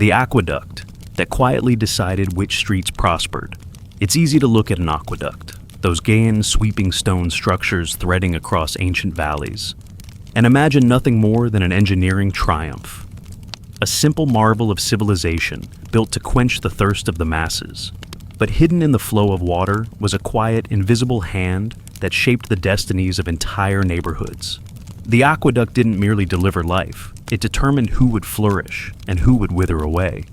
the aqueduct that quietly decided which streets prospered. It's easy to look at an aqueduct, those grand sweeping stone structures threading across ancient valleys, and imagine nothing more than an engineering triumph. A simple marvel of civilization built to quench the thirst of the masses. But hidden in the flow of water was a quiet, invisible hand that shaped the destinies of entire neighborhoods. The aqueduct didn't merely deliver life, it determined who would flourish and who would wither away.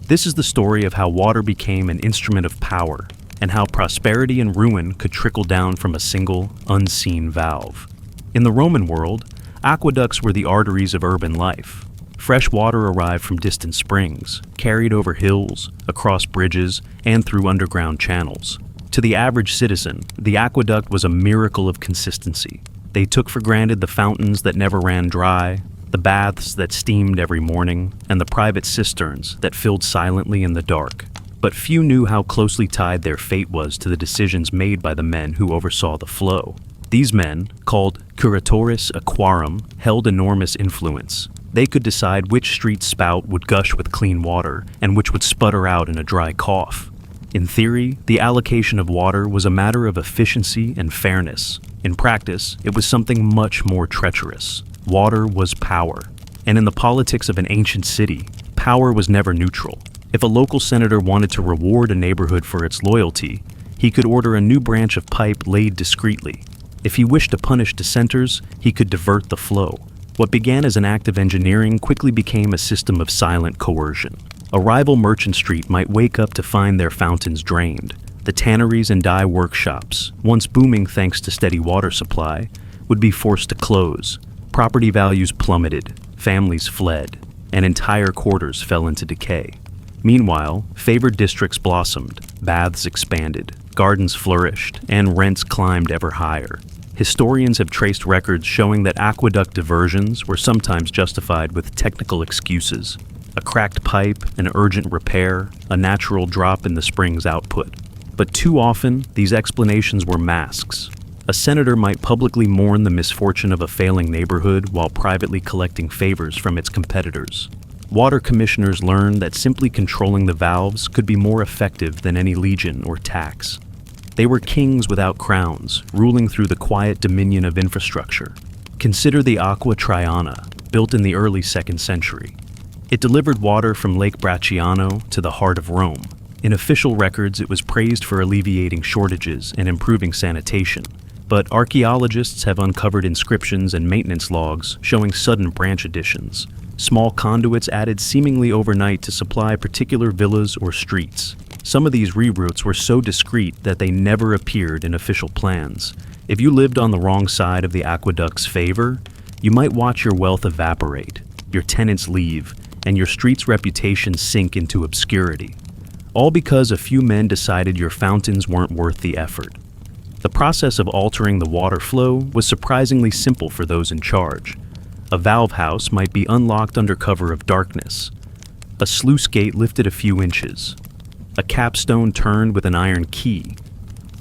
This is the story of how water became an instrument of power, and how prosperity and ruin could trickle down from a single, unseen valve. In the Roman world, aqueducts were the arteries of urban life. Fresh water arrived from distant springs, carried over hills, across bridges, and through underground channels. To the average citizen, the aqueduct was a miracle of consistency. They took for granted the fountains that never ran dry, the baths that steamed every morning, and the private cisterns that filled silently in the dark. But few knew how closely tied their fate was to the decisions made by the men who oversaw the flow. These men, called curatores aquarum, held enormous influence. They could decide which street spout would gush with clean water and which would sputter out in a dry cough. In theory, the allocation of water was a matter of efficiency and fairness. In practice, it was something much more treacherous. Water was power. And in the politics of an ancient city, power was never neutral. If a local senator wanted to reward a neighborhood for its loyalty, he could order a new branch of pipe laid discreetly. If he wished to punish dissenters, he could divert the flow. What began as an act of engineering quickly became a system of silent coercion. A rival merchant street might wake up to find their fountains drained. The tanneries and dye workshops, once booming thanks to steady water supply, would be forced to close. Property values plummeted, families fled, and entire quarters fell into decay. Meanwhile, favored districts blossomed, baths expanded, gardens flourished, and rents climbed ever higher. Historians have traced records showing that aqueduct diversions were sometimes justified with technical excuses. A cracked pipe, an urgent repair, a natural drop in the spring's output. But too often, these explanations were masks. A senator might publicly mourn the misfortune of a failing neighborhood while privately collecting favors from its competitors. Water commissioners learned that simply controlling the valves could be more effective than any legion or tax. They were kings without crowns, ruling through the quiet dominion of infrastructure. Consider the Aqua Traiana, built in the early 2nd century. It delivered water from Lake Bracciano to the heart of Rome. In official records, it was praised for alleviating shortages and improving sanitation. But archaeologists have uncovered inscriptions and maintenance logs showing sudden branch additions. Small conduits added seemingly overnight to supply particular villas or streets. Some of these reroutes were so discreet that they never appeared in official plans. If you lived on the wrong side of the aqueduct's favor, you might watch your wealth evaporate, your tenants leave, and your street's reputation sink into obscurity. All because a few men decided your fountains weren't worth the effort. The process of altering the water flow was surprisingly simple for those in charge. A valve house might be unlocked under cover of darkness. A sluice gate lifted a few inches. A capstone turned with an iron key.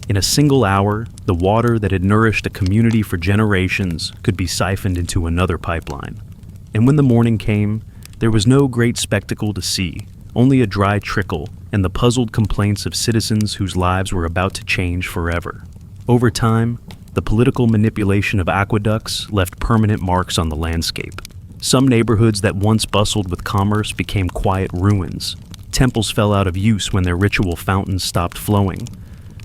In a single hour, the water that had nourished a community for generations could be siphoned into another pipeline. And when the morning came, there was no great spectacle to see, only a dry trickle and the puzzled complaints of citizens whose lives were about to change forever. Over time, the political manipulation of aqueducts left permanent marks on the landscape. Some neighborhoods that once bustled with commerce became quiet ruins. Temples fell out of use when their ritual fountains stopped flowing.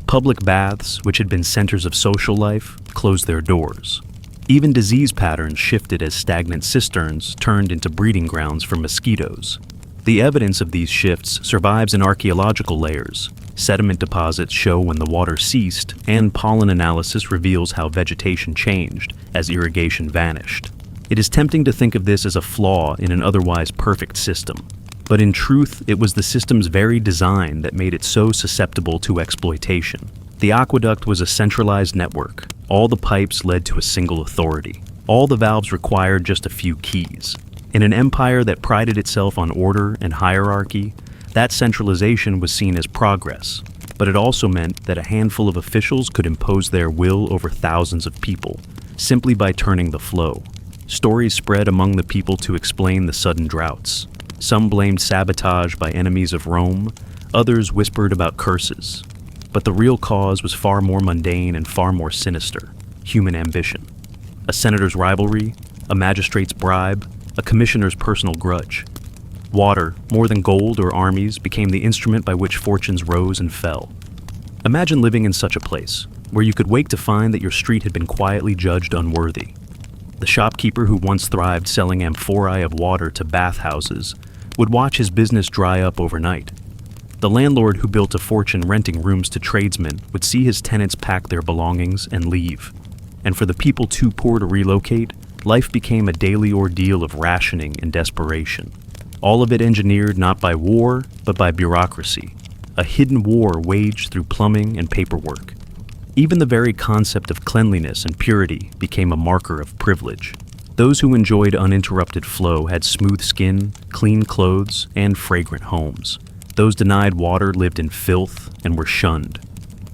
Public baths, which had been centers of social life, closed their doors. Even disease patterns shifted as stagnant cisterns turned into breeding grounds for mosquitoes. The evidence of these shifts survives in archaeological layers. Sediment deposits show when the water ceased, and pollen analysis reveals how vegetation changed as irrigation vanished. It is tempting to think of this as a flaw in an otherwise perfect system. But in truth, it was the system's very design that made it so susceptible to exploitation. The aqueduct was a centralized network. All the pipes led to a single authority. All the valves required just a few keys. In an empire that prided itself on order and hierarchy, that centralization was seen as progress. But it also meant that a handful of officials could impose their will over thousands of people, simply by turning the flow. Stories spread among the people to explain the sudden droughts. Some blamed sabotage by enemies of Rome, others whispered about curses. But the real cause was far more mundane and far more sinister: human ambition. A senator's rivalry, a magistrate's bribe, a commissioner's personal grudge. Water, more than gold or armies, became the instrument by which fortunes rose and fell. Imagine living in such a place, where you could wake to find that your street had been quietly judged unworthy. The shopkeeper who once thrived selling amphorae of water to bathhouses would watch his business dry up overnight. The landlord who built a fortune renting rooms to tradesmen would see his tenants pack their belongings and leave. And for the people too poor to relocate, life became a daily ordeal of rationing and desperation. All of it engineered not by war, but by bureaucracy, a hidden war waged through plumbing and paperwork. Even the very concept of cleanliness and purity became a marker of privilege. Those who enjoyed uninterrupted flow had smooth skin, clean clothes, and fragrant homes. Those denied water lived in filth and were shunned.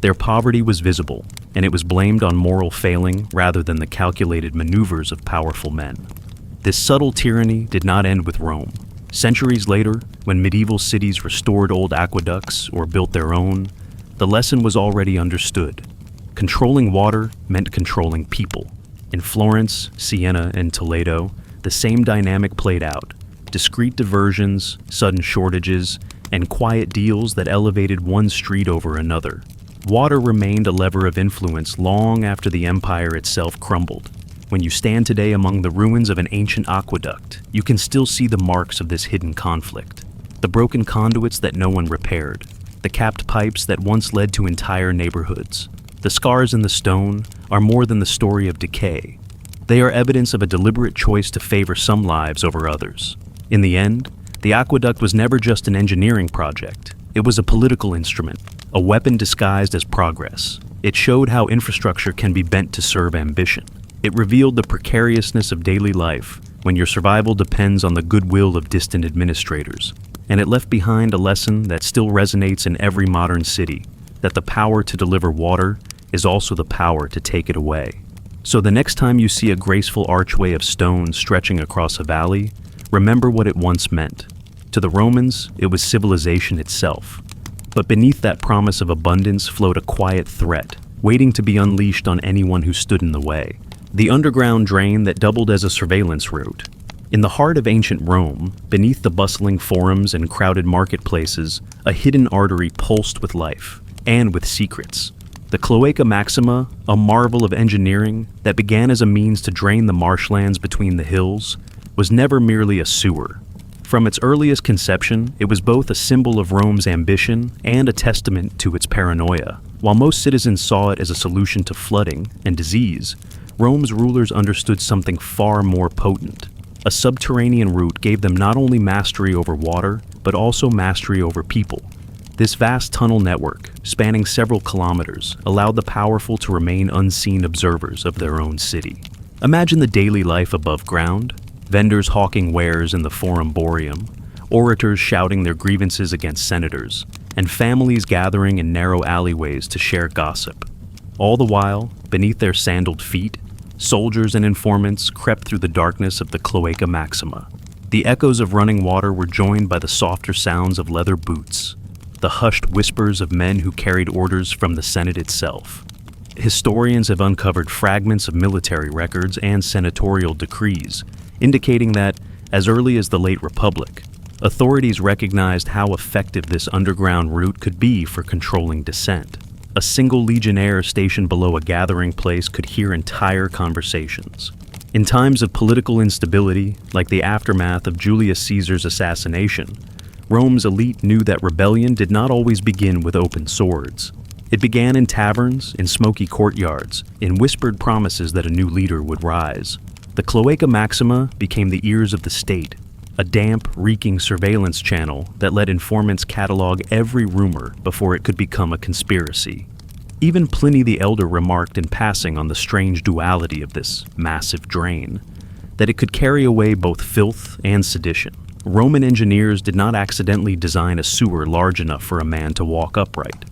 Their poverty was visible, and it was blamed on moral failing rather than the calculated maneuvers of powerful men. This subtle tyranny did not end with Rome. Centuries later, when medieval cities restored old aqueducts or built their own, the lesson was already understood. Controlling water meant controlling people. In Florence, Siena, and Toledo, the same dynamic played out: discreet diversions, sudden shortages, and quiet deals that elevated one street over another. Water remained a lever of influence long after the empire itself crumbled. When you stand today among the ruins of an ancient aqueduct, you can still see the marks of this hidden conflict. The broken conduits that no one repaired, the capped pipes that once led to entire neighborhoods. The scars in the stone are more than the story of decay. They are evidence of a deliberate choice to favor some lives over others. In the end, the aqueduct was never just an engineering project. It was a political instrument, a weapon disguised as progress. It showed how infrastructure can be bent to serve ambition. It revealed the precariousness of daily life when your survival depends on the goodwill of distant administrators. And it left behind a lesson that still resonates in every modern city, that the power to deliver water is also the power to take it away. So the next time you see a graceful archway of stone stretching across a valley, remember what it once meant. To the Romans, it was civilization itself. But beneath that promise of abundance flowed a quiet threat, waiting to be unleashed on anyone who stood in the way. The underground drain that doubled as a surveillance route. In the heart of ancient Rome, beneath the bustling forums and crowded marketplaces, a hidden artery pulsed with life, and with secrets. The Cloaca Maxima, a marvel of engineering that began as a means to drain the marshlands between the hills, was never merely a sewer. From its earliest conception, it was both a symbol of Rome's ambition and a testament to its paranoia. While most citizens saw it as a solution to flooding and disease, Rome's rulers understood something far more potent. A subterranean route gave them not only mastery over water, but also mastery over people. This vast tunnel network, spanning several kilometers, allowed the powerful to remain unseen observers of their own city. Imagine the daily life above ground: vendors hawking wares in the Forum Boreum, orators shouting their grievances against senators, and families gathering in narrow alleyways to share gossip. All the while, beneath their sandaled feet, soldiers and informants crept through the darkness of the Cloaca Maxima. The echoes of running water were joined by the softer sounds of leather boots, the hushed whispers of men who carried orders from the Senate itself. Historians have uncovered fragments of military records and senatorial decrees, indicating that, as early as the late Republic, authorities recognized how effective this underground route could be for controlling dissent. A single legionnaire stationed below a gathering place could hear entire conversations. In times of political instability, like the aftermath of Julius Caesar's assassination, Rome's elite knew that rebellion did not always begin with open swords. It began in taverns, in smoky courtyards, in whispered promises that a new leader would rise. The Cloaca Maxima became the ears of the state, a damp, reeking surveillance channel that let informants catalog every rumor before it could become a conspiracy. Even Pliny the Elder remarked in passing on the strange duality of this massive drain, that it could carry away both filth and sedition. Roman engineers did not accidentally design a sewer large enough for a man to walk upright.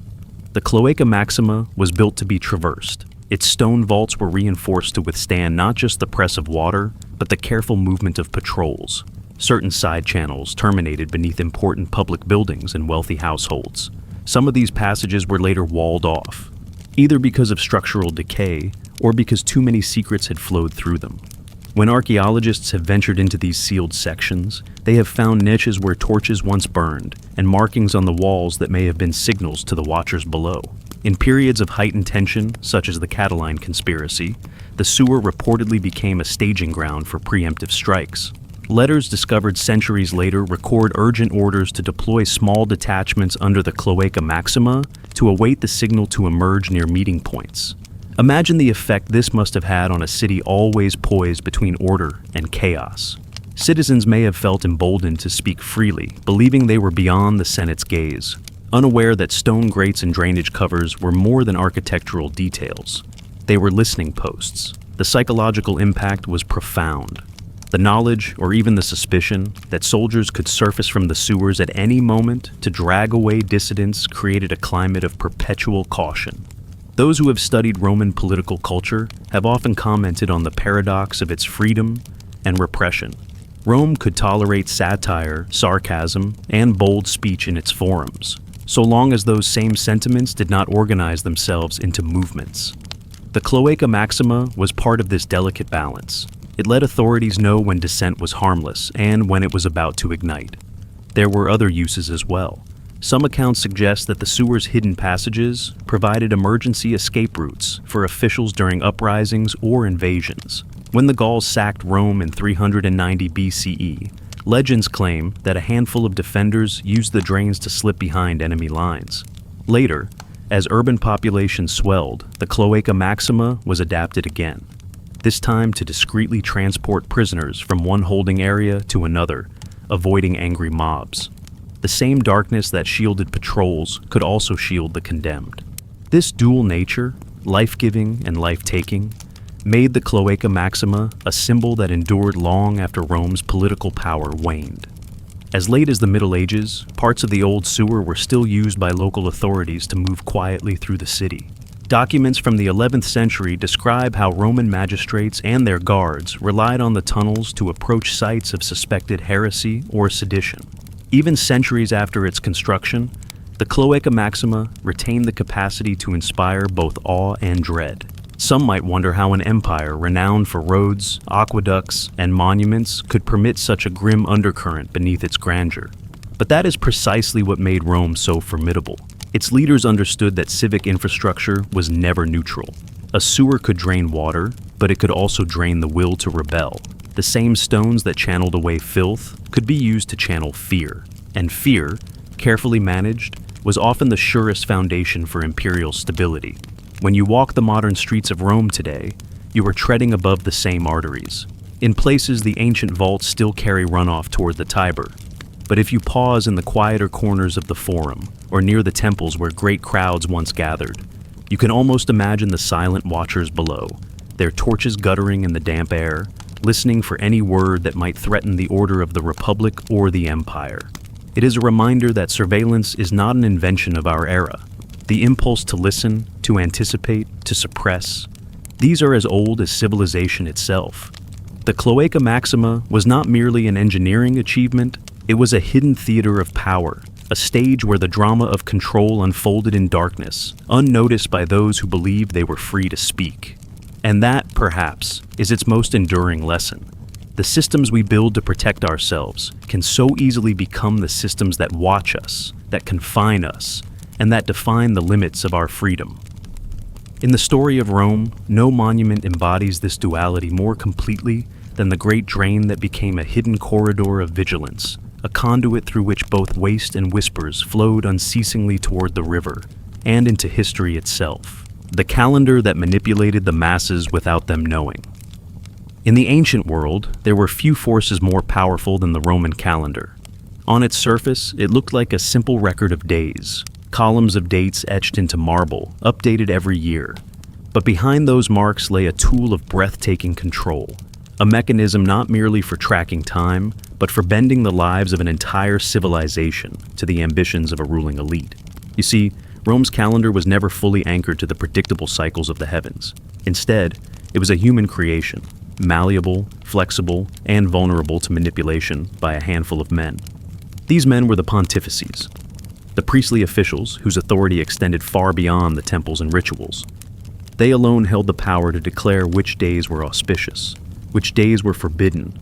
The Cloaca Maxima was built to be traversed. Its stone vaults were reinforced to withstand not just the press of water, but the careful movement of patrols. Certain side channels terminated beneath important public buildings and wealthy households. Some of these passages were later walled off, either because of structural decay or because too many secrets had flowed through them. When archaeologists have ventured into these sealed sections, they have found niches where torches once burned and markings on the walls that may have been signals to the watchers below. In periods of heightened tension, such as the Cataline conspiracy, the sewer reportedly became a staging ground for preemptive strikes. Letters discovered centuries later record urgent orders to deploy small detachments under the Cloaca Maxima to await the signal to emerge near meeting points. Imagine the effect this must have had on a city always poised between order and chaos. Citizens may have felt emboldened to speak freely, believing they were beyond the Senate's gaze, unaware that stone grates and drainage covers were more than architectural details. They were listening posts. The psychological impact was profound. The knowledge, or even the suspicion, that soldiers could surface from the sewers at any moment to drag away dissidents created a climate of perpetual caution. Those who have studied Roman political culture have often commented on the paradox of its freedom and repression. Rome could tolerate satire, sarcasm, and bold speech in its forums, so long as those same sentiments did not organize themselves into movements. The Cloaca Maxima was part of this delicate balance. It let authorities know when dissent was harmless and when it was about to ignite. There were other uses as well. Some accounts suggest that the sewer's hidden passages provided emergency escape routes for officials during uprisings or invasions. When the Gauls sacked Rome in 390 BCE, legends claim that a handful of defenders used the drains to slip behind enemy lines. Later, as urban populations swelled, the Cloaca Maxima was adapted again, this time to discreetly transport prisoners from one holding area to another, avoiding angry mobs. The same darkness that shielded patrols could also shield the condemned. This dual nature, life-giving and life-taking, made the Cloaca Maxima a symbol that endured long after Rome's political power waned. As late as the Middle Ages, parts of the old sewer were still used by local authorities to move quietly through the city. Documents from the 11th century describe how Roman magistrates and their guards relied on the tunnels to approach sites of suspected heresy or sedition. Even centuries after its construction, the Cloaca Maxima retained the capacity to inspire both awe and dread. Some might wonder how an empire renowned for roads, aqueducts, and monuments could permit such a grim undercurrent beneath its grandeur. But that is precisely what made Rome so formidable. Its leaders understood that civic infrastructure was never neutral. A sewer could drain water, but it could also drain the will to rebel. The same stones that channeled away filth could be used to channel fear. And fear, carefully managed, was often the surest foundation for imperial stability. When you walk the modern streets of Rome today, you are treading above the same arteries. In places, the ancient vaults still carry runoff toward the Tiber. But if you pause in the quieter corners of the Forum, or near the temples where great crowds once gathered, you can almost imagine the silent watchers below, their torches guttering in the damp air, listening for any word that might threaten the order of the Republic or the Empire. It is a reminder that surveillance is not an invention of our era. The impulse to listen, to anticipate, to suppress, these are as old as civilization itself. The Cloaca Maxima was not merely an engineering achievement, it was a hidden theater of power, a stage where the drama of control unfolded in darkness, unnoticed by those who believed they were free to speak. And that, perhaps, is its most enduring lesson. The systems we build to protect ourselves can so easily become the systems that watch us, that confine us, and that define the limits of our freedom. In the story of Rome, no monument embodies this duality more completely than the great drain that became a hidden corridor of vigilance, a conduit through which both waste and whispers flowed unceasingly toward the river, and into history itself. The calendar that manipulated the masses without them knowing. In the ancient world, there were few forces more powerful than the Roman calendar. On its surface, it looked like a simple record of days, columns of dates etched into marble, updated every year. But behind those marks lay a tool of breathtaking control, a mechanism not merely for tracking time, but for bending the lives of an entire civilization to the ambitions of a ruling elite. You see, Rome's calendar was never fully anchored to the predictable cycles of the heavens. Instead, it was a human creation, malleable, flexible, and vulnerable to manipulation by a handful of men. These men were the pontifices, the priestly officials whose authority extended far beyond the temples and rituals. They alone held the power to declare which days were auspicious, which days were forbidden,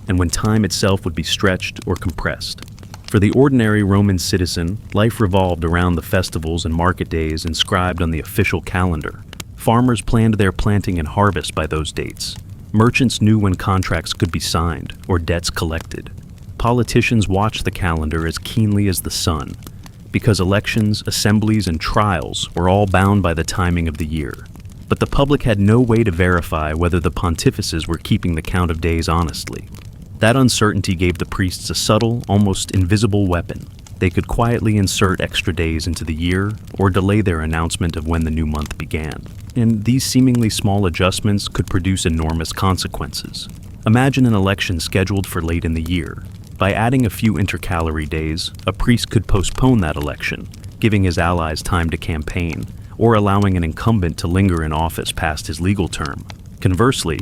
and when time itself would be stretched or compressed. For the ordinary Roman citizen, life revolved around the festivals and market days inscribed on the official calendar. Farmers planned their planting and harvest by those dates. Merchants knew when contracts could be signed or debts collected. Politicians watched the calendar as keenly as the sun, because elections, assemblies, and trials were all bound by the timing of the year. But the public had no way to verify whether the pontifices were keeping the count of days honestly. That uncertainty gave the priests a subtle, almost invisible weapon. They could quietly insert extra days into the year or delay their announcement of when the new month began. And these seemingly small adjustments could produce enormous consequences. Imagine an election scheduled for late in the year. By adding a few intercalary days, a priest could postpone that election, giving his allies time to campaign, or allowing an incumbent to linger in office past his legal term. Conversely,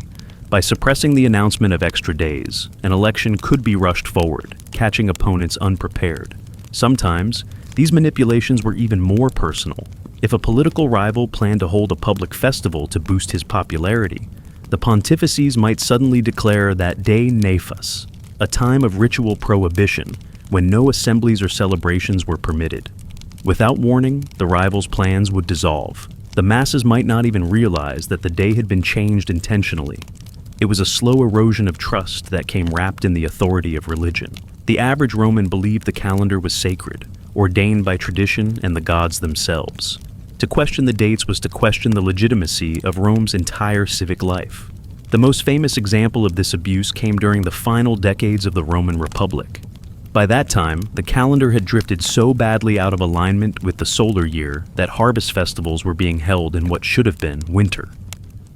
by suppressing the announcement of extra days, an election could be rushed forward, catching opponents unprepared. Sometimes, these manipulations were even more personal. If a political rival planned to hold a public festival to boost his popularity, the pontifices might suddenly declare that day nefas, a time of ritual prohibition when no assemblies or celebrations were permitted. Without warning, the rival's plans would dissolve. The masses might not even realize that the day had been changed intentionally. It was a slow erosion of trust that came wrapped in the authority of religion. The average Roman believed the calendar was sacred, ordained by tradition and the gods themselves. To question the dates was to question the legitimacy of Rome's entire civic life. The most famous example of this abuse came during the final decades of the Roman Republic. By that time, the calendar had drifted so badly out of alignment with the solar year that harvest festivals were being held in what should have been winter.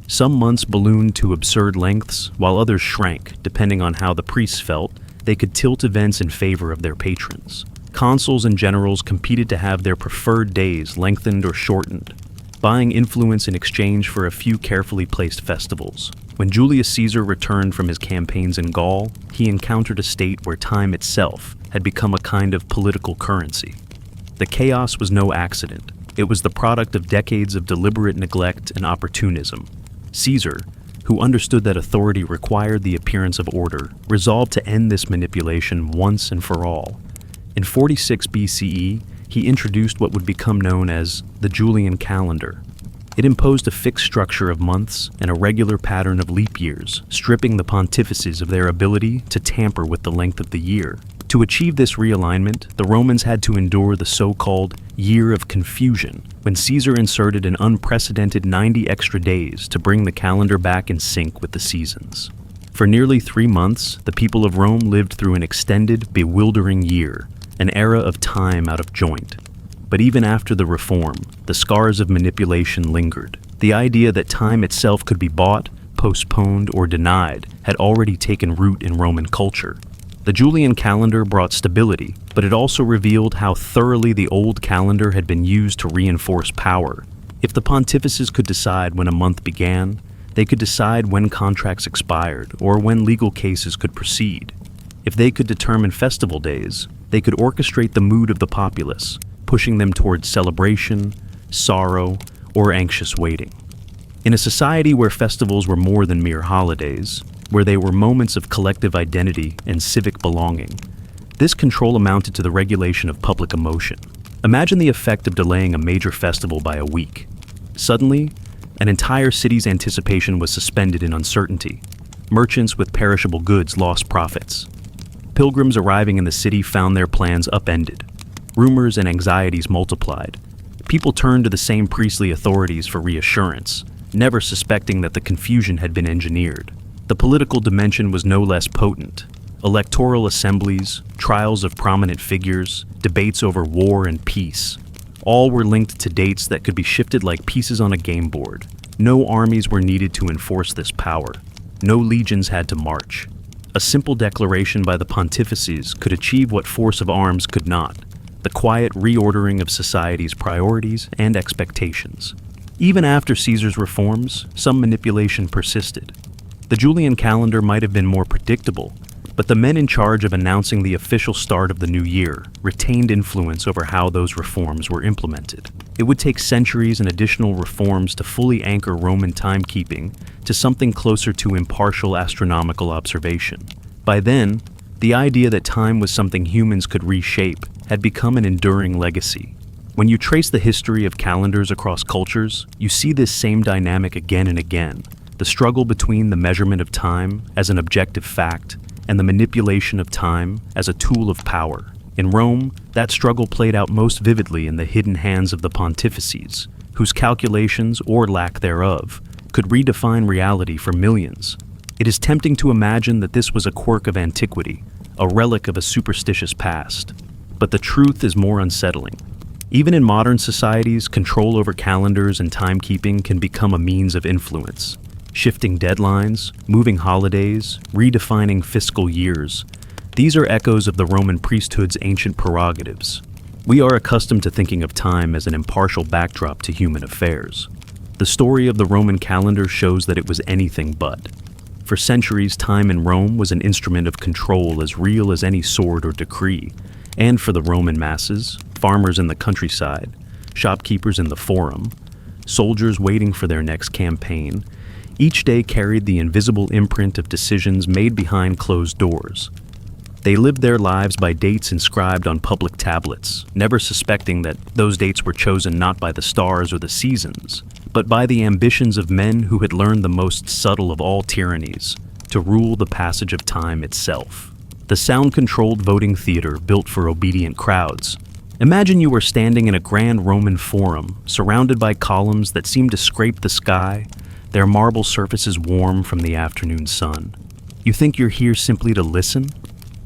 Some months ballooned to absurd lengths, while others shrank, depending on how the priests felt. They could tilt events in favor of their patrons. Consuls and generals competed to have their preferred days lengthened or shortened, buying influence in exchange for a few carefully placed festivals. When Julius Caesar returned from his campaigns in Gaul, he encountered a state where time itself had become a kind of political currency. The chaos was no accident. It was the product of decades of deliberate neglect and opportunism. Caesar, who understood that authority required the appearance of order, resolved to end this manipulation once and for all. In 46 BCE, he introduced what would become known as the Julian calendar. It imposed a fixed structure of months and a regular pattern of leap years, stripping the pontifices of their ability to tamper with the length of the year. To achieve this realignment, the Romans had to endure the so-called Year of Confusion, when Caesar inserted an unprecedented 90 extra days to bring the calendar back in sync with the seasons. For nearly 3 months, the people of Rome lived through an extended, bewildering year, an era of time out of joint. But even after the reform, the scars of manipulation lingered. The idea that time itself could be bought, postponed, or denied had already taken root in Roman culture. The Julian calendar brought stability, but it also revealed how thoroughly the old calendar had been used to reinforce power. If the pontifices could decide when a month began, they could decide when contracts expired or when legal cases could proceed. If they could determine festival days, they could orchestrate the mood of the populace, pushing them towards celebration, sorrow, or anxious waiting. In a society where festivals were more than mere holidays, where they were moments of collective identity and civic belonging, this control amounted to the regulation of public emotion. Imagine the effect of delaying a major festival by a week. Suddenly, an entire city's anticipation was suspended in uncertainty. Merchants with perishable goods lost profits. Pilgrims arriving in the city found their plans upended. Rumors and anxieties multiplied. People turned to the same priestly authorities for reassurance, never suspecting that the confusion had been engineered. The political dimension was no less potent. Electoral assemblies, trials of prominent figures, debates over war and peace, all were linked to dates that could be shifted like pieces on a game board. No armies were needed to enforce this power. No legions had to march. A simple declaration by the pontifices could achieve what force of arms could not: the quiet reordering of society's priorities and expectations. Even after Caesar's reforms, some manipulation persisted. The Julian calendar might have been more predictable, but the men in charge of announcing the official start of the new year retained influence over how those reforms were implemented. It would take centuries and additional reforms to fully anchor Roman timekeeping to something closer to impartial astronomical observation. By then, the idea that time was something humans could reshape had become an enduring legacy. When you trace the history of calendars across cultures, you see this same dynamic again and again: the struggle between the measurement of time as an objective fact and the manipulation of time as a tool of power. In Rome, that struggle played out most vividly in the hidden hands of the pontifices, whose calculations, or lack thereof, could redefine reality for millions. It is tempting to imagine that this was a quirk of antiquity, a relic of a superstitious past. But the truth is more unsettling. Even in modern societies, control over calendars and timekeeping can become a means of influence. Shifting deadlines, moving holidays, redefining fiscal years. These are echoes of the Roman priesthood's ancient prerogatives. We are accustomed to thinking of time as an impartial backdrop to human affairs. The story of the Roman calendar shows that it was anything but. For centuries, time in Rome was an instrument of control as real as any sword or decree. And for the Roman masses, farmers in the countryside, shopkeepers in the forum, soldiers waiting for their next campaign, each day carried the invisible imprint of decisions made behind closed doors. They lived their lives by dates inscribed on public tablets, never suspecting that those dates were chosen not by the stars or the seasons, but by the ambitions of men who had learned the most subtle of all tyrannies, to rule the passage of time itself. The sound-controlled voting theater built for obedient crowds. Imagine you were standing in a grand Roman forum, surrounded by columns that seemed to scrape the sky, their marble surfaces warm from the afternoon sun. You think you're here simply to listen?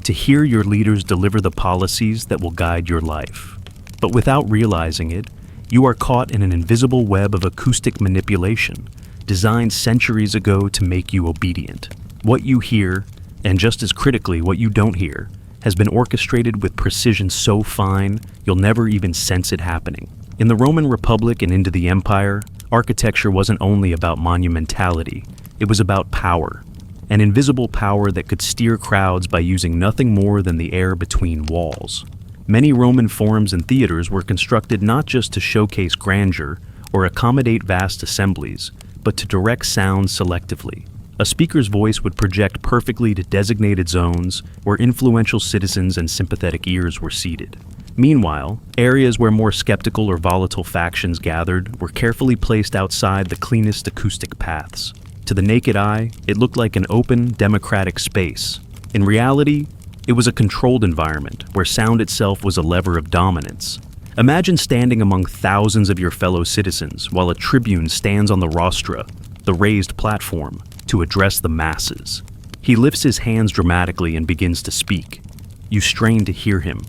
To hear your leaders deliver the policies that will guide your life. But without realizing it, you are caught in an invisible web of acoustic manipulation, designed centuries ago to make you obedient. What you hear, and just as critically what you don't hear, has been orchestrated with precision so fine you'll never even sense it happening. In the Roman Republic and into the Empire, architecture wasn't only about monumentality, it was about power. An invisible power that could steer crowds by using nothing more than the air between walls. Many Roman forums and theaters were constructed not just to showcase grandeur or accommodate vast assemblies, but to direct sound selectively. A speaker's voice would project perfectly to designated zones where influential citizens and sympathetic ears were seated. Meanwhile, areas where more skeptical or volatile factions gathered were carefully placed outside the cleanest acoustic paths. To the naked eye, it looked like an open, democratic space. In reality, it was a controlled environment where sound itself was a lever of dominance. Imagine standing among thousands of your fellow citizens while a tribune stands on the rostra, the raised platform, to address the masses. He lifts his hands dramatically and begins to speak. You strain to hear him.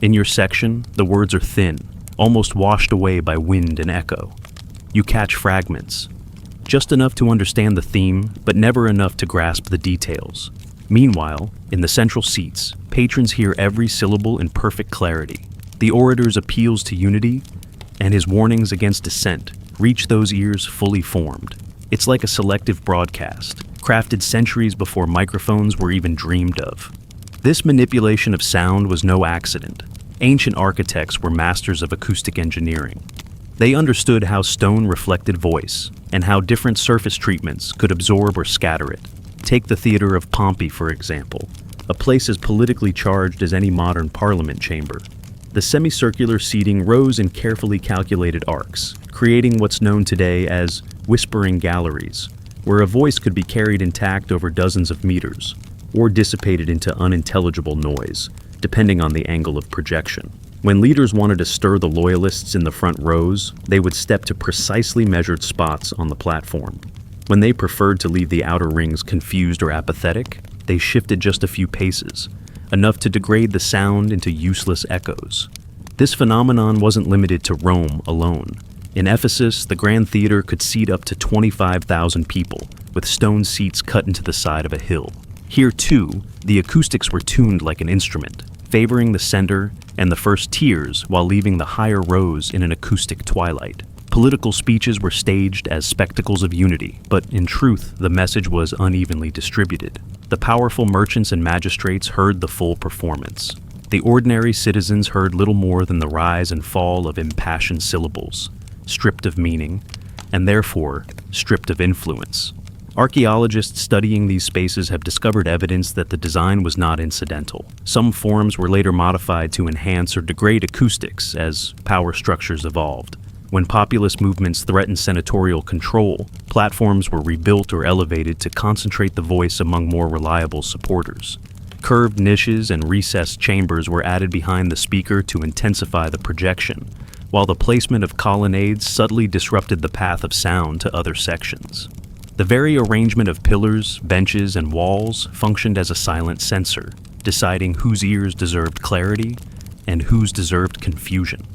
In your section, the words are thin, almost washed away by wind and echo. You catch fragments, just enough to understand the theme, but never enough to grasp the details. Meanwhile, in the central seats, patrons hear every syllable in perfect clarity. The orator's appeals to unity and his warnings against dissent reach those ears fully formed. It's like a selective broadcast, crafted centuries before microphones were even dreamed of. This manipulation of sound was no accident. Ancient architects were masters of acoustic engineering. They understood how stone reflected voice, and how different surface treatments could absorb or scatter it. Take the theater of Pompey, for example, a place as politically charged as any modern parliament chamber. The semicircular seating rose in carefully calculated arcs, creating what's known today as whispering galleries, where a voice could be carried intact over dozens of meters, or dissipated into unintelligible noise, depending on the angle of projection. When leaders wanted to stir the loyalists in the front rows, they would step to precisely measured spots on the platform. When they preferred to leave the outer rings confused or apathetic, they shifted just a few paces, enough to degrade the sound into useless echoes. This phenomenon wasn't limited to Rome alone. In Ephesus, the Grand Theater could seat up to 25,000 people, with stone seats cut into the side of a hill. Here, too, the acoustics were tuned like an instrument, favoring the center and the first tiers while leaving the higher rows in an acoustic twilight. Political speeches were staged as spectacles of unity, but in truth, the message was unevenly distributed. The powerful merchants and magistrates heard the full performance. The ordinary citizens heard little more than the rise and fall of impassioned syllables, stripped of meaning, and therefore stripped of influence. Archaeologists studying these spaces have discovered evidence that the design was not incidental. Some forms were later modified to enhance or degrade acoustics as power structures evolved. When populist movements threatened senatorial control, platforms were rebuilt or elevated to concentrate the voice among more reliable supporters. Curved niches and recessed chambers were added behind the speaker to intensify the projection, while the placement of colonnades subtly disrupted the path of sound to other sections. The very arrangement of pillars, benches, and walls functioned as a silent censor, deciding whose ears deserved clarity and whose deserved confusion.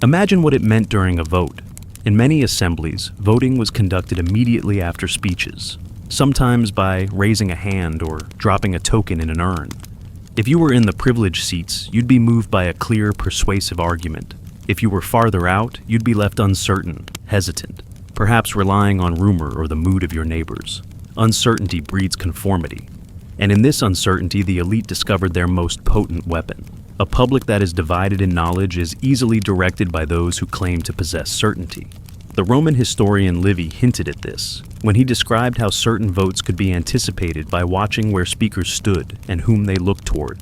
Imagine what it meant during a vote. In many assemblies, voting was conducted immediately after speeches, sometimes by raising a hand or dropping a token in an urn. If you were in the privileged seats, you'd be moved by a clear, persuasive argument. If you were farther out, you'd be left uncertain, hesitant, perhaps relying on rumor or the mood of your neighbors. Uncertainty breeds conformity, and in this uncertainty, the elite discovered their most potent weapon. A public that is divided in knowledge is easily directed by those who claim to possess certainty. The Roman historian Livy hinted at this when he described how certain votes could be anticipated by watching where speakers stood and whom they looked toward.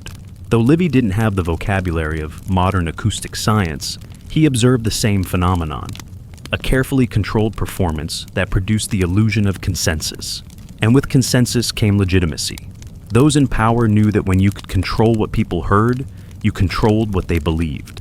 Though Livy didn't have the vocabulary of modern acoustic science, he observed the same phenomenon, a carefully controlled performance that produced the illusion of consensus. And with consensus came legitimacy. Those in power knew that when you could control what people heard, you controlled what they believed.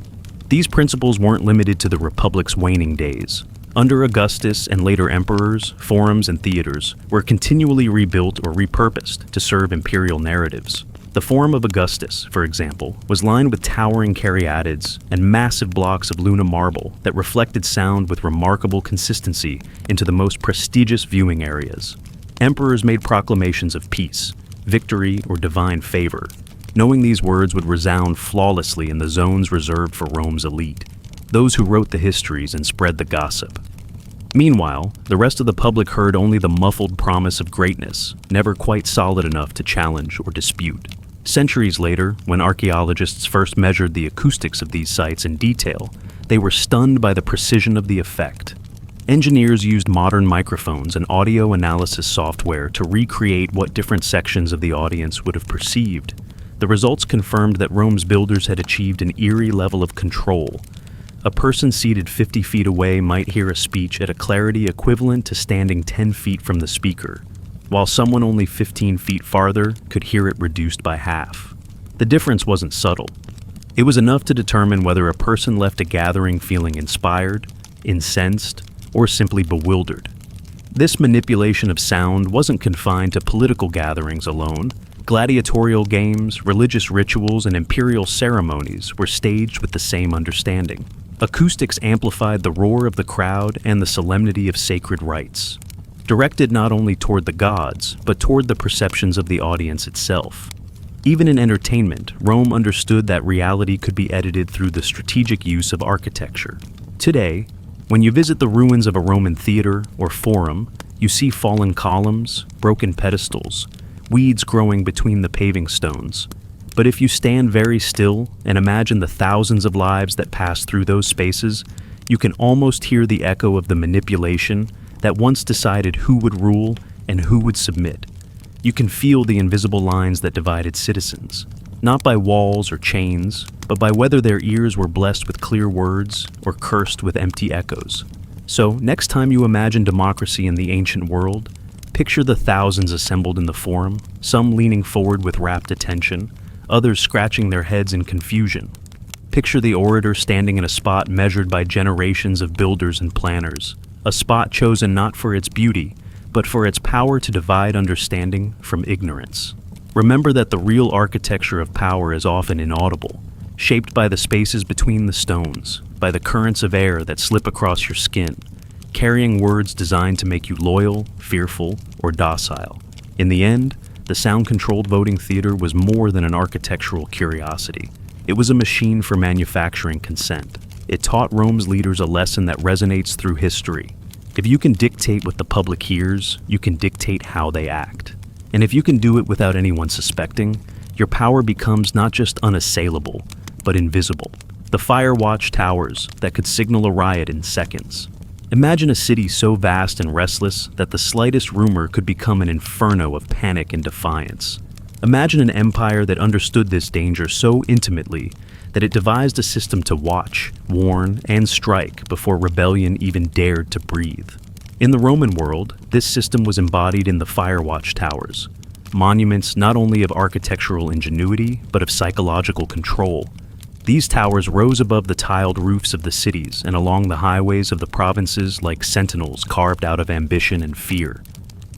These principles weren't limited to the Republic's waning days. Under Augustus and later emperors, forums and theaters were continually rebuilt or repurposed to serve imperial narratives. The Forum of Augustus, for example, was lined with towering caryatids and massive blocks of Luna marble that reflected sound with remarkable consistency into the most prestigious viewing areas. Emperors made proclamations of peace, victory, or divine favor, knowing these words would resound flawlessly in the zones reserved for Rome's elite, those who wrote the histories and spread the gossip. Meanwhile, the rest of the public heard only the muffled promise of greatness, never quite solid enough to challenge or dispute. Centuries later, when archaeologists first measured the acoustics of these sites in detail, they were stunned by the precision of the effect. Engineers used modern microphones and audio analysis software to recreate what different sections of the audience would have perceived. The results confirmed that Rome's builders had achieved an eerie level of control. A person seated 50 feet away might hear a speech at a clarity equivalent to standing 10 feet from the speaker, while someone only 15 feet farther could hear it reduced by half. The difference wasn't subtle. It was enough to determine whether a person left a gathering feeling inspired, incensed, or simply bewildered. This manipulation of sound wasn't confined to political gatherings alone. Gladiatorial games, religious rituals, and imperial ceremonies were staged with the same understanding. Acoustics amplified the roar of the crowd and the solemnity of sacred rites, directed not only toward the gods, but toward the perceptions of the audience itself. Even in entertainment, Rome understood that reality could be edited through the strategic use of architecture. Today, when you visit the ruins of a Roman theater or forum, you see fallen columns, broken pedestals, weeds growing between the paving stones. But if you stand very still and imagine the thousands of lives that pass through those spaces, you can almost hear the echo of the manipulation that once decided who would rule and who would submit. You can feel the invisible lines that divided citizens, not by walls or chains, but by whether their ears were blessed with clear words or cursed with empty echoes. So, next time you imagine democracy in the ancient world, picture the thousands assembled in the forum, some leaning forward with rapt attention, others scratching their heads in confusion. Picture the orator standing in a spot measured by generations of builders and planners, a spot chosen not for its beauty, but for its power to divide understanding from ignorance. Remember that the real architecture of power is often inaudible, shaped by the spaces between the stones, by the currents of air that slip across your skin, carrying words designed to make you loyal, fearful, or docile. In the end, the sound-controlled voting theater was more than an architectural curiosity. It was a machine for manufacturing consent. It taught Rome's leaders a lesson that resonates through history. If you can dictate what the public hears, you can dictate how they act. And if you can do it without anyone suspecting, your power becomes not just unassailable, but invisible. The fire watch towers that could signal a riot in seconds. Imagine a city so vast and restless that the slightest rumor could become an inferno of panic and defiance. Imagine an empire that understood this danger so intimately that it devised a system to watch, warn, and strike before rebellion even dared to breathe. In the Roman world, this system was embodied in the fire watch towers, monuments not only of architectural ingenuity, but of psychological control. These towers rose above the tiled roofs of the cities and along the highways of the provinces like sentinels carved out of ambition and fear.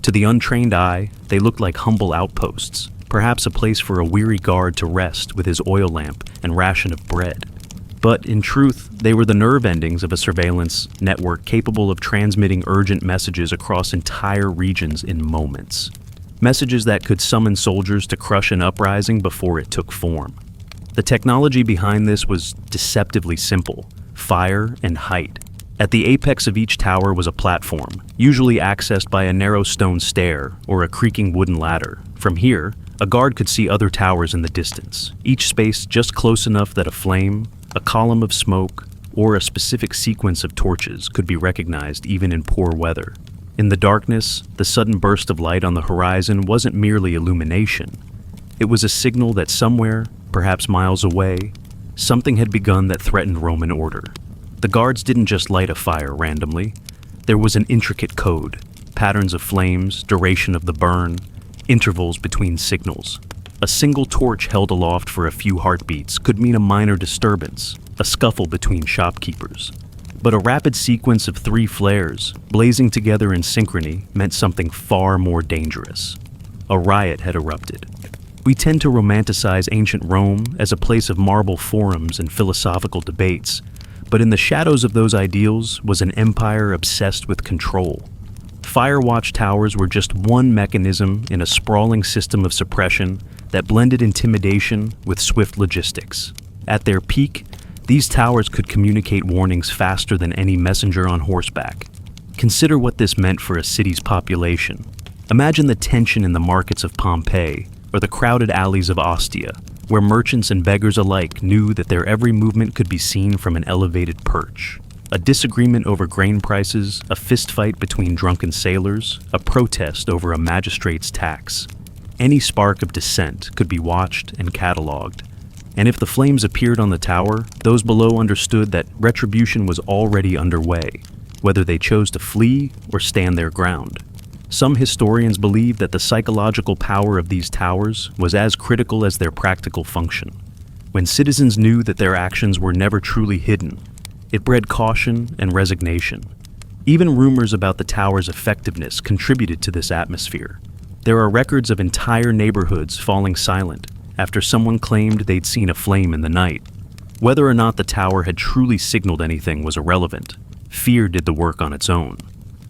To the untrained eye, they looked like humble outposts, perhaps a place for a weary guard to rest with his oil lamp and ration of bread. But in truth, they were the nerve endings of a surveillance network capable of transmitting urgent messages across entire regions in moments. Messages that could summon soldiers to crush an uprising before it took form. The technology behind this was deceptively simple: fire and height. At the apex of each tower was a platform, usually accessed by a narrow stone stair or a creaking wooden ladder. From here, a guard could see other towers in the distance, each spaced just close enough that a flame, a column of smoke, or a specific sequence of torches could be recognized even in poor weather. In the darkness, the sudden burst of light on the horizon wasn't merely illumination. It was a signal that somewhere, perhaps miles away, something had begun that threatened Roman order. The guards didn't just light a fire randomly. There was an intricate code, patterns of flames, duration of the burn, intervals between signals. A single torch held aloft for a few heartbeats could mean a minor disturbance, a scuffle between shopkeepers. But a rapid sequence of 3 flares, blazing together in synchrony, meant something far more dangerous. A riot had erupted. We tend to romanticize ancient Rome as a place of marble forums and philosophical debates, but in the shadows of those ideals was an empire obsessed with control. Fire watch towers were just one mechanism in a sprawling system of suppression that blended intimidation with swift logistics. At their peak, these towers could communicate warnings faster than any messenger on horseback. Consider what this meant for a city's population. Imagine the tension in the markets of Pompeii, or the crowded alleys of Ostia, where merchants and beggars alike knew that their every movement could be seen from an elevated perch. A disagreement over grain prices, a fistfight between drunken sailors, a protest over a magistrate's tax. Any spark of dissent could be watched and catalogued. And if the flames appeared on the tower, those below understood that retribution was already underway, whether they chose to flee or stand their ground. Some historians believe that the psychological power of these towers was as critical as their practical function. When citizens knew that their actions were never truly hidden, it bred caution and resignation. Even rumors about the tower's effectiveness contributed to this atmosphere. There are records of entire neighborhoods falling silent after someone claimed they'd seen a flame in the night. Whether or not the tower had truly signaled anything was irrelevant. Fear did the work on its own.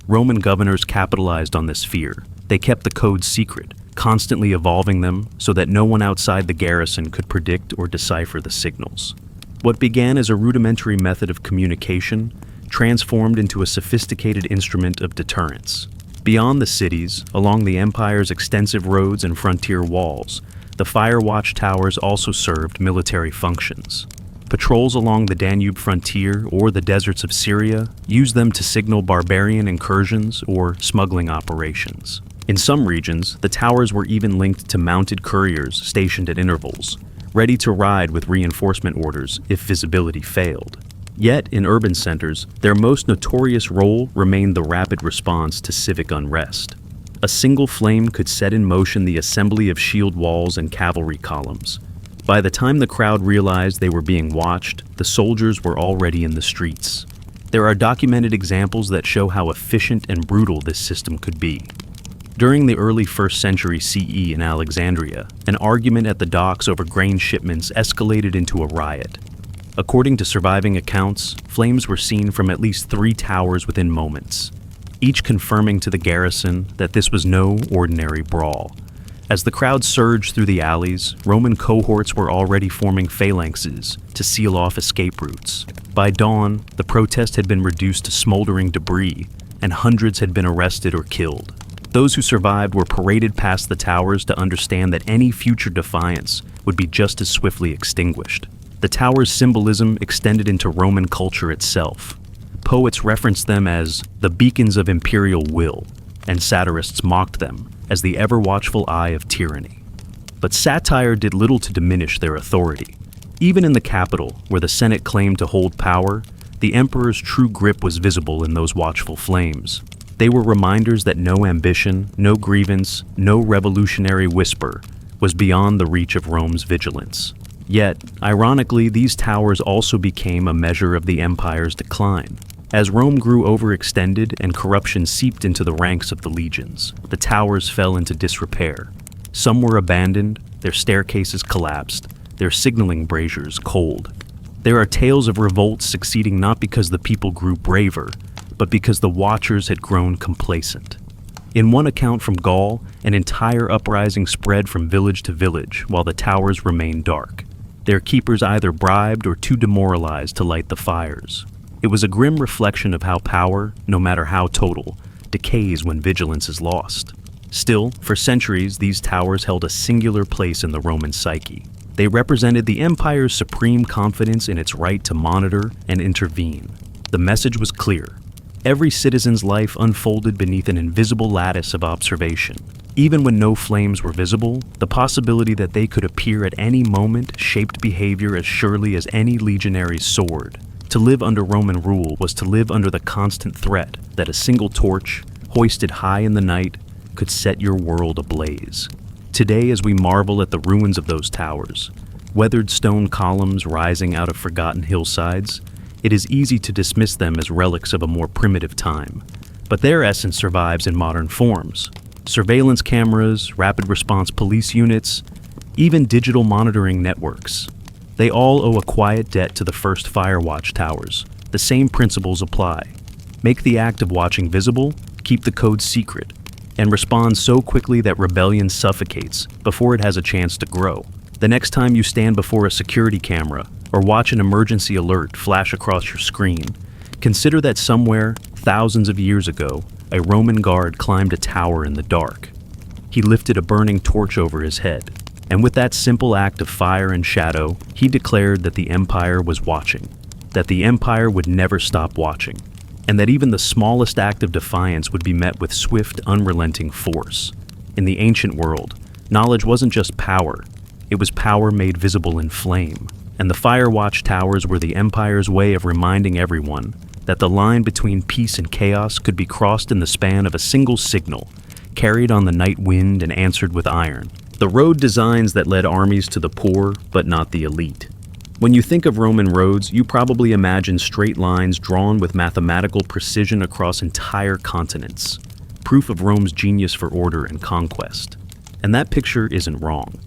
Roman governors capitalized on this fear. They kept the codes secret, constantly evolving them so that no one outside the garrison could predict or decipher the signals. What began as a rudimentary method of communication transformed into a sophisticated instrument of deterrence. Beyond the cities, along the empire's extensive roads and frontier walls, the fire watch towers also served military functions. Patrols along the Danube frontier or the deserts of Syria used them to signal barbarian incursions or smuggling operations. In some regions, the towers were even linked to mounted couriers stationed at intervals, ready to ride with reinforcement orders if visibility failed. Yet, in urban centers, their most notorious role remained the rapid response to civic unrest. A single flame could set in motion the assembly of shield walls and cavalry columns. By the time the crowd realized they were being watched, the soldiers were already in the streets. There are documented examples that show how efficient and brutal this system could be. During the early 1st century CE in Alexandria, an argument at the docks over grain shipments escalated into a riot. According to surviving accounts, flames were seen from at least 3 towers within moments, each confirming to the garrison that this was no ordinary brawl. As the crowd surged through the alleys, Roman cohorts were already forming phalanxes to seal off escape routes. By dawn, the protest had been reduced to smoldering debris, and hundreds had been arrested or killed. Those who survived were paraded past the towers to understand that any future defiance would be just as swiftly extinguished. The towers' symbolism extended into Roman culture itself. Poets referenced them as the beacons of imperial will, and satirists mocked them as the ever-watchful eye of tyranny. But satire did little to diminish their authority. Even in the capital, where the Senate claimed to hold power, the emperor's true grip was visible in those watchful flames. They were reminders that no ambition, no grievance, no revolutionary whisper was beyond the reach of Rome's vigilance. Yet, ironically, these towers also became a measure of the empire's decline. As Rome grew overextended and corruption seeped into the ranks of the legions, the towers fell into disrepair. Some were abandoned, their staircases collapsed, their signaling braziers cold. There are tales of revolts succeeding not because the people grew braver, but because the watchers had grown complacent. In one account from Gaul, an entire uprising spread from village to village while the towers remained dark. Their keepers either bribed or too demoralized to light the fires. It was a grim reflection of how power, no matter how total, decays when vigilance is lost. Still, for centuries, these towers held a singular place in the Roman psyche. They represented the empire's supreme confidence in its right to monitor and intervene. The message was clear. Every citizen's life unfolded beneath an invisible lattice of observation. Even when no flames were visible, the possibility that they could appear at any moment shaped behavior as surely as any legionary's sword. To live under Roman rule was to live under the constant threat that a single torch, hoisted high in the night, could set your world ablaze. Today, as we marvel at the ruins of those towers, weathered stone columns rising out of forgotten hillsides, it is easy to dismiss them as relics of a more primitive time. But their essence survives in modern forms. Surveillance cameras, rapid response police units, even digital monitoring networks. They all owe a quiet debt to the first Firewatch towers. The same principles apply. Make the act of watching visible, keep the code secret, and respond so quickly that rebellion suffocates before it has a chance to grow. The next time you stand before a security camera or watch an emergency alert flash across your screen, consider that somewhere, thousands of years ago, a Roman guard climbed a tower in the dark. He lifted a burning torch over his head, and with that simple act of fire and shadow, he declared that the empire was watching, that the empire would never stop watching, and that even the smallest act of defiance would be met with swift, unrelenting force. In the ancient world, knowledge wasn't just power, it was power made visible in flame, and the Firewatch towers were the empire's way of reminding everyone that the line between peace and chaos could be crossed in the span of a single signal, carried on the night wind and answered with iron. The road designs that led armies to the poor, but not the elite. When you think of Roman roads, you probably imagine straight lines drawn with mathematical precision across entire continents, proof of Rome's genius for order and conquest. And that picture isn't wrong.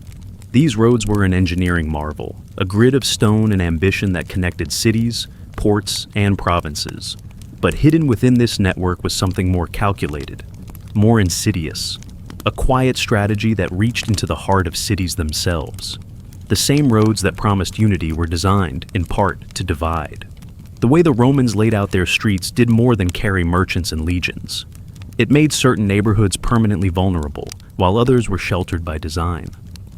These roads were an engineering marvel, a grid of stone and ambition that connected cities, ports, and provinces. But hidden within this network was something more calculated, more insidious. A quiet strategy that reached into the heart of cities themselves. The same roads that promised unity were designed, in part, to divide. The way the Romans laid out their streets did more than carry merchants and legions. It made certain neighborhoods permanently vulnerable, while others were sheltered by design.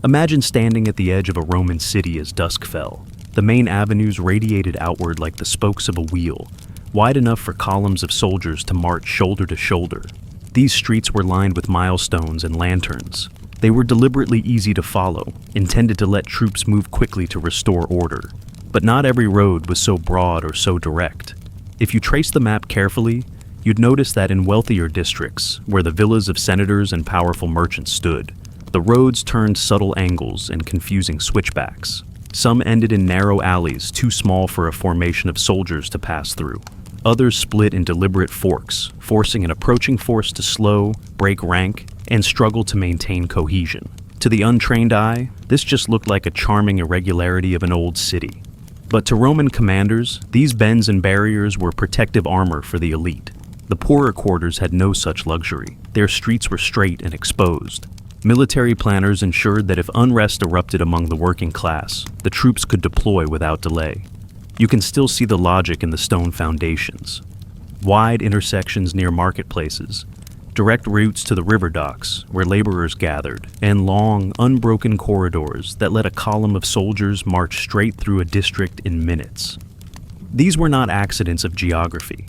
Imagine standing at the edge of a Roman city as dusk fell. The main avenues radiated outward like the spokes of a wheel, wide enough for columns of soldiers to march shoulder to shoulder. These streets were lined with milestones and lanterns. They were deliberately easy to follow, intended to let troops move quickly to restore order. But not every road was so broad or so direct. If you trace the map carefully, you'd notice that in wealthier districts, where the villas of senators and powerful merchants stood, the roads turned subtle angles and confusing switchbacks. Some ended in narrow alleys too small for a formation of soldiers to pass through. Others split in deliberate forks, forcing an approaching force to slow, break rank, and struggle to maintain cohesion. To the untrained eye, this just looked like a charming irregularity of an old city. But to Roman commanders, these bends and barriers were protective armor for the elite. The poorer quarters had no such luxury. Their streets were straight and exposed. Military planners ensured that if unrest erupted among the working class, the troops could deploy without delay. You can still see the logic in the stone foundations. Wide intersections near marketplaces, direct routes to the river docks where laborers gathered, and long, unbroken corridors that let a column of soldiers march straight through a district in minutes. These were not accidents of geography.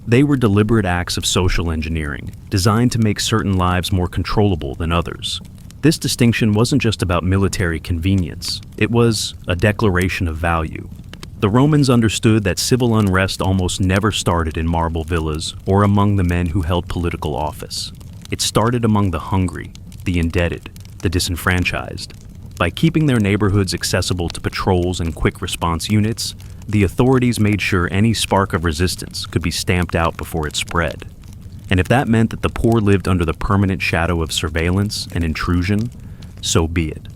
They were deliberate acts of social engineering, designed to make certain lives more controllable than others. This distinction wasn't just about military convenience, it was a declaration of value. The Romans understood that civil unrest almost never started in marble villas or among the men who held political office. It started among the hungry, the indebted, the disenfranchised. By keeping their neighborhoods accessible to patrols and quick response units, the authorities made sure any spark of resistance could be stamped out before it spread. And if that meant that the poor lived under the permanent shadow of surveillance and intrusion, so be it.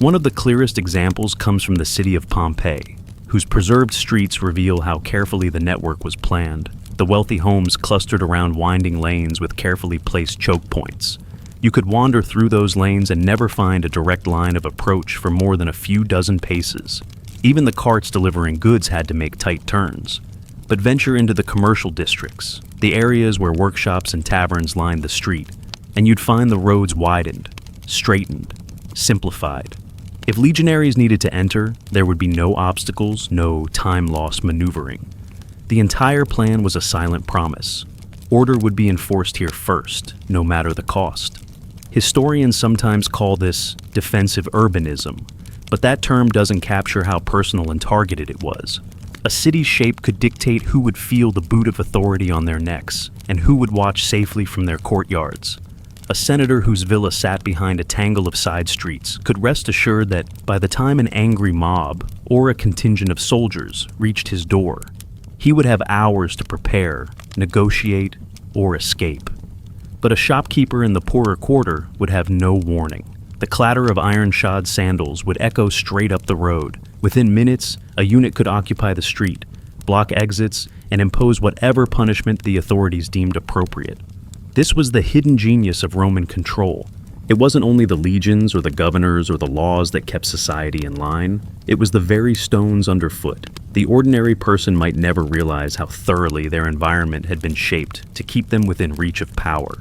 One of the clearest examples comes from the city of Pompeii, whose preserved streets reveal how carefully the network was planned. The wealthy homes clustered around winding lanes with carefully placed choke points. You could wander through those lanes and never find a direct line of approach for more than a few dozen paces. Even the carts delivering goods had to make tight turns. But venture into the commercial districts, the areas where workshops and taverns lined the street, and you'd find the roads widened, straightened, simplified. If legionaries needed to enter, there would be no obstacles, no time-lost maneuvering. The entire plan was a silent promise. Order would be enforced here first, no matter the cost. Historians sometimes call this defensive urbanism, but that term doesn't capture how personal and targeted it was. A city's shape could dictate who would feel the boot of authority on their necks, and who would watch safely from their courtyards. A senator whose villa sat behind a tangle of side streets could rest assured that by the time an angry mob or a contingent of soldiers reached his door, he would have hours to prepare, negotiate, or escape. But a shopkeeper in the poorer quarter would have no warning. The clatter of iron-shod sandals would echo straight up the road. Within minutes, a unit could occupy the street, block exits, and impose whatever punishment the authorities deemed appropriate. This was the hidden genius of Roman control. It wasn't only the legions or the governors or the laws that kept society in line. It was the very stones underfoot. The ordinary person might never realize how thoroughly their environment had been shaped to keep them within reach of power.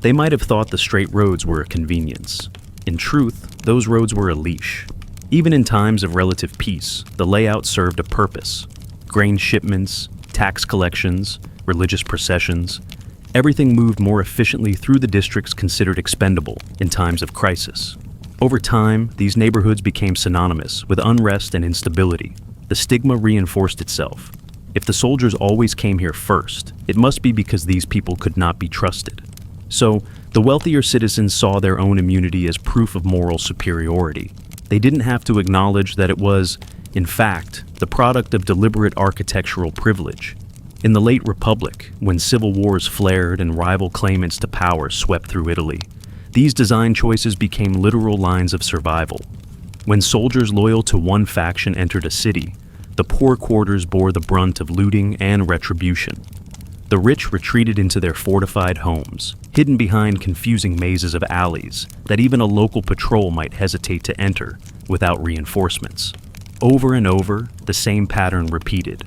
They might have thought the straight roads were a convenience. In truth, those roads were a leash. Even in times of relative peace, the layout served a purpose. Grain shipments, tax collections, religious processions, everything moved more efficiently through the districts considered expendable in times of crisis. Over time, these neighborhoods became synonymous with unrest and instability. The stigma reinforced itself. If the soldiers always came here first, it must be because these people could not be trusted. So, the wealthier citizens saw their own immunity as proof of moral superiority. They didn't have to acknowledge that it was, in fact, the product of deliberate architectural privilege. In the late Republic, when civil wars flared and rival claimants to power swept through Italy, these design choices became literal lines of survival. When soldiers loyal to one faction entered a city, the poor quarters bore the brunt of looting and retribution. The rich retreated into their fortified homes, hidden behind confusing mazes of alleys that even a local patrol might hesitate to enter without reinforcements. Over and over, the same pattern repeated.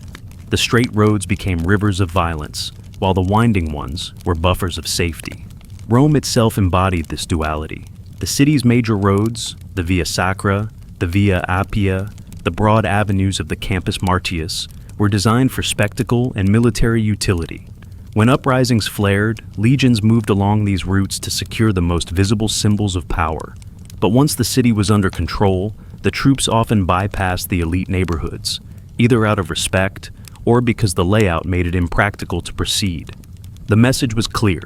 The straight roads became rivers of violence, while the winding ones were buffers of safety. Rome itself embodied this duality. The city's major roads, the Via Sacra, the Via Appia, the broad avenues of the Campus Martius, were designed for spectacle and military utility. When uprisings flared, legions moved along these routes to secure the most visible symbols of power. But once the city was under control, the troops often bypassed the elite neighborhoods, either out of respect or because the layout made it impractical to proceed. The message was clear.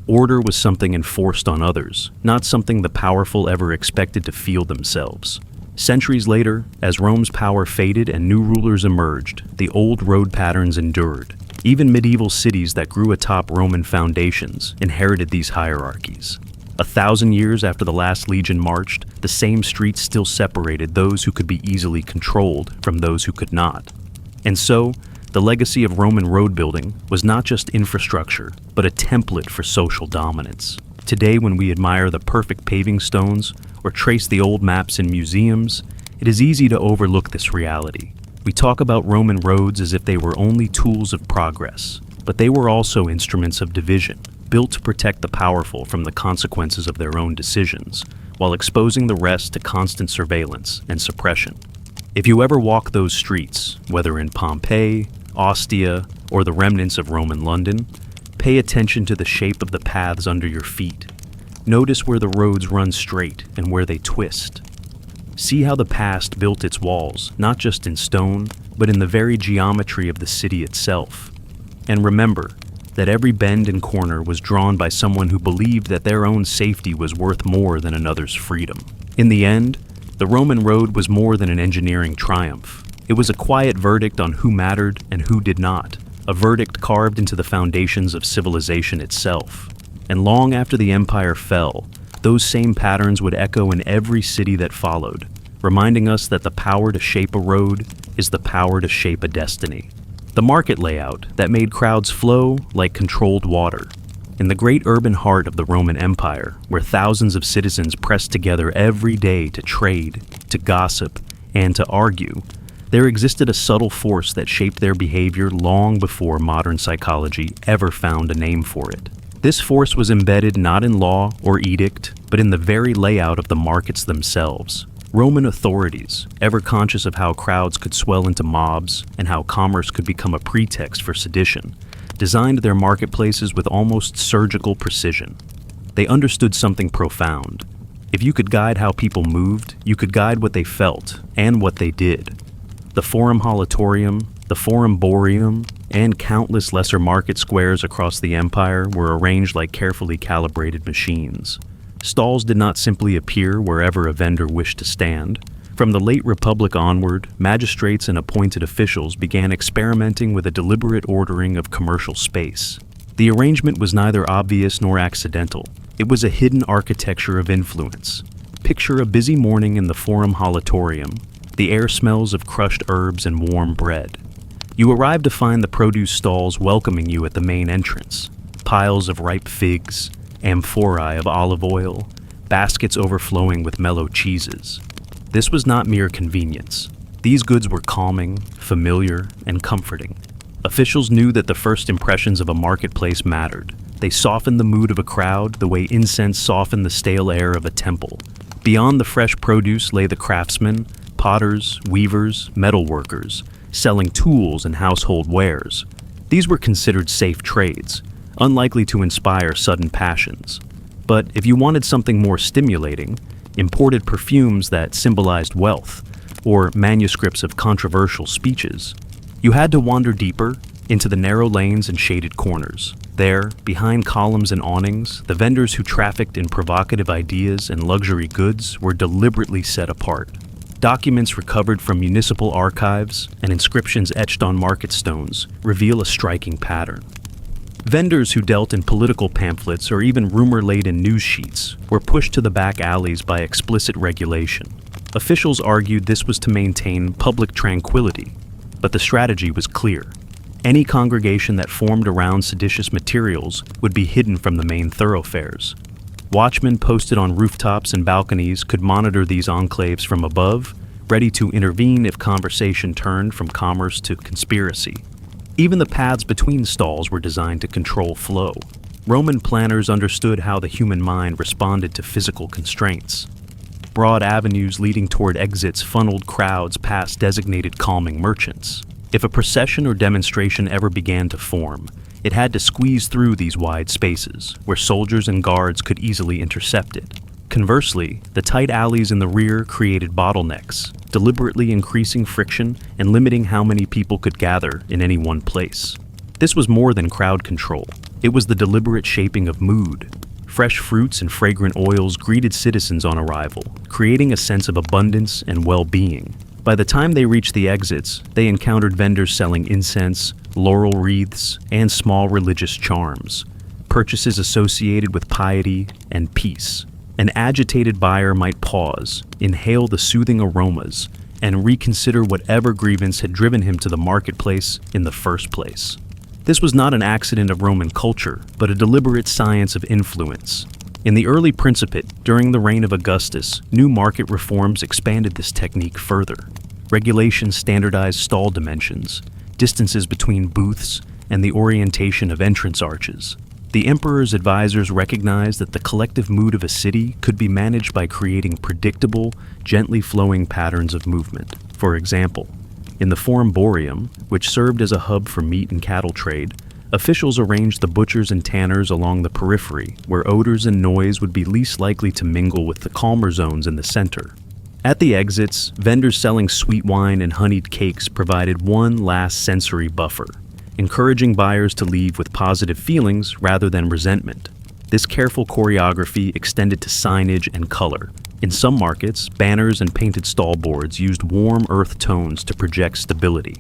Order was something enforced on others, not something the powerful ever expected to feel themselves. Centuries later, as Rome's power faded and new rulers emerged, the old road patterns endured. Even medieval cities that grew atop Roman foundations inherited these hierarchies. 1,000 years after the last legion marched, the same streets still separated those who could be easily controlled from those who could not. And so, the legacy of Roman road building was not just infrastructure, but a template for social dominance. Today, when we admire the perfect paving stones or trace the old maps in museums, it is easy to overlook this reality. We talk about Roman roads as if they were only tools of progress, but they were also instruments of division, built to protect the powerful from the consequences of their own decisions, while exposing the rest to constant surveillance and suppression. If you ever walk those streets, whether in Pompeii, Ostia, or the remnants of Roman London, pay attention to the shape of the paths under your feet. Notice where the roads run straight and where they twist. See how the past built its walls, not just in stone, but in the very geometry of the city itself. And remember that every bend and corner was drawn by someone who believed that their own safety was worth more than another's freedom. In the end, the Roman road was more than an engineering triumph. It was a quiet verdict on who mattered and who did not, a verdict carved into the foundations of civilization itself. And long after the empire fell, those same patterns would echo in every city that followed, reminding us that the power to shape a road is the power to shape a destiny. The market layout that made crowds flow like controlled water. In the great urban heart of the Roman Empire, where thousands of citizens pressed together every day to trade, to gossip, and to argue, there existed a subtle force that shaped their behavior long before modern psychology ever found a name for it. This force was embedded not in law or edict, but in the very layout of the markets themselves. Roman authorities, ever conscious of how crowds could swell into mobs and how commerce could become a pretext for sedition, designed their marketplaces with almost surgical precision. They understood something profound. If you could guide how people moved, you could guide what they felt and what they did. The Forum Holitorium, the Forum Boarium, and countless lesser market squares across the empire were arranged like carefully calibrated machines. Stalls did not simply appear wherever a vendor wished to stand. From the late Republic onward, magistrates and appointed officials began experimenting with a deliberate ordering of commercial space. The arrangement was neither obvious nor accidental. It was a hidden architecture of influence. Picture a busy morning in the Forum Holitorium. The air smells of crushed herbs and warm bread. You arrive to find the produce stalls welcoming you at the main entrance. Piles of ripe figs, amphorae of olive oil, baskets overflowing with mellow cheeses. This was not mere convenience. These goods were calming, familiar, and comforting. Officials knew that the first impressions of a marketplace mattered. They softened the mood of a crowd the way incense softened the stale air of a temple. Beyond the fresh produce lay the craftsmen, potters, weavers, metalworkers, selling tools and household wares. These were considered safe trades, unlikely to inspire sudden passions. But if you wanted something more stimulating, imported perfumes that symbolized wealth, or manuscripts of controversial speeches, you had to wander deeper into the narrow lanes and shaded corners. There, behind columns and awnings, the vendors who trafficked in provocative ideas and luxury goods were deliberately set apart. Documents recovered from municipal archives and inscriptions etched on market stones reveal a striking pattern. Vendors who dealt in political pamphlets or even rumor-laden news sheets were pushed to the back alleys by explicit regulation. Officials argued this was to maintain public tranquility, but the strategy was clear. Any congregation that formed around seditious materials would be hidden from the main thoroughfares. Watchmen posted on rooftops and balconies could monitor these enclaves from above, ready to intervene if conversation turned from commerce to conspiracy. Even the paths between stalls were designed to control flow. Roman planners understood how the human mind responded to physical constraints. Broad avenues leading toward exits funneled crowds past designated calming merchants. If a procession or demonstration ever began to form, it had to squeeze through these wide spaces, where soldiers and guards could easily intercept it. Conversely, the tight alleys in the rear created bottlenecks, deliberately increasing friction and limiting how many people could gather in any one place. This was more than crowd control. It was the deliberate shaping of mood. Fresh fruits and fragrant oils greeted citizens on arrival, creating a sense of abundance and well-being. By the time they reached the exits, they encountered vendors selling incense, laurel wreaths, and small religious charms, purchases associated with piety and peace. An agitated buyer might pause, inhale the soothing aromas, and reconsider whatever grievance had driven him to the marketplace in the first place. This was not an accident of Roman culture, but a deliberate science of influence. In the early Principate, during the reign of Augustus, new market reforms expanded this technique further. Regulations standardized stall dimensions, distances between booths, and the orientation of entrance arches. The emperor's advisors recognized that the collective mood of a city could be managed by creating predictable, gently flowing patterns of movement. For example, in the Forum Boreum, which served as a hub for meat and cattle trade, officials arranged the butchers and tanners along the periphery, where odors and noise would be least likely to mingle with the calmer zones in the center. At the exits, vendors selling sweet wine and honeyed cakes provided one last sensory buffer, encouraging buyers to leave with positive feelings rather than resentment. This careful choreography extended to signage and color. In some markets, banners and painted stall boards used warm earth tones to project stability.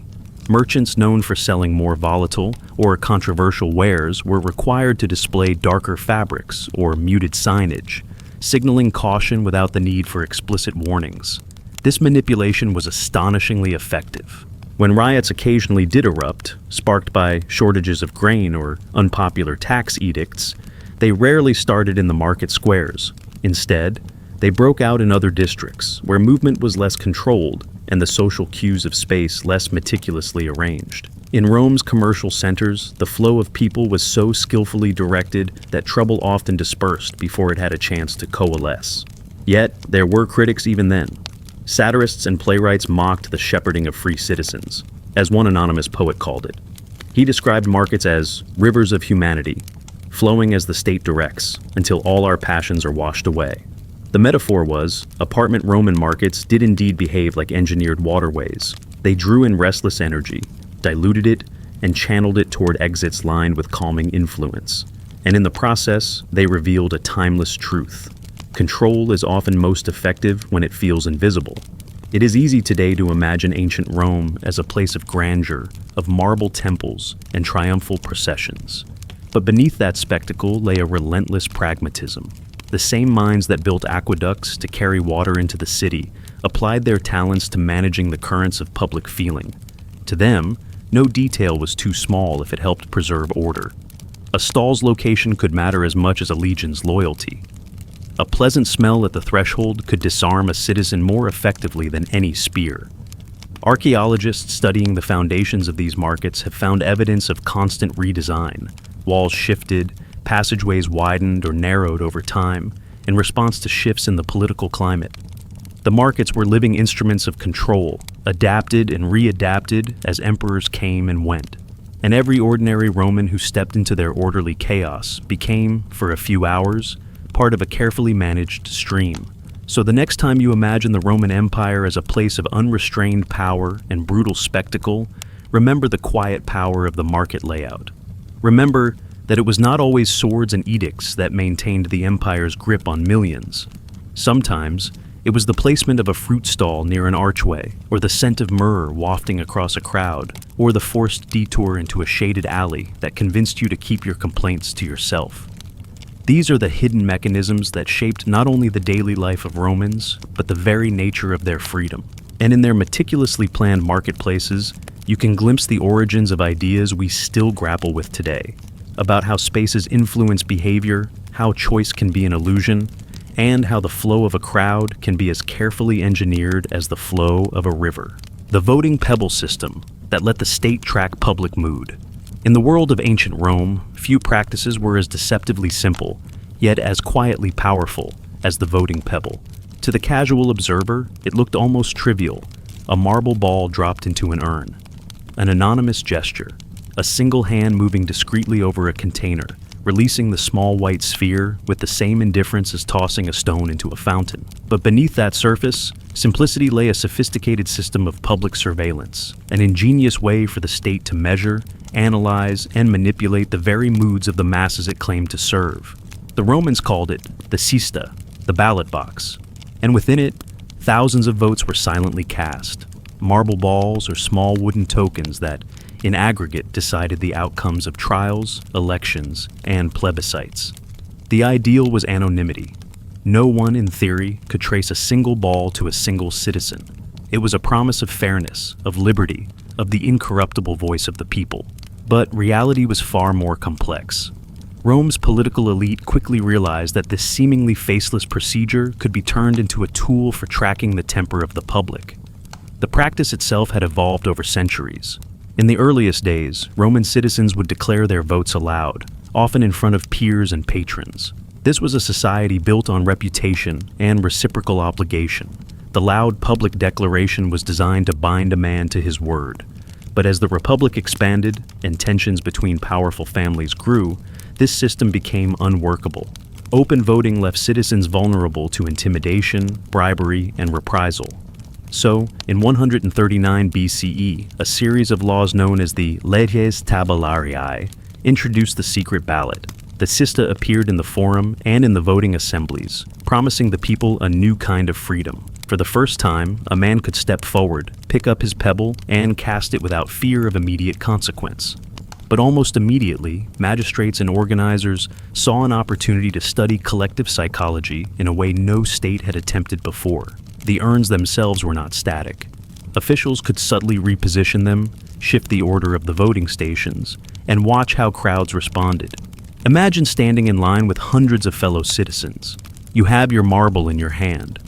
Merchants known for selling more volatile or controversial wares were required to display darker fabrics or muted signage, signaling caution without the need for explicit warnings. This manipulation was astonishingly effective. When riots occasionally did erupt, sparked by shortages of grain or unpopular tax edicts, they rarely started in the market squares. Instead, they broke out in other districts, where movement was less controlled and the social cues of space less meticulously arranged. In Rome's commercial centers, the flow of people was so skillfully directed that trouble often dispersed before it had a chance to coalesce. Yet, there were critics even then. Satirists and playwrights mocked the shepherding of free citizens, as one anonymous poet called it. He described markets as rivers of humanity, flowing as the state directs, until all our passions are washed away. The metaphor was, apartment Roman markets did indeed behave like engineered waterways. They drew in restless energy, diluted it, and channeled it toward exits lined with calming influence. And in the process, they revealed a timeless truth. Control is often most effective when it feels invisible. It is easy today to imagine ancient Rome as a place of grandeur, of marble temples and triumphal processions. But beneath that spectacle lay a relentless pragmatism. The same minds that built aqueducts to carry water into the city applied their talents to managing the currents of public feeling. To them, no detail was too small if it helped preserve order. A stall's location could matter as much as a legion's loyalty. A pleasant smell at the threshold could disarm a citizen more effectively than any spear. Archaeologists studying the foundations of these markets have found evidence of constant redesign. Walls shifted, passageways widened or narrowed over time in response to shifts in the political climate. The markets were living instruments of control, adapted and readapted as emperors came and went. And every ordinary Roman who stepped into their orderly chaos became, for a few hours, part of a carefully managed stream. So the next time you imagine the Roman Empire as a place of unrestrained power and brutal spectacle, remember the quiet power of the market layout. Remember that it was not always swords and edicts that maintained the empire's grip on millions. Sometimes, it was the placement of a fruit stall near an archway, or the scent of myrrh wafting across a crowd, or the forced detour into a shaded alley that convinced you to keep your complaints to yourself. These are the hidden mechanisms that shaped not only the daily life of Romans, but the very nature of their freedom. And in their meticulously planned marketplaces, you can glimpse the origins of ideas we still grapple with today, about how spaces influence behavior, how choice can be an illusion, and how the flow of a crowd can be as carefully engineered as the flow of a river. The voting Pebble system that let the state track public mood. In the world of ancient Rome, few practices were as deceptively simple, yet as quietly powerful as the voting Pebble. To the casual observer, it looked almost trivial, a marble ball dropped into an urn. An anonymous gesture, a single hand moving discreetly over a container, releasing the small white sphere with the same indifference as tossing a stone into a fountain. But beneath that surface, simplicity lay a sophisticated system of public surveillance, an ingenious way for the state to measure, analyze, and manipulate the very moods of the masses it claimed to serve. The Romans called it the cista, the ballot box, and within it, thousands of votes were silently cast, marble balls or small wooden tokens that, in aggregate, decided the outcomes of trials, elections, and plebiscites. The ideal was anonymity. No one, in theory, could trace a single ball to a single citizen. It was a promise of fairness, of liberty, of the incorruptible voice of the people. But reality was far more complex. Rome's political elite quickly realized that this seemingly faceless procedure could be turned into a tool for tracking the temper of the public. The practice itself had evolved over centuries. In the earliest days, Roman citizens would declare their votes aloud, often in front of peers and patrons. This was a society built on reputation and reciprocal obligation. The loud public declaration was designed to bind a man to his word. But as the Republic expanded and tensions between powerful families grew, this system became unworkable. Open voting left citizens vulnerable to intimidation, bribery, and reprisal. So, in 139 BCE, a series of laws known as the Leges Tabularii introduced the secret ballot. The Sista appeared in the forum and in the voting assemblies, promising the people a new kind of freedom. For the first time, a man could step forward, pick up his pebble, and cast it without fear of immediate consequence. But almost immediately, magistrates and organizers saw an opportunity to study collective psychology in a way no state had attempted before. The urns themselves were not static. Officials could subtly reposition them, shift the order of the voting stations, and watch how crowds responded. Imagine standing in line with hundreds of fellow citizens. You have your marble in your hand.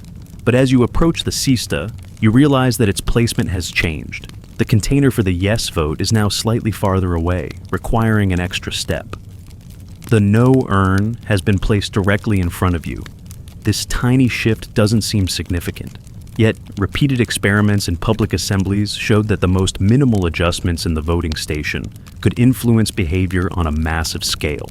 But as you approach the Sista, you realize that its placement has changed. The container for the yes vote is now slightly farther away, requiring an extra step. The no urn has been placed directly in front of you. This tiny shift doesn't seem significant. Yet, repeated experiments in public assemblies showed that the most minimal adjustments in the voting station could influence behavior on a massive scale.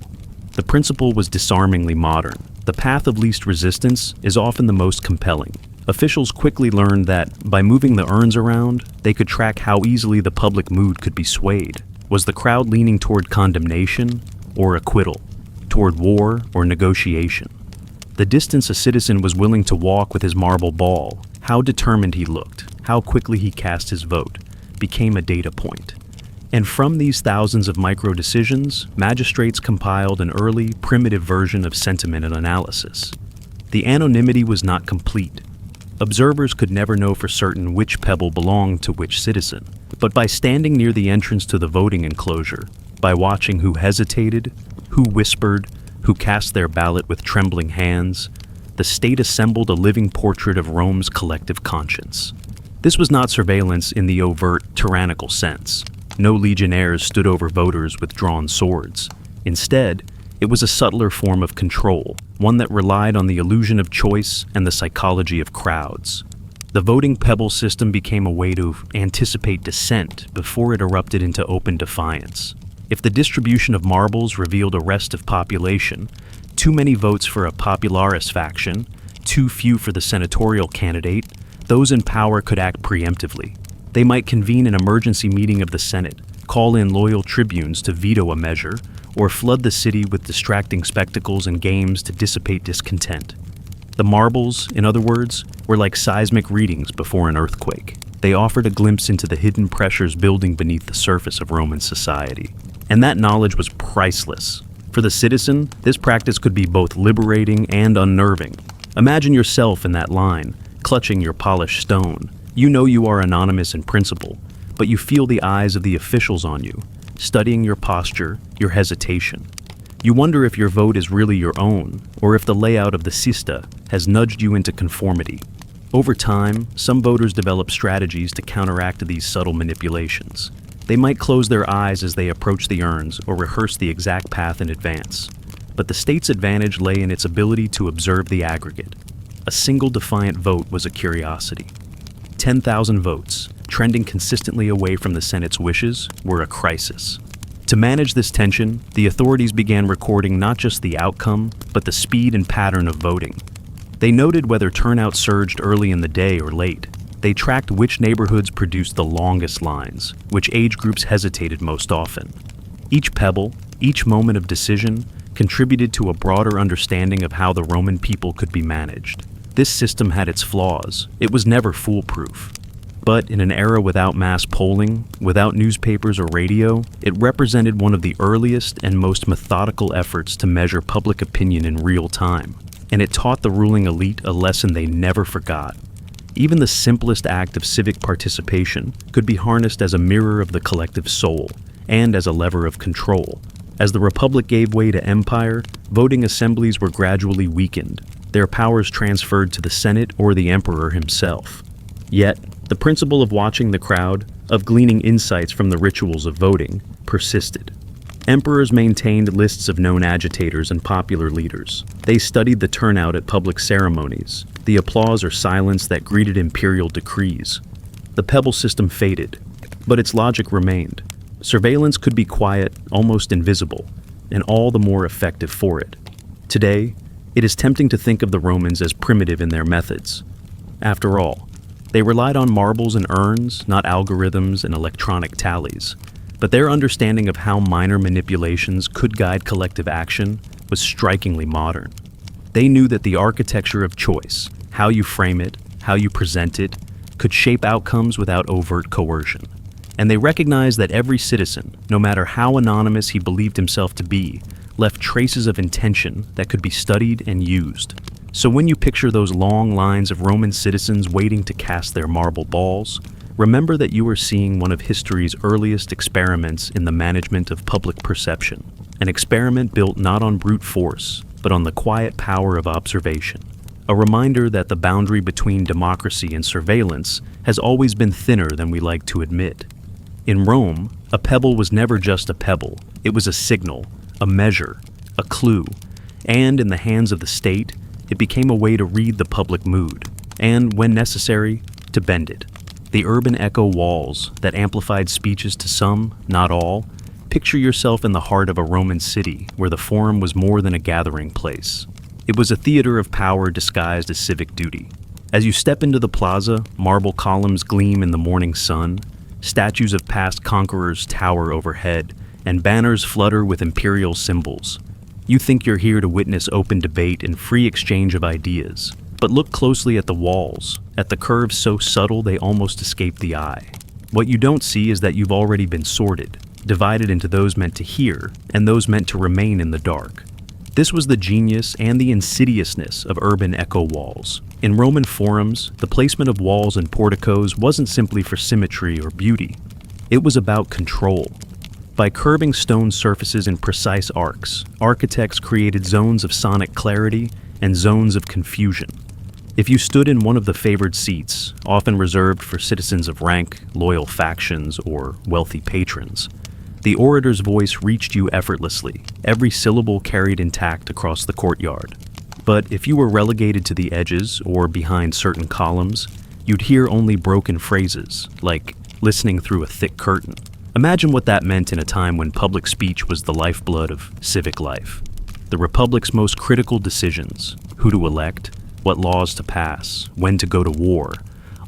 The principle was disarmingly modern. The path of least resistance is often the most compelling. Officials quickly learned that, by moving the urns around, they could track how easily the public mood could be swayed. Was the crowd leaning toward condemnation or acquittal, toward war or negotiation? The distance a citizen was willing to walk with his marble ball, how determined he looked, how quickly he cast his vote, became a data point. And from these thousands of micro-decisions, magistrates compiled an early, primitive version of sentiment and analysis. The anonymity was not complete. Observers could never know for certain which pebble belonged to which citizen, but by standing near the entrance to the voting enclosure, by watching who hesitated, who whispered, who cast their ballot with trembling hands, the state assembled a living portrait of Rome's collective conscience. This was not surveillance in the overt, tyrannical sense. No legionnaires stood over voters with drawn swords. Instead, it was a subtler form of control, one that relied on the illusion of choice and the psychology of crowds. The voting pebble system became a way to anticipate dissent before it erupted into open defiance. If the distribution of marbles revealed a restive population, too many votes for a popularis faction, too few for the senatorial candidate, those in power could act preemptively. They might convene an emergency meeting of the Senate, call in loyal tribunes to veto a measure, or flood the city with distracting spectacles and games to dissipate discontent. The marbles, in other words, were like seismic readings before an earthquake. They offered a glimpse into the hidden pressures building beneath the surface of Roman society. And that knowledge was priceless. For the citizen, this practice could be both liberating and unnerving. Imagine yourself in that line, clutching your polished stone. You know you are anonymous in principle, but you feel the eyes of the officials on you, studying your posture, your hesitation. You wonder if your vote is really your own, or if the layout of the Sista has nudged you into conformity. Over time, some voters develop strategies to counteract these subtle manipulations. They might close their eyes as they approach the urns or rehearse the exact path in advance. But the state's advantage lay in its ability to observe the aggregate. A single defiant vote was a curiosity. 10,000 votes, trending consistently away from the Senate's wishes, were a crisis. To manage this tension, the authorities began recording not just the outcome, but the speed and pattern of voting. They noted whether turnout surged early in the day or late. They tracked which neighborhoods produced the longest lines, which age groups hesitated most often. Each pebble, each moment of decision, contributed to a broader understanding of how the Roman people could be managed. This system had its flaws. It was never foolproof. But in an era without mass polling, without newspapers or radio, it represented one of the earliest and most methodical efforts to measure public opinion in real time. And it taught the ruling elite a lesson they never forgot. Even the simplest act of civic participation could be harnessed as a mirror of the collective soul and as a lever of control. As the Republic gave way to empire, voting assemblies were gradually weakened, their powers transferred to the Senate or the Emperor himself. Yet, the principle of watching the crowd, of gleaning insights from the rituals of voting, persisted. Emperors maintained lists of known agitators and popular leaders. They studied the turnout at public ceremonies, the applause or silence that greeted imperial decrees. The Pebble system faded, but its logic remained. Surveillance could be quiet, almost invisible, and all the more effective for it. Today, it is tempting to think of the Romans as primitive in their methods. After all, they relied on marbles and urns, not algorithms and electronic tallies. But their understanding of how minor manipulations could guide collective action was strikingly modern. They knew that the architecture of choice, how you frame it, how you present it, could shape outcomes without overt coercion. And they recognized that every citizen, no matter how anonymous he believed himself to be, left traces of intention that could be studied and used. So when you picture those long lines of Roman citizens waiting to cast their marble balls, remember that you are seeing one of history's earliest experiments in the management of public perception, an experiment built not on brute force, but on the quiet power of observation. A reminder that the boundary between democracy and surveillance has always been thinner than we like to admit. In Rome, a pebble was never just a pebble. It was a signal, a measure, a clue, and in the hands of the state, it became a way to read the public mood, and, when necessary, to bend it. The urban echo walls that amplified speeches to some, not all. Picture yourself in the heart of a Roman city where the forum was more than a gathering place. It was a theater of power disguised as civic duty. As you step into the plaza, marble columns gleam in the morning sun, statues of past conquerors tower overhead, and banners flutter with imperial symbols. You think you're here to witness open debate and free exchange of ideas. But look closely at the walls, at the curves so subtle they almost escape the eye. What you don't see is that you've already been sorted, divided into those meant to hear and those meant to remain in the dark. This was the genius and the insidiousness of urban echo walls. In Roman forums, the placement of walls and porticos wasn't simply for symmetry or beauty. It was about control. By curving stone surfaces in precise arcs, architects created zones of sonic clarity and zones of confusion. If you stood in one of the favored seats, often reserved for citizens of rank, loyal factions, or wealthy patrons, the orator's voice reached you effortlessly, every syllable carried intact across the courtyard. But if you were relegated to the edges or behind certain columns, you'd hear only broken phrases, like listening through a thick curtain. Imagine what that meant in a time when public speech was the lifeblood of civic life. The Republic's most critical decisions, who to elect, what laws to pass, when to go to war,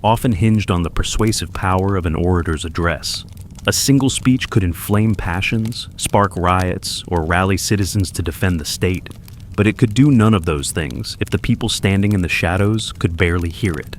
often hinged on the persuasive power of an orator's address. A single speech could inflame passions, spark riots, or rally citizens to defend the state, but it could do none of those things if the people standing in the shadows could barely hear it.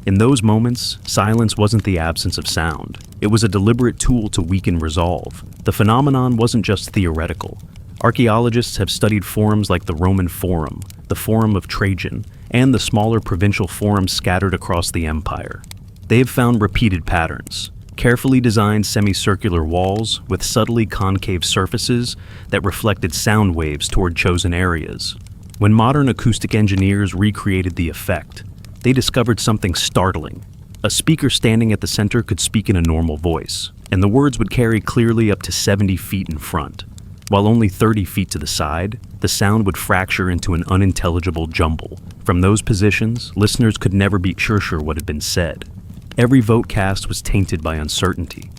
In those moments, silence wasn't the absence of sound. It was a deliberate tool to weaken resolve. The phenomenon wasn't just theoretical. Archaeologists have studied forums like the Roman Forum, the Forum of Trajan, and the smaller provincial forums scattered across the empire. They have found repeated patterns, carefully designed semicircular walls with subtly concave surfaces that reflected sound waves toward chosen areas. When modern acoustic engineers recreated the effect, they discovered something startling. A speaker standing at the center could speak in a normal voice, and the words would carry clearly up to 70 feet in front. While only 30 feet to the side, the sound would fracture into an unintelligible jumble. From those positions, listeners could never be sure what had been said. Every vote cast was tainted by uncertainty.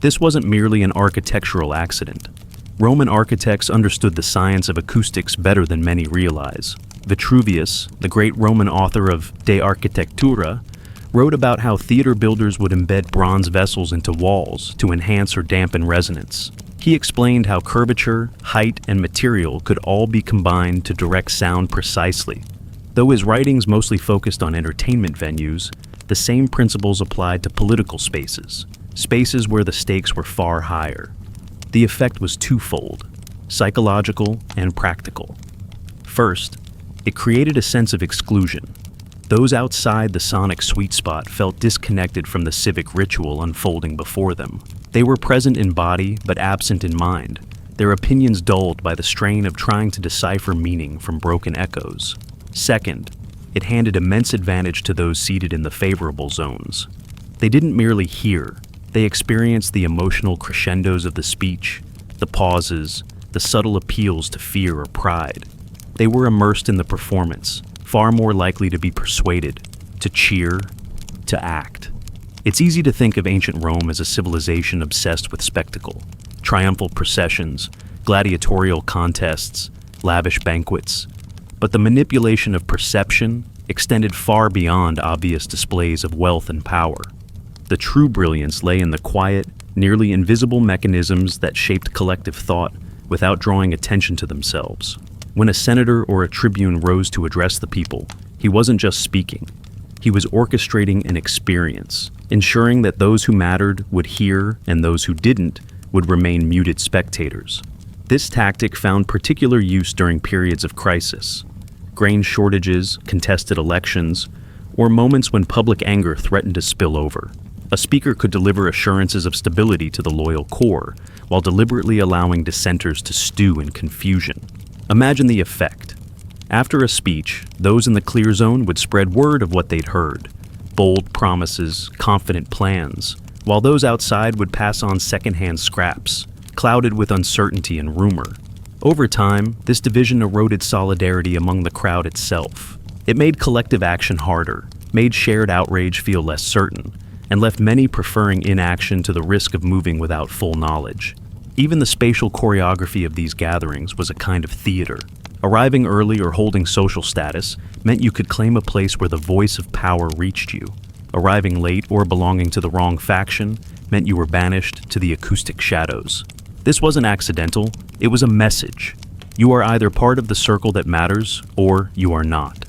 This wasn't merely an architectural accident. Roman architects understood the science of acoustics better than many realize. Vitruvius, the great Roman author of De Architectura, wrote about how theater builders would embed bronze vessels into walls to enhance or dampen resonance. He explained how curvature, height, and material could all be combined to direct sound precisely. Though his writings mostly focused on entertainment venues, the same principles applied to political spaces, spaces where the stakes were far higher. The effect was twofold, psychological and practical. First, it created a sense of exclusion. Those outside the sonic sweet spot felt disconnected from the civic ritual unfolding before them. They were present in body but absent in mind. their opinions dulled by the strain of trying to decipher meaning from broken echoes. Second, it handed immense advantage to those seated in the favorable zones. They didn't merely hear, they experienced the emotional crescendos of the speech, the pauses, the subtle appeals to fear or pride. They were immersed in the performance, far more likely to be persuaded, to cheer, to act. It's easy to think of ancient Rome as a civilization obsessed with spectacle, triumphal processions, gladiatorial contests, lavish banquets. But the manipulation of perception extended far beyond obvious displays of wealth and power. The true brilliance lay in the quiet, nearly invisible mechanisms that shaped collective thought without drawing attention to themselves. When a senator or a tribune rose to address the people, he wasn't just speaking. He was orchestrating an experience, ensuring that those who mattered would hear and those who didn't would remain muted spectators. This tactic found particular use during periods of crisis, grain shortages, contested elections, or moments when public anger threatened to spill over. A speaker could deliver assurances of stability to the loyal core while deliberately allowing dissenters to stew in confusion. Imagine the effect. After a speech, those in the clear zone would spread word of what they'd heard, bold promises, confident plans, while those outside would pass on secondhand scraps, clouded with uncertainty and rumor. Over time, this division eroded solidarity among the crowd itself. It made collective action harder, made shared outrage feel less certain, and left many preferring inaction to the risk of moving without full knowledge. Even the spatial choreography of these gatherings was a kind of theater. Arriving early or holding social status meant you could claim a place where the voice of power reached you. Arriving late or belonging to the wrong faction meant you were banished to the acoustic shadows. This wasn't accidental, it was a message. You are either part of the circle that matters, or you are not.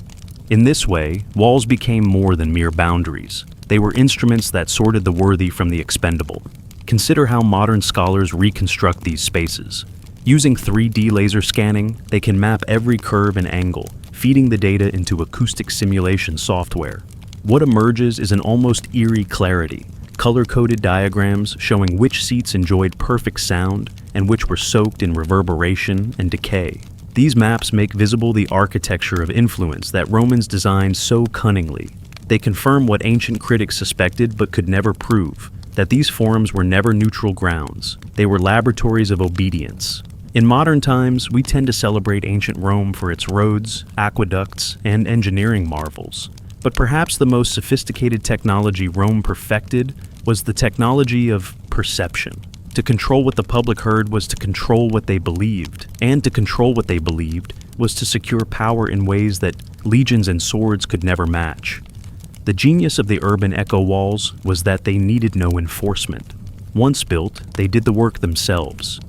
In this way, walls became more than mere boundaries. They were instruments that sorted the worthy from the expendable. Consider how modern scholars reconstruct these spaces. Using 3D laser scanning, they can map every curve and angle, feeding the data into acoustic simulation software. What emerges is an almost eerie clarity, color-coded diagrams showing which seats enjoyed perfect sound and which were soaked in reverberation and decay. These maps make visible the architecture of influence that Romans designed so cunningly. They confirm what ancient critics suspected but could never prove, that these forums were never neutral grounds. They were laboratories of obedience. In modern times, we tend to celebrate ancient Rome for its roads, aqueducts, and engineering marvels. But perhaps the most sophisticated technology Rome perfected was the technology of perception. To control what the public heard was to control what they believed, and to control what they believed was to secure power in ways that legions and swords could never match. The genius of the urban echo walls was that they needed no enforcement. Once built, they did the work themselves.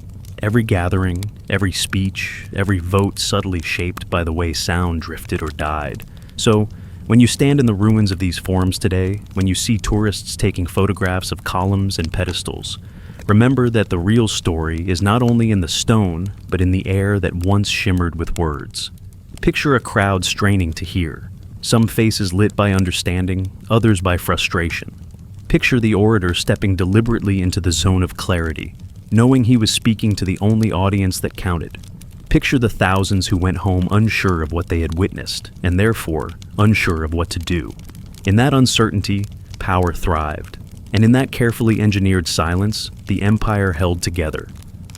Every gathering, every speech, every vote subtly shaped by the way sound drifted or died. So, when you stand in the ruins of these forums today, when you see tourists taking photographs of columns and pedestals, remember that the real story is not only in the stone, but in the air that once shimmered with words. Picture a crowd straining to hear. Some faces lit by understanding, others by frustration. Picture the orator stepping deliberately into the zone of clarity, knowing he was speaking to the only audience that counted. Picture the thousands who went home unsure of what they had witnessed, and therefore unsure of what to do. In that uncertainty, power thrived. And in that carefully engineered silence, the empire held together,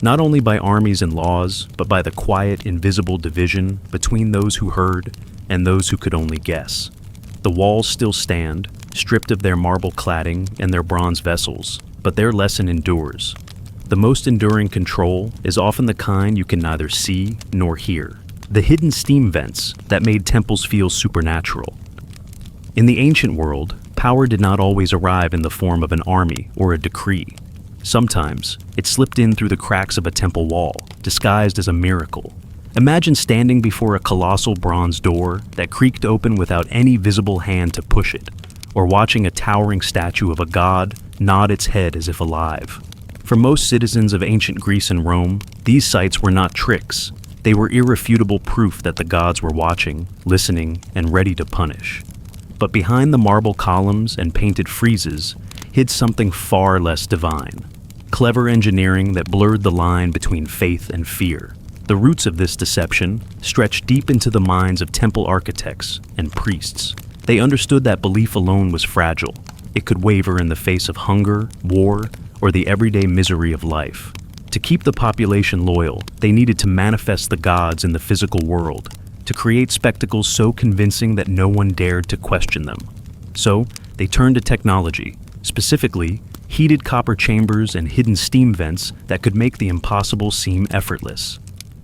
not only by armies and laws, but by the quiet, invisible division between those who heard and those who could only guess. The walls still stand, stripped of their marble cladding and their bronze vessels, but their lesson endures. The most enduring control is often the kind you can neither see nor hear. The hidden steam vents that made temples feel supernatural. In the ancient world, power did not always arrive in the form of an army or a decree. Sometimes, it slipped in through the cracks of a temple wall, disguised as a miracle. Imagine standing before a colossal bronze door that creaked open without any visible hand to push it, or watching a towering statue of a god nod its head as if alive. For most citizens of ancient Greece and Rome, these sights were not tricks. They were irrefutable proof that the gods were watching, listening, and ready to punish. But behind the marble columns and painted friezes hid something far less divine. clever engineering that blurred the line between faith and fear. The roots of this deception stretched deep into the minds of temple architects and priests. They understood that belief alone was fragile. It could waver in the face of hunger, war, or the everyday misery of life. To keep the population loyal, they needed to manifest the gods in the physical world, to create spectacles so convincing that no one dared to question them. So, they turned to technology, specifically heated copper chambers and hidden steam vents that could make the impossible seem effortless.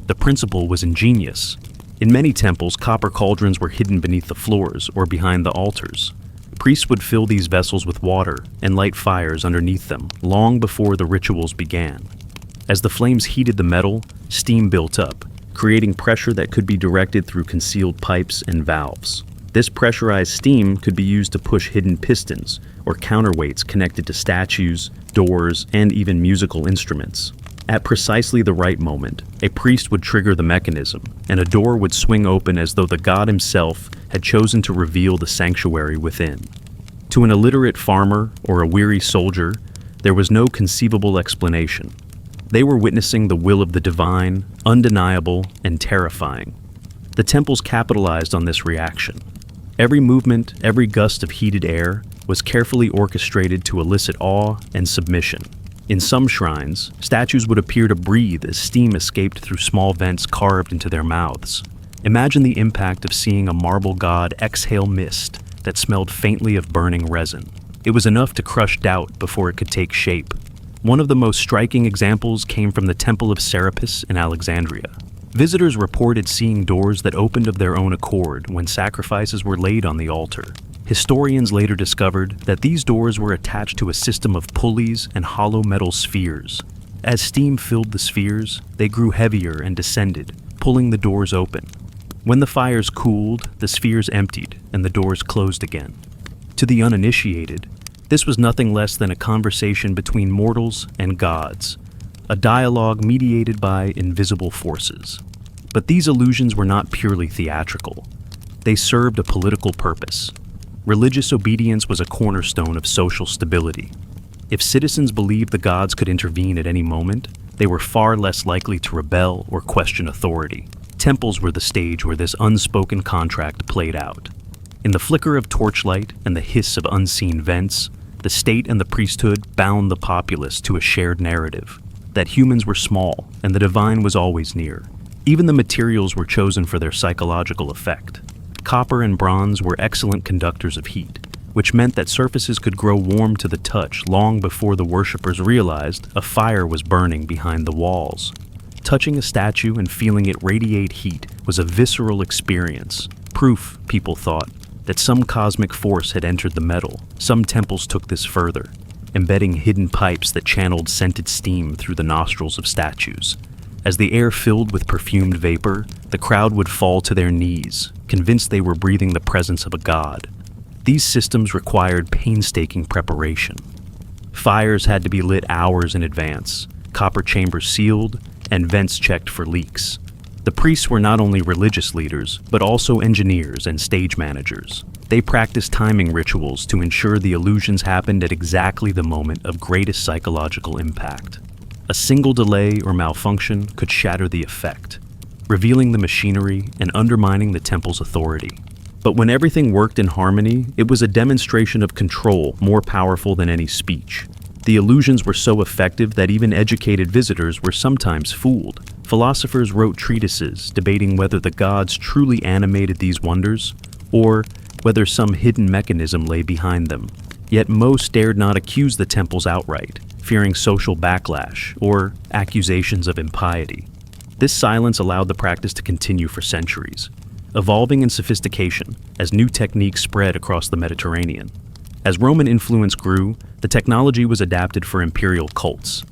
The principle was ingenious. In many temples, copper cauldrons were hidden beneath the floors or behind the altars. Priests would fill these vessels with water and light fires underneath them long before the rituals began. As the flames heated the metal, steam built up, creating pressure that could be directed through concealed pipes and valves. This pressurized steam could be used to push hidden pistons or counterweights connected to statues, doors, and even musical instruments. At precisely the right moment, a priest would trigger the mechanism, and a door would swing open as though the god himself had chosen to reveal the sanctuary within. To an illiterate farmer or a weary soldier, there was no conceivable explanation. They were witnessing the will of the divine, undeniable, and terrifying. The temples capitalized on this reaction. Every movement, every gust of heated air was carefully orchestrated to elicit awe and submission. In some shrines, statues would appear to breathe as steam escaped through small vents carved into their mouths. Imagine the impact of seeing a marble god exhale mist that smelled faintly of burning resin. It was enough to crush doubt before it could take shape. One of the most striking examples came from the Temple of Serapis in Alexandria. Visitors reported seeing doors that opened of their own accord when sacrifices were laid on the altar. Historians later discovered that these doors were attached to a system of pulleys and hollow metal spheres. As steam filled the spheres, they grew heavier and descended, pulling the doors open. When the fires cooled, the spheres emptied and the doors closed again. To the uninitiated, this was nothing less than a conversation between mortals and gods, a dialogue mediated by invisible forces. But these illusions were not purely theatrical. They served a political purpose. Religious obedience was a cornerstone of social stability. If citizens believed the gods could intervene at any moment, they were far less likely to rebel or question authority. Temples were the stage where this unspoken contract played out. In the flicker of torchlight and the hiss of unseen vents, the state and the priesthood bound the populace to a shared narrative, that humans were small and the divine was always near. Even the materials were chosen for their psychological effect. Copper and bronze were excellent conductors of heat, which meant that surfaces could grow warm to the touch long before the worshippers realized a fire was burning behind the walls. Touching a statue and feeling it radiate heat was a visceral experience, proof, people thought, that some cosmic force had entered the metal. Some temples took this further, embedding hidden pipes that channeled scented steam through the nostrils of statues. As the air filled with perfumed vapor, the crowd would fall to their knees, convinced they were breathing the presence of a god. These systems required painstaking preparation. Fires had to be lit hours in advance, copper chambers sealed, and vents checked for leaks. The priests were not only religious leaders, but also engineers and stage managers. They practiced timing rituals to ensure the illusions happened at exactly the moment of greatest psychological impact. A single delay or malfunction could shatter the effect, revealing the machinery and undermining the temple's authority. But when everything worked in harmony, it was a demonstration of control more powerful than any speech. The illusions were so effective that even educated visitors were sometimes fooled. Philosophers wrote treatises debating whether the gods truly animated these wonders, or whether some hidden mechanism lay behind them. Yet most dared not accuse the temples outright, fearing social backlash or accusations of impiety. This silence allowed the practice to continue for centuries, evolving in sophistication as new techniques spread across the Mediterranean. As Roman influence grew, the technology was adapted for imperial cults.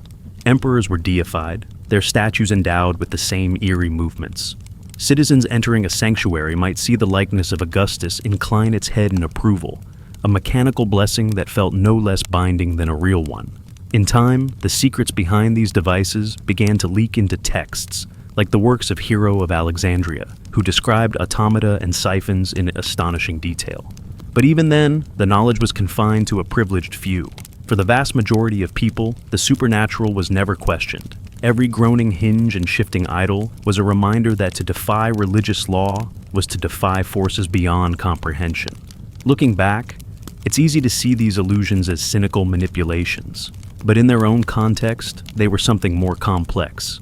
Emperors were deified, their statues endowed with the same eerie movements. Citizens entering a sanctuary might see the likeness of Augustus incline its head in approval, a mechanical blessing that felt no less binding than a real one. In time, the secrets behind these devices began to leak into texts, like the works of Hero of Alexandria, who described automata and siphons in astonishing detail. But even then, the knowledge was confined to a privileged few. For the vast majority of people, the supernatural was never questioned. Every groaning hinge and shifting idol was a reminder that to defy religious law was to defy forces beyond comprehension. Looking back, it's easy to see these illusions as cynical manipulations, but in their own context, they were something more complex.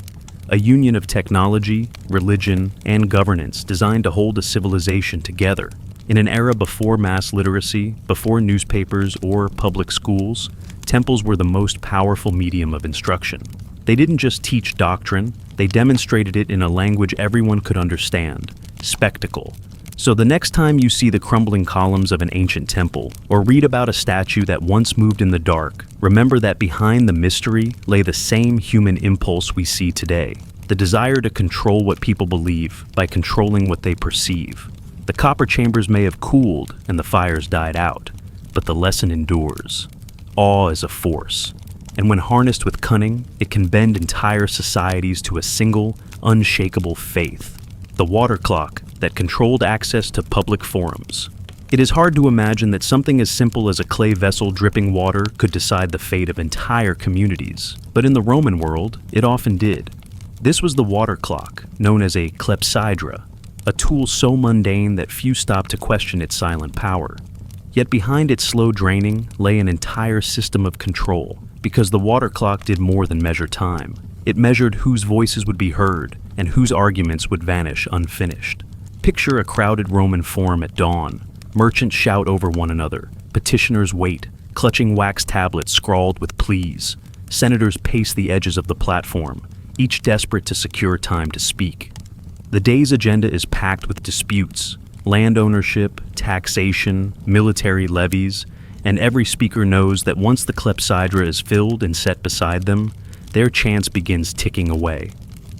A union of technology, religion, and governance designed to hold a civilization together. In an era before mass literacy, before newspapers or public schools, temples were the most powerful medium of instruction. They didn't just teach doctrine, they demonstrated it in a language everyone could understand: spectacle. So the next time you see the crumbling columns of an ancient temple, or read about a statue that once moved in the dark, remember that behind the mystery lay the same human impulse we see today: the desire to control what people believe by controlling what they perceive. The copper chambers may have cooled and the fires died out, but the lesson endures. Awe is a force, and when harnessed with cunning, it can bend entire societies to a single, unshakable faith: the water clock that controlled access to public forums. It is hard to imagine that something as simple as a clay vessel dripping water could decide the fate of entire communities, but in the Roman world, it often did. This was the water clock, known as a clepsydra, a tool so mundane that few stopped to question its silent power. Yet behind its slow draining lay an entire system of control, because the water clock did more than measure time. It measured whose voices would be heard and whose arguments would vanish unfinished. Picture a crowded Roman forum at dawn. Merchants shout over one another. Petitioners wait, clutching wax tablets scrawled with pleas. Senators pace the edges of the platform, each desperate to secure time to speak. The day's agenda is packed with disputes: land ownership, taxation, military levies, and every speaker knows that once the clepsydra is filled and set beside them, their chance begins ticking away.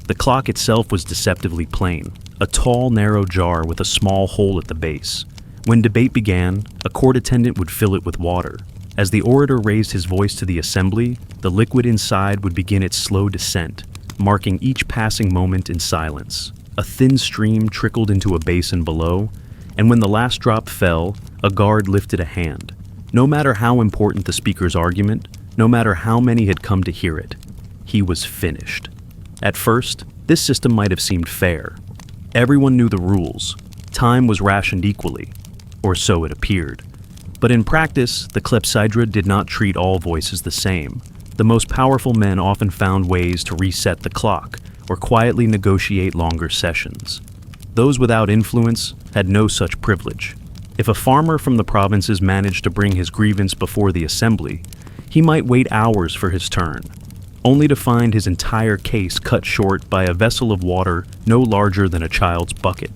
The clock itself was deceptively plain, a tall, narrow jar with a small hole at the base. When debate began, a court attendant would fill it with water. As the orator raised his voice to the assembly, the liquid inside would begin its slow descent, marking each passing moment in silence. A thin stream trickled into a basin below, and when the last drop fell, a guard lifted a hand. No matter how important the speaker's argument, no matter how many had come to hear it, he was finished. At first, this system might have seemed fair. Everyone knew the rules. Time was rationed equally, or so it appeared. But in practice, the clepsydra did not treat all voices the same. The most powerful men often found ways to reset the clock, or quietly negotiate longer sessions. Those without influence had no such privilege. If a farmer from the provinces managed to bring his grievance before the assembly, he might wait hours for his turn, only to find his entire case cut short by a vessel of water no larger than a child's bucket.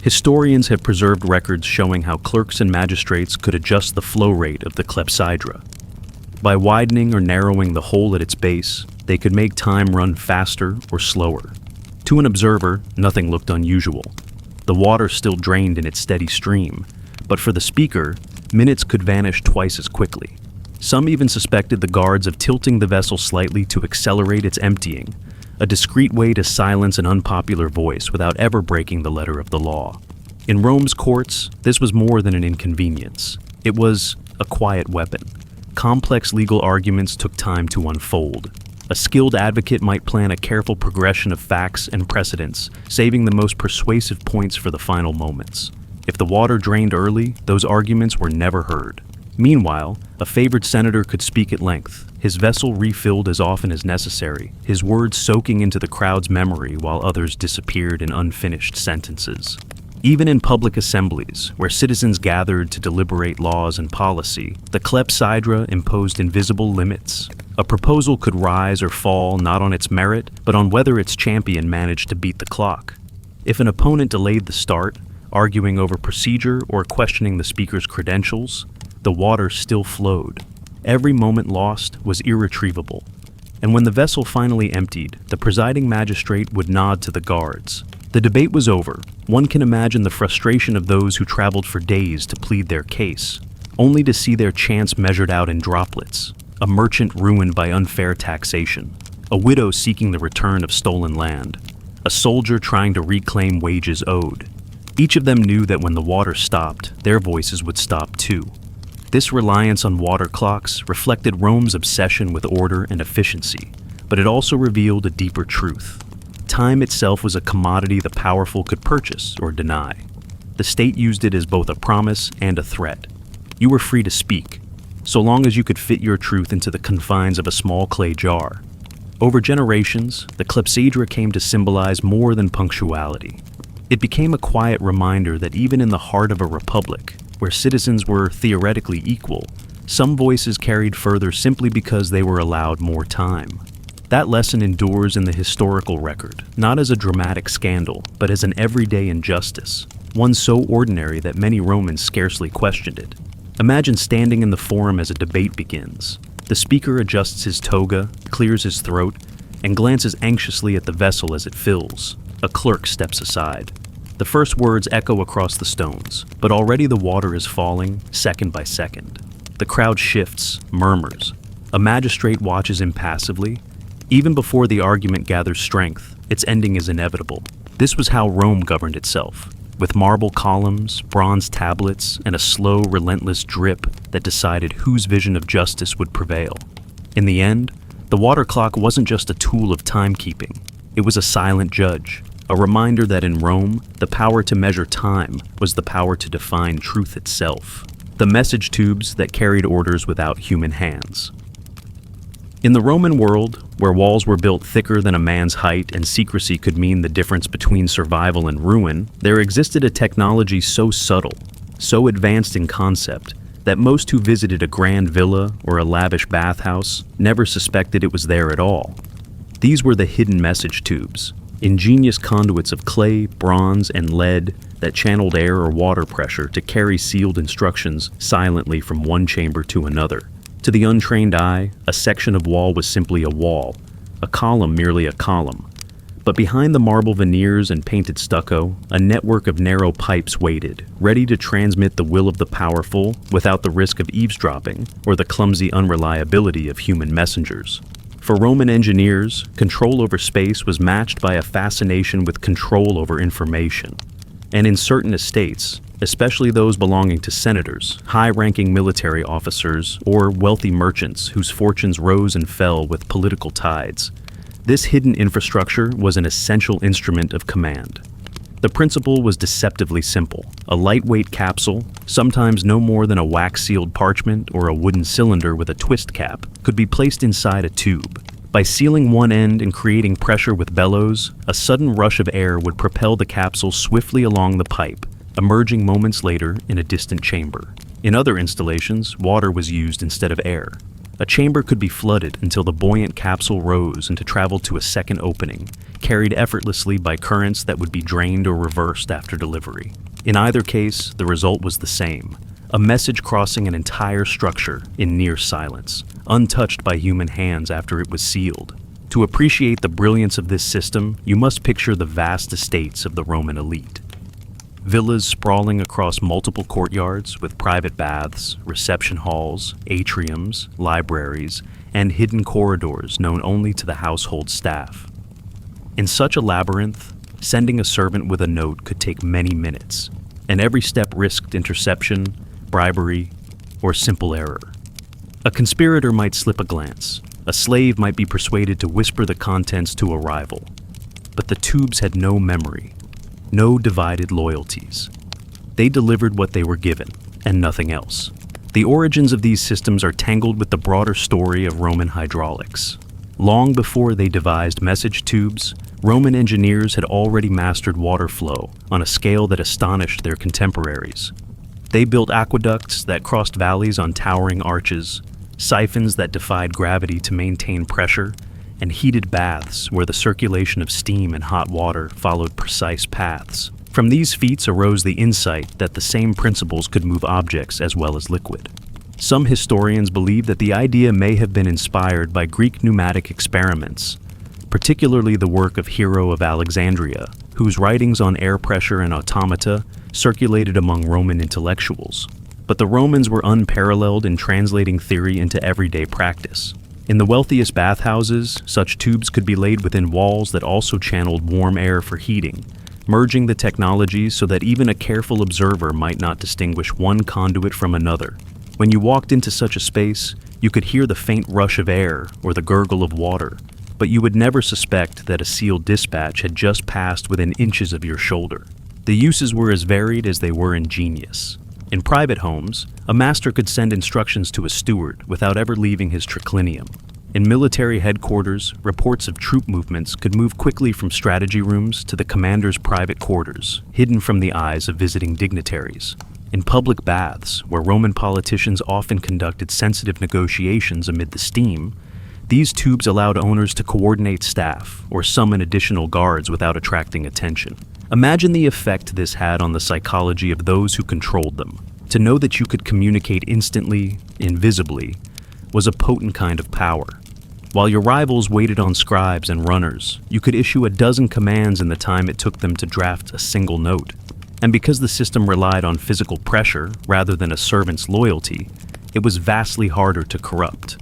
Historians have preserved records showing how clerks and magistrates could adjust the flow rate of the clepsydra. By widening or narrowing the hole at its base, they could make time run faster or slower. To an observer, nothing looked unusual. The water still drained in its steady stream, but for the speaker, minutes could vanish twice as quickly. Some even suspected the guards of tilting the vessel slightly to accelerate its emptying, a discreet way to silence an unpopular voice without ever breaking the letter of the law. In Rome's courts, this was more than an inconvenience. It was a quiet weapon. Complex legal arguments took time to unfold. A skilled advocate might plan a careful progression of facts and precedents, saving the most persuasive points for the final moments. If the water drained early, those arguments were never heard. Meanwhile, a favored senator could speak at length, his vessel refilled as often as necessary, his words soaking into the crowd's memory while others disappeared in unfinished sentences. Even in public assemblies, where citizens gathered to deliberate laws and policy, the clepsydra imposed invisible limits. A proposal could rise or fall not on its merit, but on whether its champion managed to beat the clock. If an opponent delayed the start, arguing over procedure or questioning the speaker's credentials, the water still flowed. Every moment lost was irretrievable. And when the vessel finally emptied, the presiding magistrate would nod to the guards. The debate was over. One can imagine the frustration of those who traveled for days to plead their case, only to see their chance measured out in droplets. A merchant ruined by unfair taxation, a widow seeking the return of stolen land, a soldier trying to reclaim wages owed. Each of them knew that when the water stopped, their voices would stop too. This reliance on water clocks reflected Rome's obsession with order and efficiency, but it also revealed a deeper truth. Time itself was a commodity the powerful could purchase or deny. The state used it as both a promise and a threat. You were free to speak, so long as you could fit your truth into the confines of a small clay jar. Over generations, the clepsydra came to symbolize more than punctuality. It became a quiet reminder that even in the heart of a republic, where citizens were theoretically equal, some voices carried further simply because they were allowed more time. That lesson endures in the historical record, not as a dramatic scandal, but as an everyday injustice, one so ordinary that many Romans scarcely questioned it. Imagine standing in the forum as a debate begins. The speaker adjusts his toga, clears his throat, and glances anxiously at the vessel as it fills. A clerk steps aside. The first words echo across the stones, but already the water is falling, second by second. The crowd shifts, murmurs. A magistrate watches impassively. Even before the argument gathers strength, its ending is inevitable. This was how Rome governed itself, with marble columns, bronze tablets, and a slow, relentless drip that decided whose vision of justice would prevail. In the end, the water clock wasn't just a tool of timekeeping. It was a silent judge, a reminder that in Rome, the power to measure time was the power to define truth itself. The message tubes that carried orders without human hands. In the Roman world, where walls were built thicker than a man's height and secrecy could mean the difference between survival and ruin, there existed a technology so subtle, so advanced in concept, that most who visited a grand villa or a lavish bathhouse never suspected it was there at all. These were the hidden message tubes, ingenious conduits of clay, bronze, and lead that channeled air or water pressure to carry sealed instructions silently from one chamber to another. To the untrained eye, a section of wall was simply a wall, a column merely a column. But behind the marble veneers and painted stucco, a network of narrow pipes waited, ready to transmit the will of the powerful without the risk of eavesdropping or the clumsy unreliability of human messengers. For Roman engineers, control over space was matched by a fascination with control over information. And in certain estates, especially those belonging to senators, high-ranking military officers, or wealthy merchants whose fortunes rose and fell with political tides, this hidden infrastructure was an essential instrument of command. The principle was deceptively simple. A lightweight capsule, sometimes no more than a wax-sealed parchment or a wooden cylinder with a twist cap, could be placed inside a tube. By sealing one end and creating pressure with bellows, a sudden rush of air would propel the capsule swiftly along the pipe, emerging moments later in a distant chamber. In other installations, water was used instead of air. A chamber could be flooded until the buoyant capsule rose and to travel to a second opening, carried effortlessly by currents that would be drained or reversed after delivery. In either case, the result was the same: a message crossing an entire structure in near silence, untouched by human hands after it was sealed. To appreciate the brilliance of this system, you must picture the vast estates of the Roman elite. Villas sprawling across multiple courtyards with private baths, reception halls, atriums, libraries, and hidden corridors known only to the household staff. In such a labyrinth, sending a servant with a note could take many minutes, and every step risked interception, bribery, or simple error. A conspirator might slip a glance. A slave might be persuaded to whisper the contents to a rival. But the tubes had no memory, no divided loyalties. They delivered what they were given, and nothing else. The origins of these systems are tangled with the broader story of Roman hydraulics. Long before they devised message tubes, Roman engineers had already mastered water flow on a scale that astonished their contemporaries. They built aqueducts that crossed valleys on towering arches, siphons that defied gravity to maintain pressure, and heated baths where the circulation of steam and hot water followed precise paths. From these feats arose the insight that the same principles could move objects as well as liquid. Some historians believe that the idea may have been inspired by Greek pneumatic experiments, particularly the work of Hero of Alexandria, whose writings on air pressure and automata circulated among Roman intellectuals. But the Romans were unparalleled in translating theory into everyday practice. In the wealthiest bathhouses, such tubes could be laid within walls that also channeled warm air for heating, merging the technologies so that even a careful observer might not distinguish one conduit from another. When you walked into such a space, you could hear the faint rush of air or the gurgle of water, but you would never suspect that a sealed dispatch had just passed within inches of your shoulder. The uses were as varied as they were ingenious. In private homes, a master could send instructions to a steward without ever leaving his triclinium. In military headquarters, reports of troop movements could move quickly from strategy rooms to the commander's private quarters, hidden from the eyes of visiting dignitaries. In public baths, where Roman politicians often conducted sensitive negotiations amid the steam, these tubes allowed owners to coordinate staff or summon additional guards without attracting attention. Imagine the effect this had on the psychology of those who controlled them. To know that you could communicate instantly, invisibly, was a potent kind of power. While your rivals waited on scribes and runners, you could issue a dozen commands in the time it took them to draft a single note. And because the system relied on physical pressure rather than a servant's loyalty, it was vastly harder to corrupt.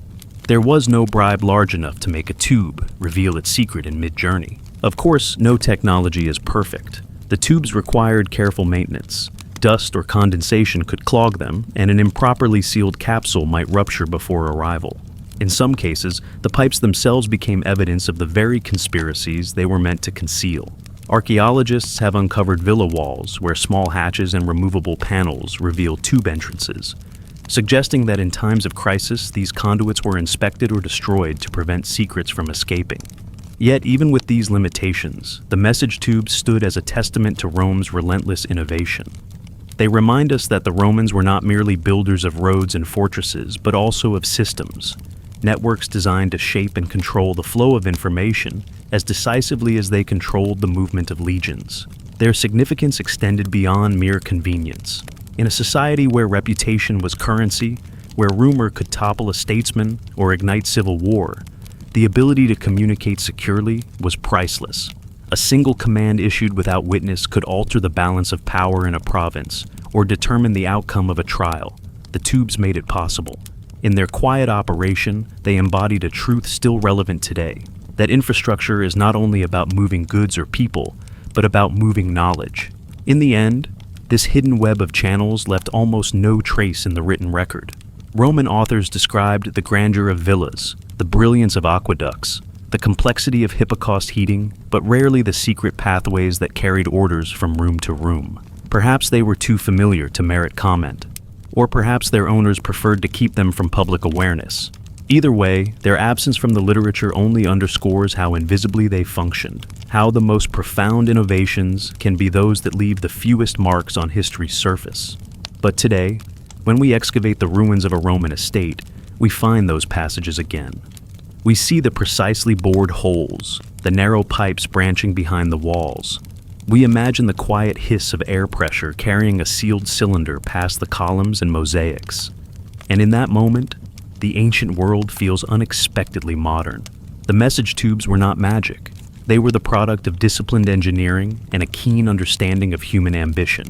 There was no bribe large enough to make a tube reveal its secret in mid-journey. Of course, no technology is perfect. The tubes required careful maintenance. Dust or condensation could clog them, and an improperly sealed capsule might rupture before arrival. In some cases, the pipes themselves became evidence of the very conspiracies they were meant to conceal. Archaeologists have uncovered villa walls where small hatches and removable panels reveal tube entrances, suggesting that in times of crisis, these conduits were inspected or destroyed to prevent secrets from escaping. Yet, even with these limitations, the message tubes stood as a testament to Rome's relentless innovation. They remind us that the Romans were not merely builders of roads and fortresses, but also of systems, networks designed to shape and control the flow of information as decisively as they controlled the movement of legions. Their significance extended beyond mere convenience. In a society where reputation was currency, where rumor could topple a statesman or ignite civil war, the ability to communicate securely was priceless. A single command issued without witness could alter the balance of power in a province or determine the outcome of a trial. The tubes made it possible. In their quiet operation, they embodied a truth still relevant today, that infrastructure is not only about moving goods or people, but about moving knowledge. In the end, this hidden web of channels left almost no trace in the written record. Roman authors described the grandeur of villas, the brilliance of aqueducts, the complexity of hypocaust heating, but rarely the secret pathways that carried orders from room to room. Perhaps they were too familiar to merit comment, or perhaps their owners preferred to keep them from public awareness. Either way, their absence from the literature only underscores how invisibly they functioned, how the most profound innovations can be those that leave the fewest marks on history's surface. But today, when we excavate the ruins of a Roman estate, we find those passages again. We see the precisely bored holes, the narrow pipes branching behind the walls. We imagine the quiet hiss of air pressure carrying a sealed cylinder past the columns and mosaics. And in that moment, the ancient world feels unexpectedly modern. The message tubes were not magic. They were the product of disciplined engineering and a keen understanding of human ambition.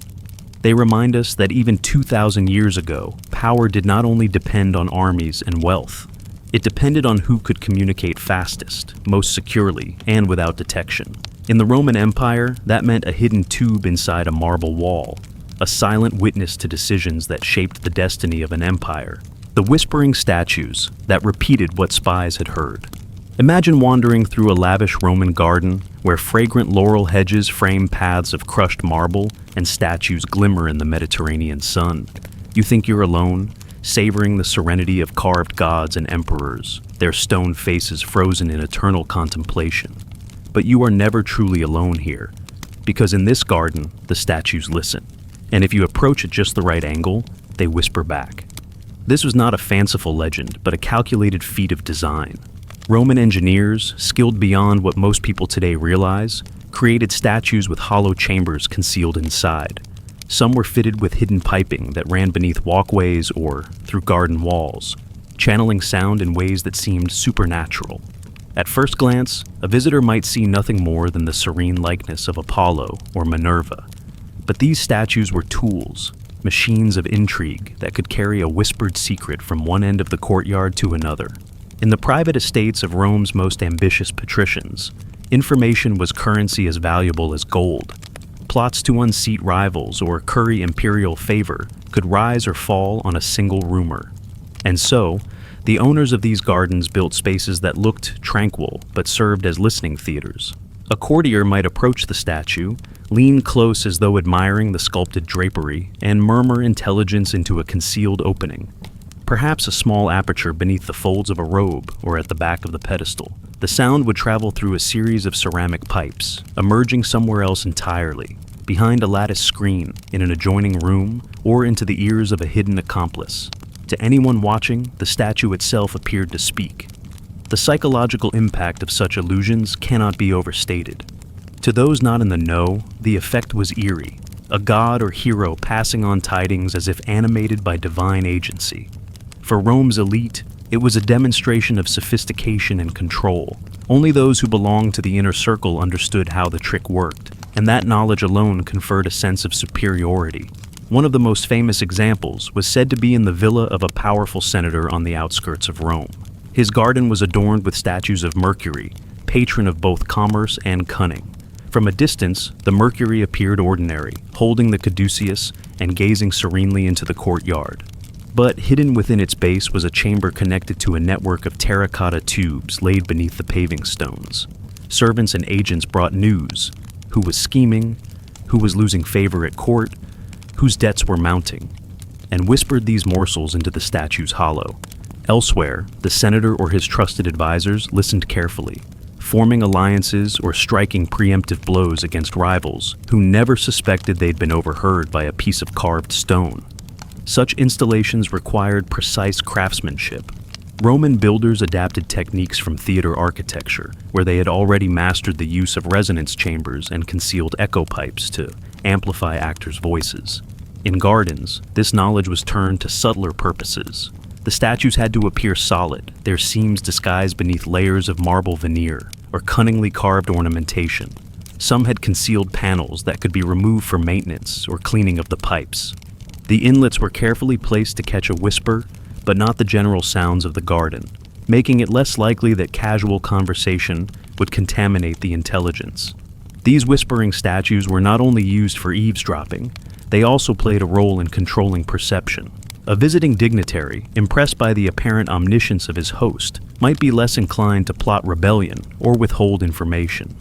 They remind us that even 2,000 years ago, power did not only depend on armies and wealth. It depended on who could communicate fastest, most securely, and without detection. In the Roman Empire, that meant a hidden tube inside a marble wall, a silent witness to decisions that shaped the destiny of an empire. The whispering statues that repeated what spies had heard. Imagine wandering through a lavish Roman garden where fragrant laurel hedges frame paths of crushed marble and statues glimmer in the Mediterranean sun. You think you're alone, savoring the serenity of carved gods and emperors, their stone faces frozen in eternal contemplation. But you are never truly alone here, because in this garden, the statues listen. And if you approach at just the right angle, they whisper back. This was not a fanciful legend, but a calculated feat of design. Roman engineers, skilled beyond what most people today realize, created statues with hollow chambers concealed inside. Some were fitted with hidden piping that ran beneath walkways or through garden walls, channeling sound in ways that seemed supernatural. At first glance, a visitor might see nothing more than the serene likeness of Apollo or Minerva. But these statues were tools, machines of intrigue that could carry a whispered secret from one end of the courtyard to another. In the private estates of Rome's most ambitious patricians, information was currency as valuable as gold. plots to unseat rivals or curry imperial favor could rise or fall on a single rumor. And so, the owners of these gardens built spaces that looked tranquil but served as listening theaters. A courtier might approach the statue, lean close as though admiring the sculpted drapery, and murmur intelligence into a concealed opening. Perhaps a small aperture beneath the folds of a robe or at the back of the pedestal. The sound would travel through a series of ceramic pipes, emerging somewhere else entirely, behind a lattice screen, in an adjoining room, or into the ears of a hidden accomplice. To anyone watching, the statue itself appeared to speak. The psychological impact of such illusions cannot be overstated. To those not in the know, the effect was eerie, a god or hero passing on tidings as if animated by divine agency. For Rome's elite, it was a demonstration of sophistication and control. Only those who belonged to the inner circle understood how the trick worked, and that knowledge alone conferred a sense of superiority. One of the most famous examples was said to be in the villa of a powerful senator on the outskirts of Rome. His garden was adorned with statues of Mercury, patron of both commerce and cunning. From a distance, the Mercury appeared ordinary, holding the caduceus and gazing serenely into the courtyard. But hidden within its base was a chamber connected to a network of terracotta tubes laid beneath the paving stones. Servants and agents brought news: who was scheming, who was losing favor at court, whose debts were mounting, and whispered these morsels into the statue's hollow. Elsewhere, the senator or his trusted advisors listened carefully, forming alliances or striking preemptive blows against rivals who never suspected they'd been overheard by a piece of carved stone. Such installations required precise craftsmanship. Roman builders adapted techniques from theater architecture, where they had already mastered the use of resonance chambers and concealed echo pipes to amplify actors' voices. In gardens, this knowledge was turned to subtler purposes. The statues had to appear solid, their seams disguised beneath layers of marble veneer or cunningly carved ornamentation. Some had concealed panels that could be removed for maintenance or cleaning of the pipes. The inlets were carefully placed to catch a whisper, but not the general sounds of the garden, making it less likely that casual conversation would contaminate the intelligence. These whispering statues were not only used for eavesdropping, they also played a role in controlling perception. A visiting dignitary, impressed by the apparent omniscience of his host, might be less inclined to plot rebellion or withhold information.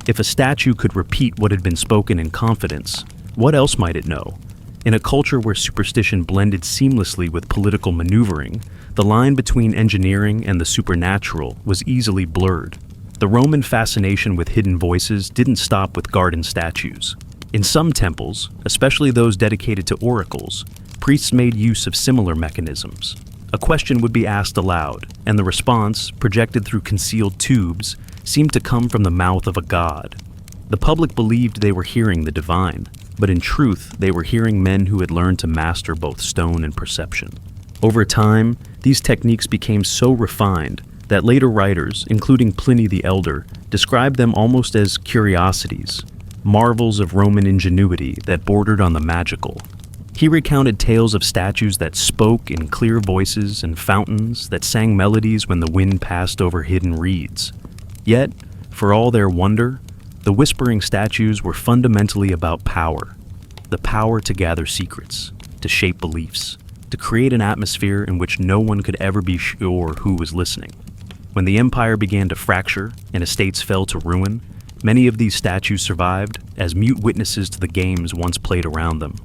If a statue could repeat what had been spoken in confidence, what else might it know? In a culture where superstition blended seamlessly with political maneuvering, the line between engineering and the supernatural was easily blurred. The Roman fascination with hidden voices didn't stop with garden statues. In some temples, especially those dedicated to oracles, priests made use of similar mechanisms. A question would be asked aloud, and the response, projected through concealed tubes, seemed to come from the mouth of a god. The public believed they were hearing the divine, but in truth, they were hearing men who had learned to master both stone and perception. Over time, these techniques became so refined that later writers, including Pliny the Elder, described them almost as curiosities, marvels of Roman ingenuity that bordered on the magical. He recounted tales of statues that spoke in clear voices and fountains that sang melodies when the wind passed over hidden reeds. Yet, for all their wonder, the whispering statues were fundamentally about power. The power to gather secrets, to shape beliefs, to create an atmosphere in which no one could ever be sure who was listening. When the empire began to fracture and estates fell to ruin, many of these statues survived as mute witnesses to the games once played around them.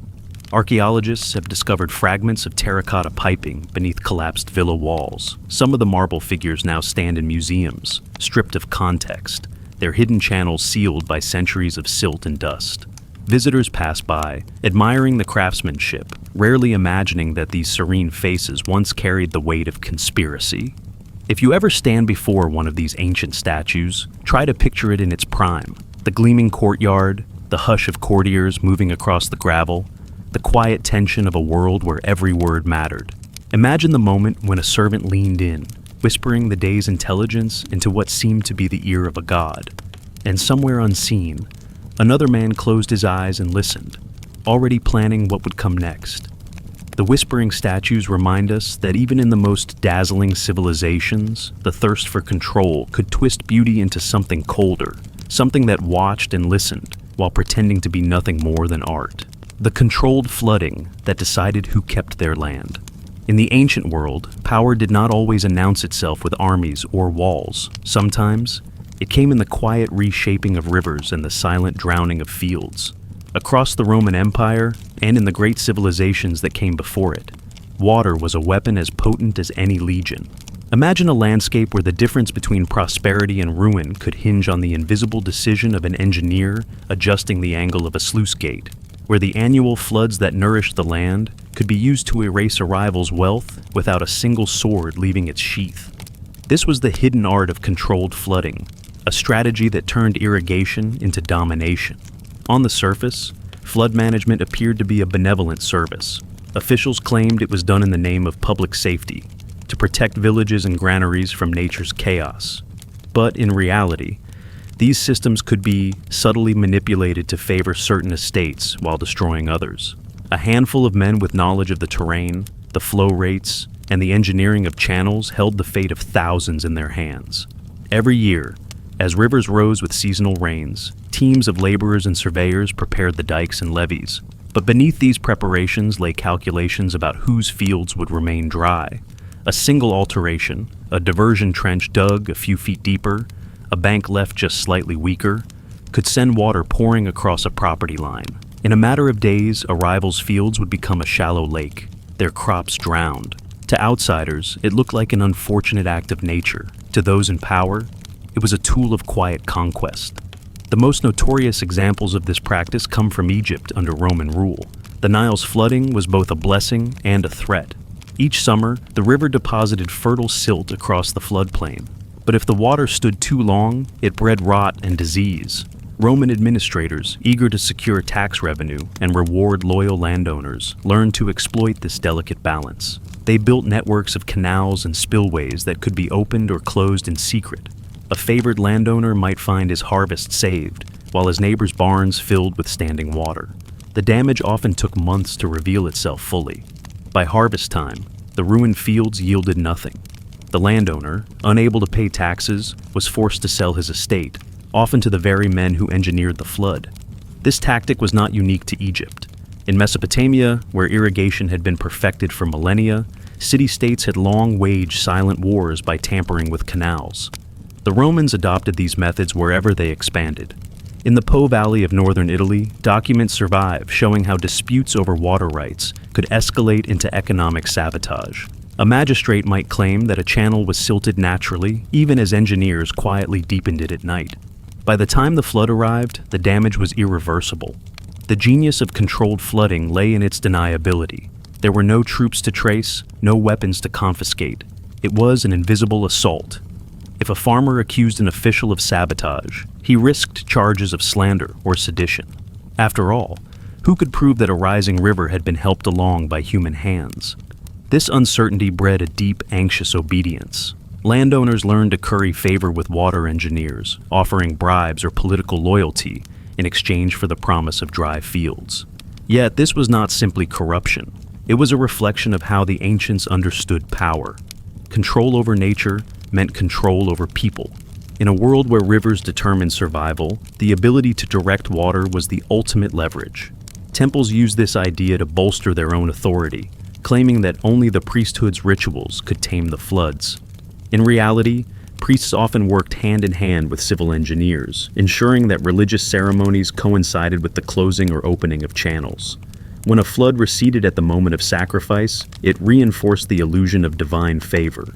Archaeologists have discovered fragments of terracotta piping beneath collapsed villa walls. Some of the marble figures now stand in museums, stripped of context, their hidden channels sealed by centuries of silt and dust. Visitors pass by, admiring the craftsmanship, rarely imagining that these serene faces once carried the weight of conspiracy. If you ever stand before one of these ancient statues, try to picture it in its prime. The gleaming courtyard, the hush of courtiers moving across the gravel, the quiet tension of a world where every word mattered. Imagine the moment when a servant leaned in, whispering the day's intelligence into what seemed to be the ear of a god. And somewhere unseen, another man closed his eyes and listened, already planning what would come next. The whispering statues remind us that even in the most dazzling civilizations, the thirst for control could twist beauty into something colder, something that watched and listened, while pretending to be nothing more than art. The controlled flooding that decided who kept their land. In the ancient world, power did not always announce itself with armies or walls. Sometimes, it came in the quiet reshaping of rivers and the silent drowning of fields. Across the Roman Empire, and in the great civilizations that came before it, water was a weapon as potent as any legion. Imagine a landscape where the difference between prosperity and ruin could hinge on the invisible decision of an engineer adjusting the angle of a sluice gate, where the annual floods that nourished the land could be used to erase a rival's wealth without a single sword leaving its sheath. This was the hidden art of controlled flooding, a strategy that turned irrigation into domination. On the surface, flood management appeared to be a benevolent service. Officials claimed it was done in the name of public safety, to protect villages and granaries from nature's chaos. But in reality, these systems could be subtly manipulated to favor certain estates while destroying others. A handful of men with knowledge of the terrain, the flow rates, and the engineering of channels held the fate of thousands in their hands. Every year, as rivers rose with seasonal rains, teams of laborers and surveyors prepared the dikes and levees. But beneath these preparations lay calculations about whose fields would remain dry. A single alteration, a diversion trench dug a few feet deeper, a bank left just slightly weaker, could send water pouring across a property line. In a matter of days, a rival's fields would become a shallow lake, their crops drowned. To outsiders, it looked like an unfortunate act of nature. To those in power, it was a tool of quiet conquest. The most notorious examples of this practice come from Egypt under Roman rule. The Nile's flooding was both a blessing and a threat. Each summer, the river deposited fertile silt across the floodplain. But if the water stood too long, it bred rot and disease. Roman administrators, eager to secure tax revenue and reward loyal landowners, learned to exploit this delicate balance. They built networks of canals and spillways that could be opened or closed in secret. A favored landowner might find his harvest saved, while his neighbor's barns filled with standing water. The damage often took months to reveal itself fully. By harvest time, the ruined fields yielded nothing. The landowner, unable to pay taxes, was forced to sell his estate, often to the very men who engineered the flood. This tactic was not unique to Egypt. In Mesopotamia, where irrigation had been perfected for millennia, city-states had long waged silent wars by tampering with canals. The Romans adopted these methods wherever they expanded. In the Po Valley of northern Italy, documents survive showing how disputes over water rights could escalate into economic sabotage. A magistrate might claim that a channel was silted naturally, even as engineers quietly deepened it at night. By the time the flood arrived, the damage was irreversible. The genius of controlled flooding lay in its deniability. There were no troops to trace, no weapons to confiscate. It was an invisible assault. If a farmer accused an official of sabotage, he risked charges of slander or sedition. After all, who could prove that a rising river had been helped along by human hands? This uncertainty bred a deep, anxious obedience. Landowners learned to curry favor with water engineers, offering bribes or political loyalty in exchange for the promise of dry fields. Yet this was not simply corruption. It was a reflection of how the ancients understood power. Control over nature meant control over people. In a world where rivers determined survival, the ability to direct water was the ultimate leverage. Temples used this idea to bolster their own authority, claiming that only the priesthood's rituals could tame the floods. In reality, priests often worked hand in hand with civil engineers, ensuring that religious ceremonies coincided with the closing or opening of channels. When a flood receded at the moment of sacrifice, it reinforced the illusion of divine favor.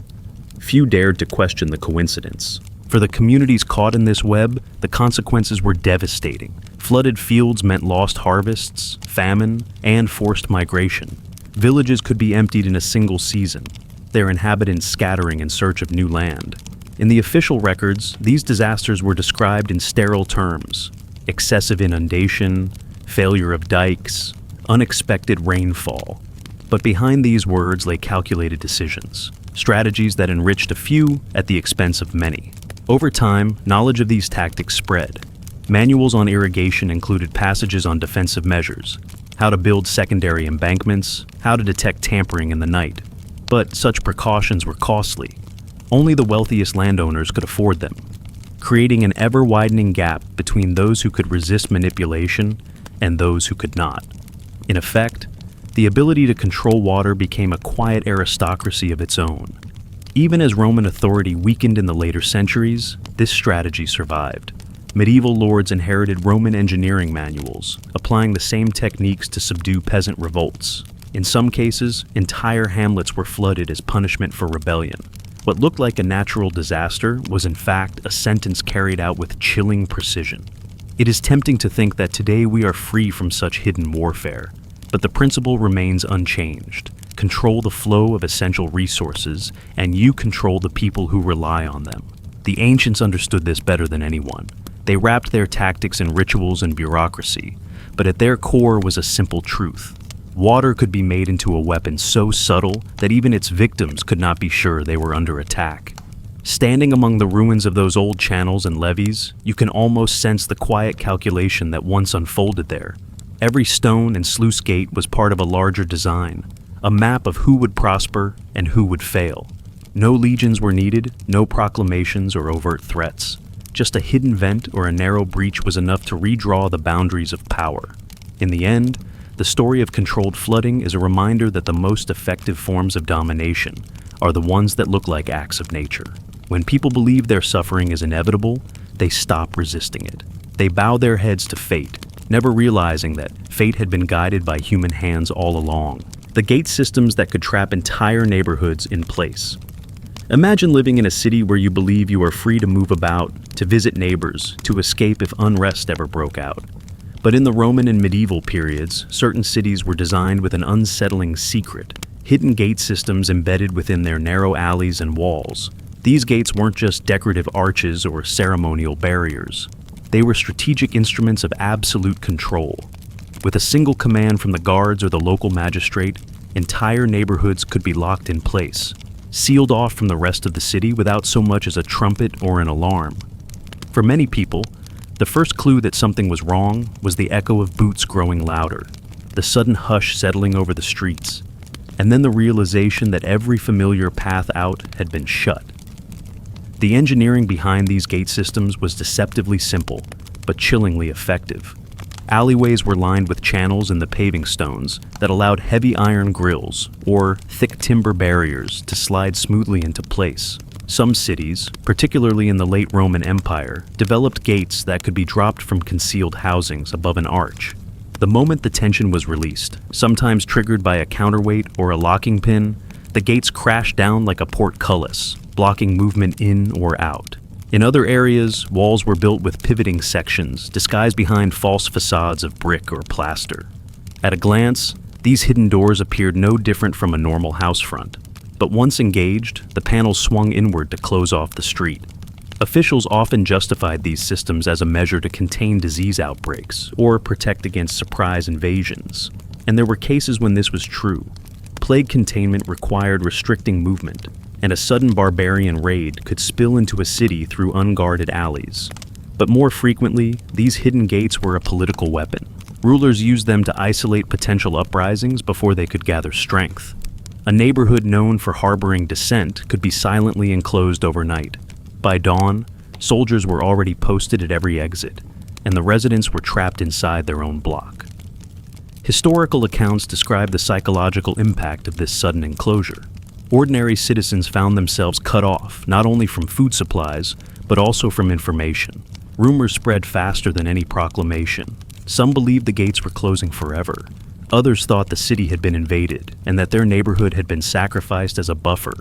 Few dared to question the coincidence. For the communities caught in this web, the consequences were devastating. Flooded fields meant lost harvests, famine, and forced migration. Villages could be emptied in a single season, their inhabitants scattering in search of new land. In the official records, these disasters were described in sterile terms: excessive inundation, failure of dikes, unexpected rainfall. But behind these words lay calculated decisions, strategies that enriched a few at the expense of many. Over time, knowledge of these tactics spread. Manuals on irrigation included passages on defensive measures, how to build secondary embankments, how to detect tampering in the night. But such precautions were costly. Only the wealthiest landowners could afford them. creating an ever-widening gap between those who could resist manipulation and those who could not. In effect, the ability to control water became a quiet aristocracy of its own. Even as Roman authority weakened in the later centuries, this strategy survived. Medieval lords inherited Roman engineering manuals, applying the same techniques to subdue peasant revolts. In some cases, entire hamlets were flooded as punishment for rebellion. What looked like a natural disaster was in fact a sentence carried out with chilling precision. It is tempting to think that today we are free from such hidden warfare, but the principle remains unchanged. Control the flow of essential resources, and you control the people who rely on them. The ancients understood this better than anyone. They wrapped their tactics in rituals and bureaucracy, but at their core was a simple truth. Water could be made into a weapon so subtle that even its victims could not be sure they were under attack. Standing among the ruins of those old channels and levees, you can almost sense the quiet calculation that once unfolded there. Every stone and sluice gate was part of a larger design, a map of who would prosper and who would fail. No legions were needed, no proclamations or overt threats. Just a hidden vent or a narrow breach was enough to redraw the boundaries of power. In the end, the story of controlled flooding is a reminder that the most effective forms of domination are the ones that look like acts of nature. When people believe their suffering is inevitable, they stop resisting it. They bow their heads to fate, never realizing that fate had been guided by human hands all along. The gate systems that could trap entire neighborhoods in place. Imagine living in a city where you believe you are free to move about, to visit neighbors, to escape if unrest ever broke out. But in the Roman and medieval periods, certain cities were designed with an unsettling secret, hidden gate systems embedded within their narrow alleys and walls. These gates weren't just decorative arches or ceremonial barriers. They were strategic instruments of absolute control. With a single command from the guards or the local magistrate, entire neighborhoods could be locked in place, sealed off from the rest of the city without so much as a trumpet or an alarm. For many people, the first clue that something was wrong was the echo of boots growing louder, the sudden hush settling over the streets, and then the realization that every familiar path out had been shut. The engineering behind these gate systems was deceptively simple, but chillingly effective. Alleyways were lined with channels in the paving stones that allowed heavy iron grills, or thick timber barriers, to slide smoothly into place. Some cities, particularly in the late Roman Empire, developed gates that could be dropped from concealed housings above an arch. The moment the tension was released, sometimes triggered by a counterweight or a locking pin, the gates crashed down like a portcullis, blocking movement in or out. In other areas, walls were built with pivoting sections, disguised behind false facades of brick or plaster. At a glance, these hidden doors appeared no different from a normal house front. But once engaged, the panels swung inward to close off the street. Officials often justified these systems as a measure to contain disease outbreaks or protect against surprise invasions. And there were cases when this was true. Plague containment required restricting movement, and a sudden barbarian raid could spill into a city through unguarded alleys. But more frequently, these hidden gates were a political weapon. Rulers used them to isolate potential uprisings before they could gather strength. A neighborhood known for harboring dissent could be silently enclosed overnight. By dawn, soldiers were already posted at every exit, and the residents were trapped inside their own block. Historical accounts describe the psychological impact of this sudden enclosure. Ordinary citizens found themselves cut off, not only from food supplies, but also from information. Rumors spread faster than any proclamation. Some believed the gates were closing forever. Others thought the city had been invaded, and that their neighborhood had been sacrificed as a buffer.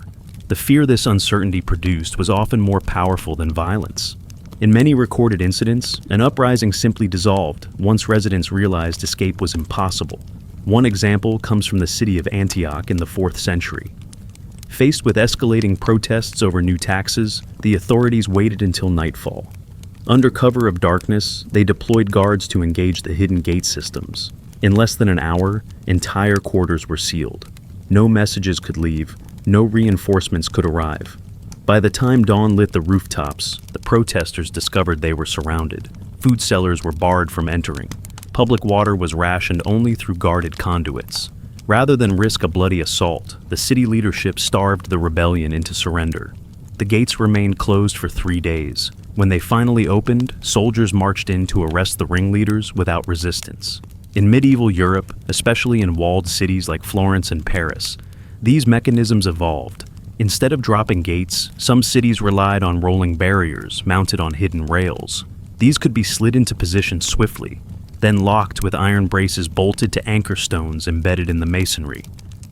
The fear this uncertainty produced was often more powerful than violence. In many recorded incidents, an uprising simply dissolved once residents realized escape was impossible. One example comes from the city of Antioch in the 4th century. Faced with escalating protests over new taxes, the authorities waited until nightfall. Under cover of darkness, they deployed guards to engage the hidden gate systems. In less than an hour, entire quarters were sealed. No messages could leave, no reinforcements could arrive. By the time dawn lit the rooftops, the protesters discovered they were surrounded. Food sellers were barred from entering. Public water was rationed only through guarded conduits. Rather than risk a bloody assault, the city leadership starved the rebellion into surrender. The gates remained closed for 3 days, When they finally opened, soldiers marched in to arrest the ringleaders without resistance. In medieval Europe, especially in walled cities like Florence and Paris, these mechanisms evolved. Instead of dropping gates, some cities relied on rolling barriers mounted on hidden rails. These could be slid into position swiftly, then locked with iron braces bolted to anchor stones embedded in the masonry.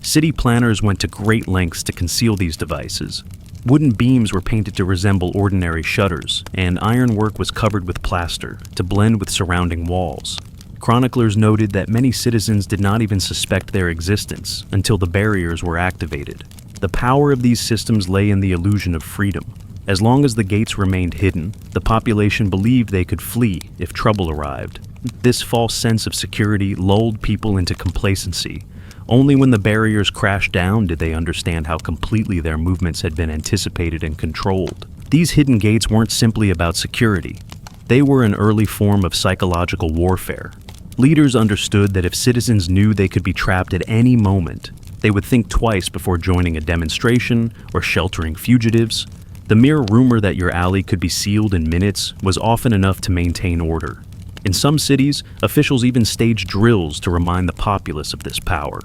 City planners went to great lengths to conceal these devices. Wooden beams were painted to resemble ordinary shutters, and ironwork was covered with plaster to blend with surrounding walls. Chroniclers noted that many citizens did not even suspect their existence until the barriers were activated. The power of these systems lay in the illusion of freedom. As long as the gates remained hidden, the population believed they could flee if trouble arrived. This false sense of security lulled people into complacency. Only when the barriers crashed down did they understand how completely their movements had been anticipated and controlled. These hidden gates weren't simply about security. They were an early form of psychological warfare. Leaders understood that if citizens knew they could be trapped at any moment, they would think twice before joining a demonstration or sheltering fugitives. The mere rumor that your alley could be sealed in minutes was often enough to maintain order. In some cities, officials even staged drills to remind the populace of this power.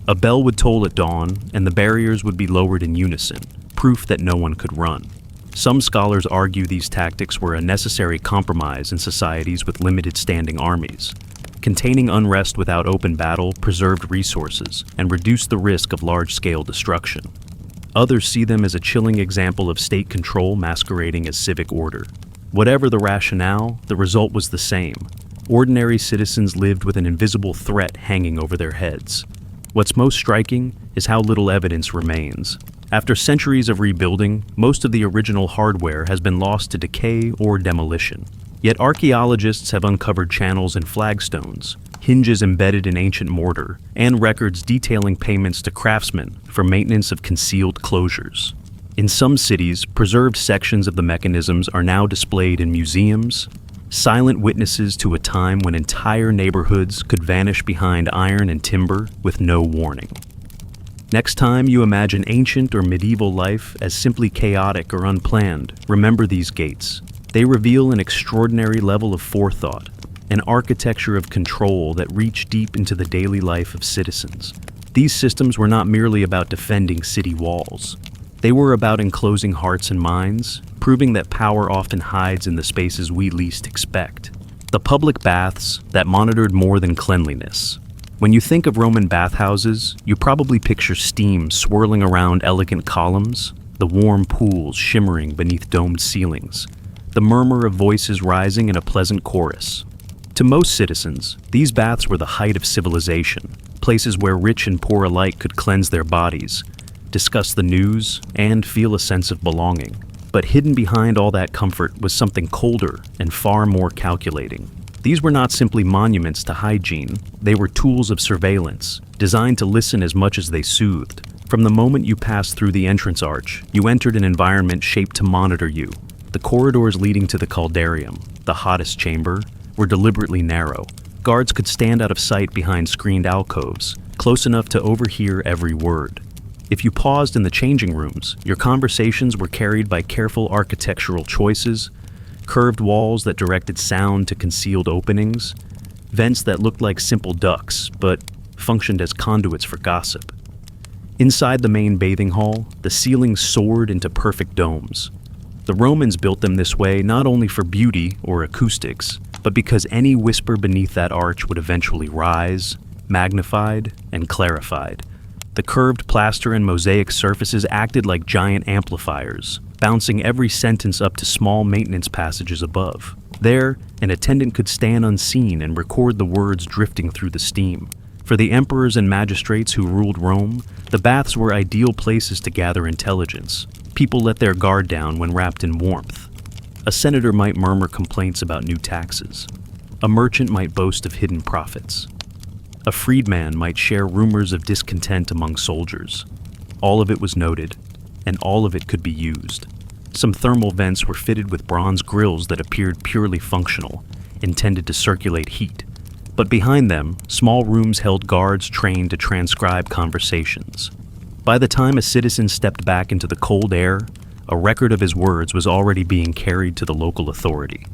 A bell would toll at dawn, and the barriers would be lowered in unison, proof that no one could run. Some scholars argue these tactics were a necessary compromise in societies with limited standing armies. Containing unrest without open battle preserved resources and reduced the risk of large-scale destruction. Others see them as a chilling example of state control masquerading as civic order. Whatever the rationale, the result was the same. Ordinary citizens lived with an invisible threat hanging over their heads. What's most striking is how little evidence remains. After centuries of rebuilding, most of the original hardware has been lost to decay or demolition. Yet archaeologists have uncovered channels in flagstones, hinges embedded in ancient mortar, and records detailing payments to craftsmen for maintenance of concealed closures. In some cities, preserved sections of the mechanisms are now displayed in museums, silent witnesses to a time when entire neighborhoods could vanish behind iron and timber with no warning. Next time you imagine ancient or medieval life as simply chaotic or unplanned, remember these gates. They reveal an extraordinary level of forethought, an architecture of control that reached deep into the daily life of citizens. These systems were not merely about defending city walls. They were about enclosing hearts and minds, proving that power often hides in the spaces we least expect. The public baths that monitored more than cleanliness. When you think of Roman bathhouses, you probably picture steam swirling around elegant columns, the warm pools shimmering beneath domed ceilings, the murmur of voices rising in a pleasant chorus. To most citizens, these baths were the height of civilization, places where rich and poor alike could cleanse their bodies, discuss the news, and feel a sense of belonging. But hidden behind all that comfort was something colder and far more calculating. These were not simply monuments to hygiene, they were tools of surveillance, designed to listen as much as they soothed. From the moment you passed through the entrance arch, you entered an environment shaped to monitor you. The corridors leading to the caldarium, the hottest chamber, were deliberately narrow. Guards could stand out of sight behind screened alcoves, close enough to overhear every word. If you paused in the changing rooms, your conversations were carried by careful architectural choices, curved walls that directed sound to concealed openings, vents that looked like simple ducts, but functioned as conduits for gossip. Inside the main bathing hall, the ceilings soared into perfect domes. The Romans built them this way not only for beauty or acoustics, but because any whisper beneath that arch would eventually rise, magnified, and clarified. The curved plaster and mosaic surfaces acted like giant amplifiers, bouncing every sentence up to small maintenance passages above. There, an attendant could stand unseen and record the words drifting through the steam. For the emperors and magistrates who ruled Rome, the baths were ideal places to gather intelligence. People let their guard down when wrapped in warmth. A senator might murmur complaints about new taxes. A merchant might boast of hidden profits. A freedman might share rumors of discontent among soldiers. All of it was noted, and all of it could be used. Some thermal vents were fitted with bronze grills that appeared purely functional, intended to circulate heat. But behind them, small rooms held guards trained to transcribe conversations. By the time a citizen stepped back into the cold air, a record of his words was already being carried to the local authority.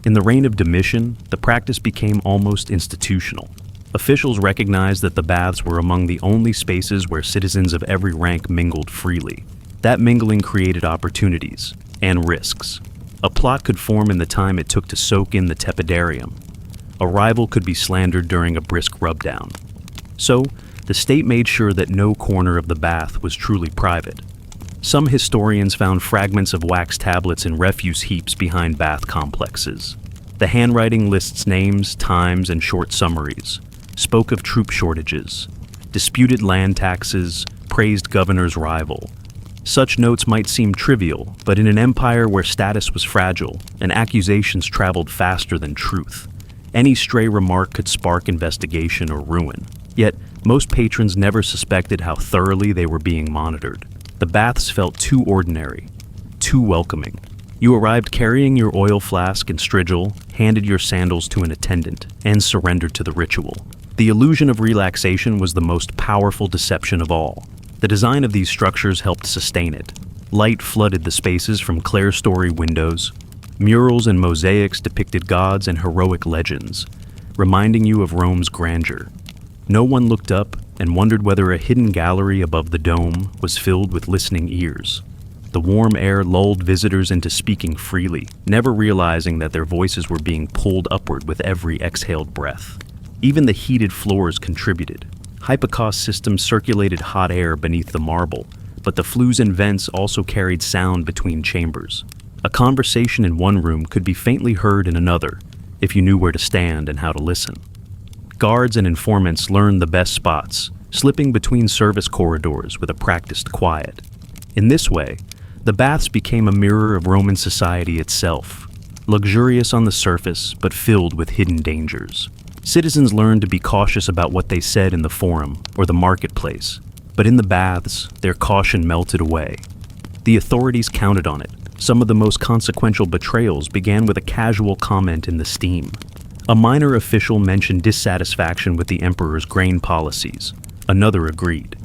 In the reign of Domitian, the practice became almost institutional. Officials recognized that the baths were among the only spaces where citizens of every rank mingled freely. That mingling created opportunities and risks. A plot could form in the time it took to soak in the tepidarium. A rival could be slandered during a brisk rubdown. So, the state made sure that no corner of the bath was truly private. Some historians found fragments of wax tablets in refuse heaps behind bath complexes. The handwriting lists names, times, and short summaries, spoke of troop shortages, disputed land taxes, praised governor's rival. Such notes might seem trivial, but in an empire where status was fragile and accusations traveled faster than truth, any stray remark could spark investigation or ruin. Yet, most patrons never suspected how thoroughly they were being monitored. The baths felt too ordinary, too welcoming. You arrived carrying your oil flask and strigil, handed your sandals to an attendant, and surrendered to the ritual. The illusion of relaxation was the most powerful deception of all. The design of these structures helped sustain it. Light flooded the spaces from clerestory windows. Murals and mosaics depicted gods and heroic legends, reminding you of Rome's grandeur. No one looked up and wondered whether a hidden gallery above the dome was filled with listening ears. The warm air lulled visitors into speaking freely, never realizing that their voices were being pulled upward with every exhaled breath. Even the heated floors contributed. Hypocaust systems circulated hot air beneath the marble, but the flues and vents also carried sound between chambers. A conversation in one room could be faintly heard in another, if you knew where to stand and how to listen. Guards and informants learned the best spots, slipping between service corridors with a practiced quiet. In this way, the baths became a mirror of Roman society itself, luxurious on the surface but filled with hidden dangers. Citizens learned to be cautious about what they said in the forum or the marketplace, but in the baths, their caution melted away. The authorities counted on it. Some of the most consequential betrayals began with a casual comment in the steam. A minor official mentioned dissatisfaction with the emperor's grain policies. Another agreed.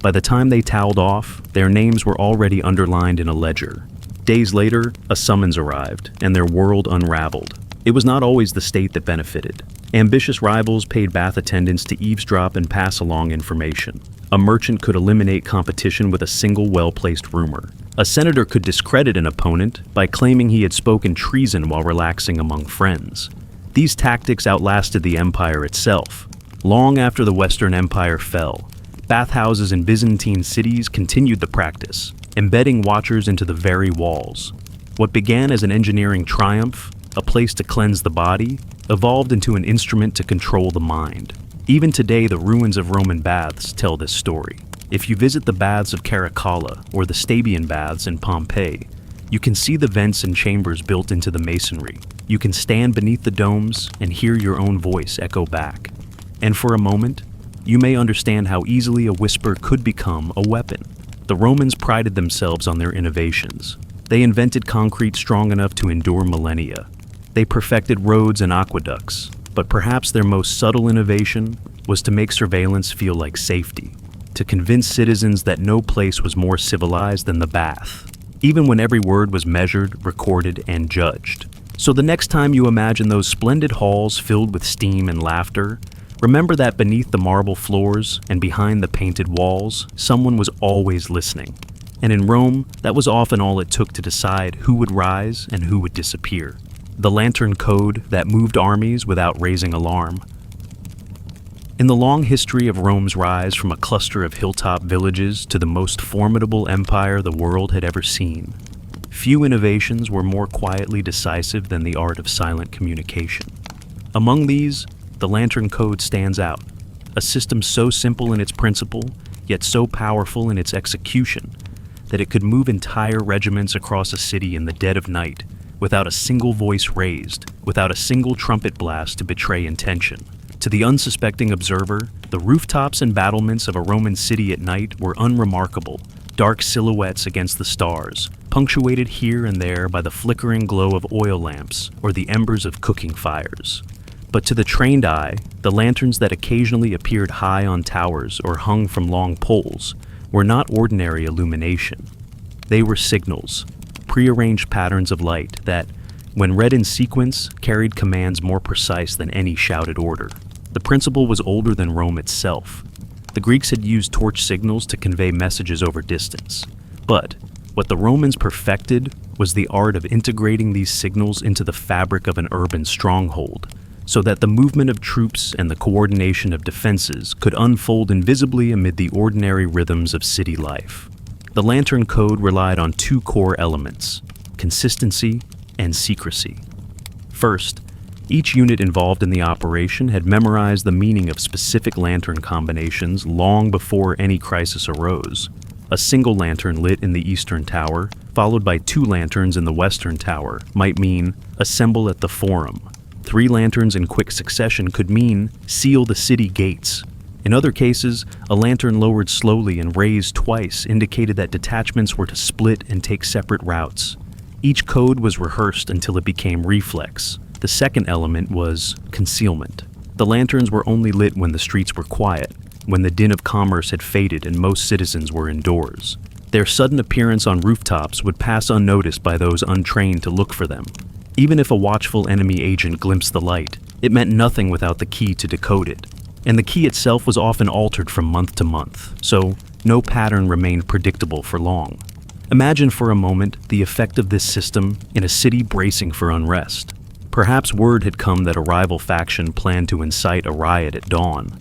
By the time they toweled off, their names were already underlined in a ledger. Days later, a summons arrived, and their world unraveled. It was not always the state that benefited. Ambitious rivals paid bath attendants to eavesdrop and pass along information. A merchant could eliminate competition with a single well-placed rumor. A senator could discredit an opponent by claiming he had spoken treason while relaxing among friends. These tactics outlasted the empire itself. Long after the Western Empire fell, bathhouses in Byzantine cities continued the practice, embedding watchers into the very walls. What began as an engineering triumph, a place to cleanse the body, evolved into an instrument to control the mind. Even today, the ruins of Roman baths tell this story. If you visit the baths of Caracalla or the Stabian baths in Pompeii, you can see the vents and chambers built into the masonry. You can stand beneath the domes and hear your own voice echo back. And for a moment, you may understand how easily a whisper could become a weapon. The Romans prided themselves on their innovations. They invented concrete strong enough to endure millennia. They perfected roads and aqueducts, but perhaps their most subtle innovation was to make surveillance feel like safety, to convince citizens that no place was more civilized than the bath, even when every word was measured, recorded, and judged. So the next time you imagine those splendid halls filled with steam and laughter, remember that beneath the marble floors and behind the painted walls, someone was always listening. And in Rome, that was often all it took to decide who would rise and who would disappear. The lantern code that moved armies without raising alarm. In the long history of Rome's rise from a cluster of hilltop villages to the most formidable empire the world had ever seen, few innovations were more quietly decisive than the art of silent communication. Among these, the lantern code stands out, a system so simple in its principle, yet so powerful in its execution, that it could move entire regiments across a city in the dead of night, without a single voice raised, without a single trumpet blast to betray intention. To the unsuspecting observer, the rooftops and battlements of a Roman city at night were unremarkable, dark silhouettes against the stars, punctuated here and there by the flickering glow of oil lamps or the embers of cooking fires. But to the trained eye, the lanterns that occasionally appeared high on towers or hung from long poles were not ordinary illumination. They were signals, prearranged patterns of light that, when read in sequence, carried commands more precise than any shouted order. The principle was older than Rome itself. The Greeks had used torch signals to convey messages over distance. But what the Romans perfected was the art of integrating these signals into the fabric of an urban stronghold, so that the movement of troops and the coordination of defenses could unfold invisibly amid the ordinary rhythms of city life. The Lantern Code relied on two core elements: consistency and secrecy. First, each unit involved in the operation had memorized the meaning of specific lantern combinations long before any crisis arose. A single lantern lit in the eastern tower, followed by 2 lanterns in the western tower, might mean assemble at the Forum. 3 lanterns in quick succession could mean seal the city gates. In other cases, a lantern lowered slowly and raised twice indicated that detachments were to split and take separate routes. Each code was rehearsed until it became reflex. The second element was concealment. The lanterns were only lit when the streets were quiet, when the din of commerce had faded and most citizens were indoors. Their sudden appearance on rooftops would pass unnoticed by those untrained to look for them. Even if a watchful enemy agent glimpsed the light, it meant nothing without the key to decode it. And the key itself was often altered from month to month, so no pattern remained predictable for long. Imagine for a moment the effect of this system in a city bracing for unrest. Perhaps word had come that a rival faction planned to incite a riot at dawn.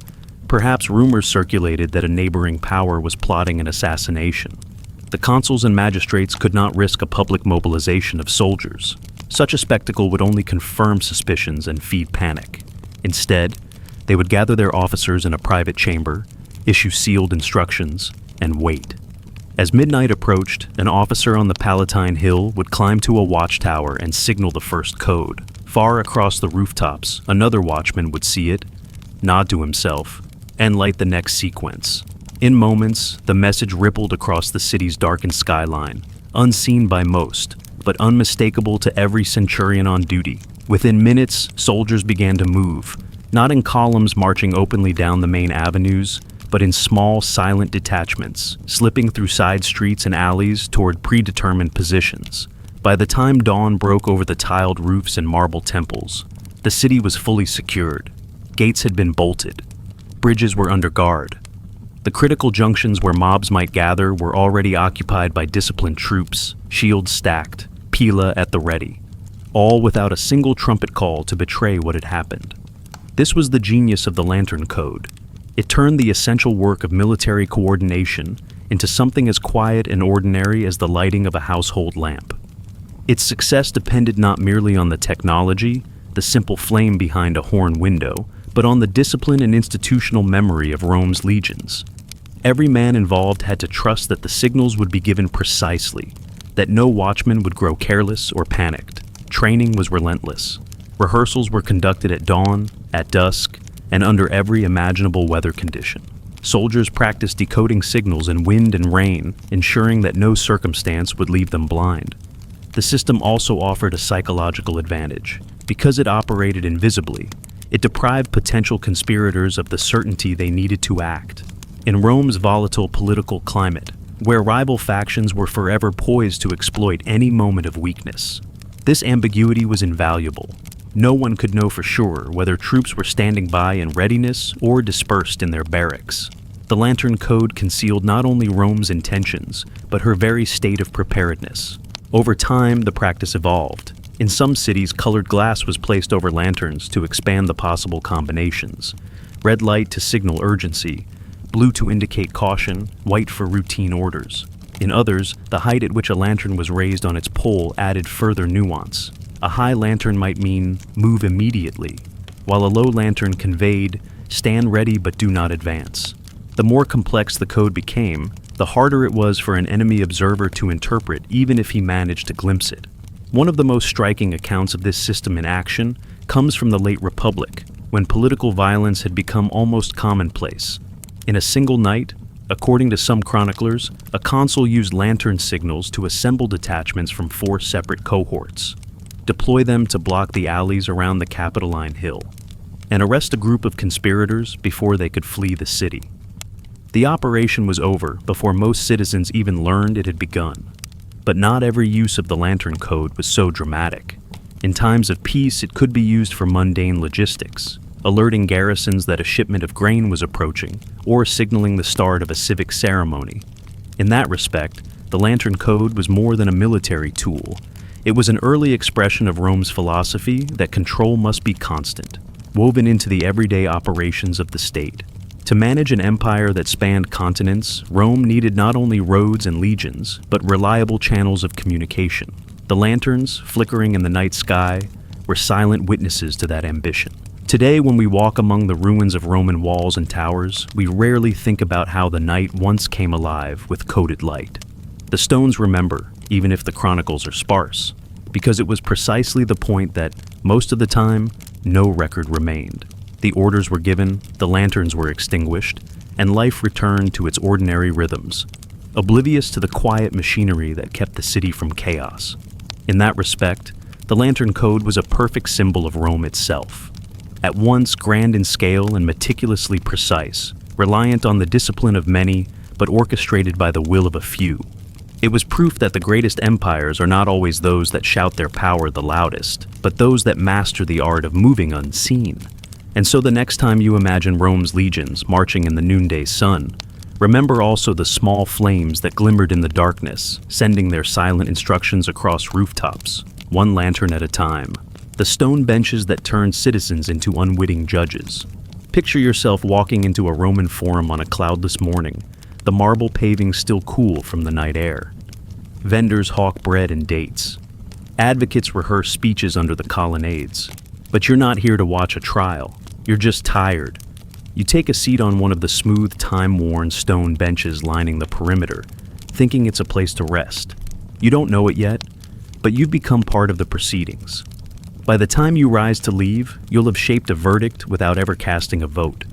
Perhaps rumors circulated that a neighboring power was plotting an assassination. The consuls and magistrates could not risk a public mobilization of soldiers. Such a spectacle would only confirm suspicions and feed panic. Instead, they would gather their officers in a private chamber, issue sealed instructions, and wait. As midnight approached, an officer on the Palatine Hill would climb to a watchtower and signal the first code. Far across the rooftops, another watchman would see it, nod to himself, and light the next sequence. In moments, the message rippled across the city's darkened skyline, unseen by most, but unmistakable to every centurion on duty. Within minutes, soldiers began to move, not in columns marching openly down the main avenues, but in small, silent detachments, slipping through side streets and alleys toward predetermined positions. By the time dawn broke over the tiled roofs and marble temples, the city was fully secured. Gates had been bolted. Bridges were under guard. The critical junctions where mobs might gather were already occupied by disciplined troops, shields stacked, pila at the ready, all without a single trumpet call to betray what had happened. This was the genius of the Lantern Code. It turned the essential work of military coordination into something as quiet and ordinary as the lighting of a household lamp. Its success depended not merely on the technology, the simple flame behind a horn window, but on the discipline and institutional memory of Rome's legions. Every man involved had to trust that the signals would be given precisely, that no watchman would grow careless or panicked. Training was relentless. Rehearsals were conducted at dawn, at dusk, and under every imaginable weather condition. Soldiers practiced decoding signals in wind and rain, ensuring that no circumstance would leave them blind. The system also offered a psychological advantage. Because it operated invisibly, it deprived potential conspirators of the certainty they needed to act. In Rome's volatile political climate, where rival factions were forever poised to exploit any moment of weakness, this ambiguity was invaluable. No one could know for sure whether troops were standing by in readiness or dispersed in their barracks. The Lantern Code concealed not only Rome's intentions, but her very state of preparedness. Over time, the practice evolved. In some cities, colored glass was placed over lanterns to expand the possible combinations. Red light to signal urgency, blue to indicate caution, white for routine orders. In others, the height at which a lantern was raised on its pole added further nuance. A high lantern might mean move immediately, while a low lantern conveyed stand ready but do not advance. The more complex the code became, the harder it was for an enemy observer to interpret even if he managed to glimpse it. One of the most striking accounts of this system in action comes from the late Republic, when political violence had become almost commonplace. In a single night, according to some chroniclers, a consul used lantern signals to assemble detachments from 4 separate cohorts, deploy them to block the alleys around the Capitoline Hill, and arrest a group of conspirators before they could flee the city. The operation was over before most citizens even learned it had begun. But not every use of the lantern code was so dramatic. In times of peace, it could be used for mundane logistics, alerting garrisons that a shipment of grain was approaching, or signaling the start of a civic ceremony. In that respect, the lantern code was more than a military tool. It was an early expression of Rome's philosophy that control must be constant, woven into the everyday operations of the state. To manage an empire that spanned continents, Rome needed not only roads and legions, but reliable channels of communication. The lanterns, flickering in the night sky, were silent witnesses to that ambition. Today, when we walk among the ruins of Roman walls and towers, we rarely think about how the night once came alive with coded light. The stones remember, even if the chronicles are sparse, because it was precisely the point that, most of the time, no record remained. The orders were given, the lanterns were extinguished, and life returned to its ordinary rhythms, oblivious to the quiet machinery that kept the city from chaos. In that respect, the lantern code was a perfect symbol of Rome itself. At once grand in scale and meticulously precise, reliant on the discipline of many, but orchestrated by the will of a few. It was proof that the greatest empires are not always those that shout their power the loudest, but those that master the art of moving unseen. And so the next time you imagine Rome's legions marching in the noonday sun, remember also the small flames that glimmered in the darkness, sending their silent instructions across rooftops, one lantern at a time. The stone benches that turned citizens into unwitting judges. Picture yourself walking into a Roman forum on a cloudless morning, the marble paving still cool from the night air. Vendors hawk bread and dates. Advocates rehearse speeches under the colonnades. But you're not here to watch a trial. You're just tired. You take a seat on one of the smooth, time-worn stone benches lining the perimeter, thinking it's a place to rest. You don't know it yet, but you've become part of the proceedings. By the time you rise to leave, you'll have shaped a verdict without ever casting a vote.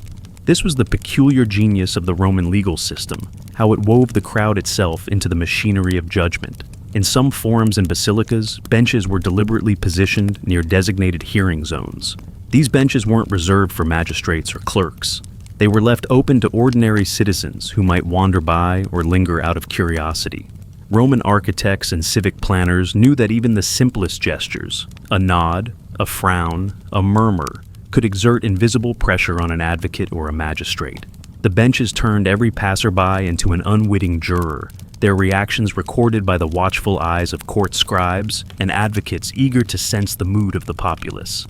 This was the peculiar genius of the Roman legal system, how it wove the crowd itself into the machinery of judgment. In some forums and basilicas, benches were deliberately positioned near designated hearing zones. These benches weren't reserved for magistrates or clerks. They were left open to ordinary citizens who might wander by or linger out of curiosity. Roman architects and civic planners knew that even the simplest gestures, a nod, a frown, a murmur, could exert invisible pressure on an advocate or a magistrate. The benches turned every passerby into an unwitting juror, their reactions recorded by the watchful eyes of court scribes and advocates eager to sense the mood of the populace.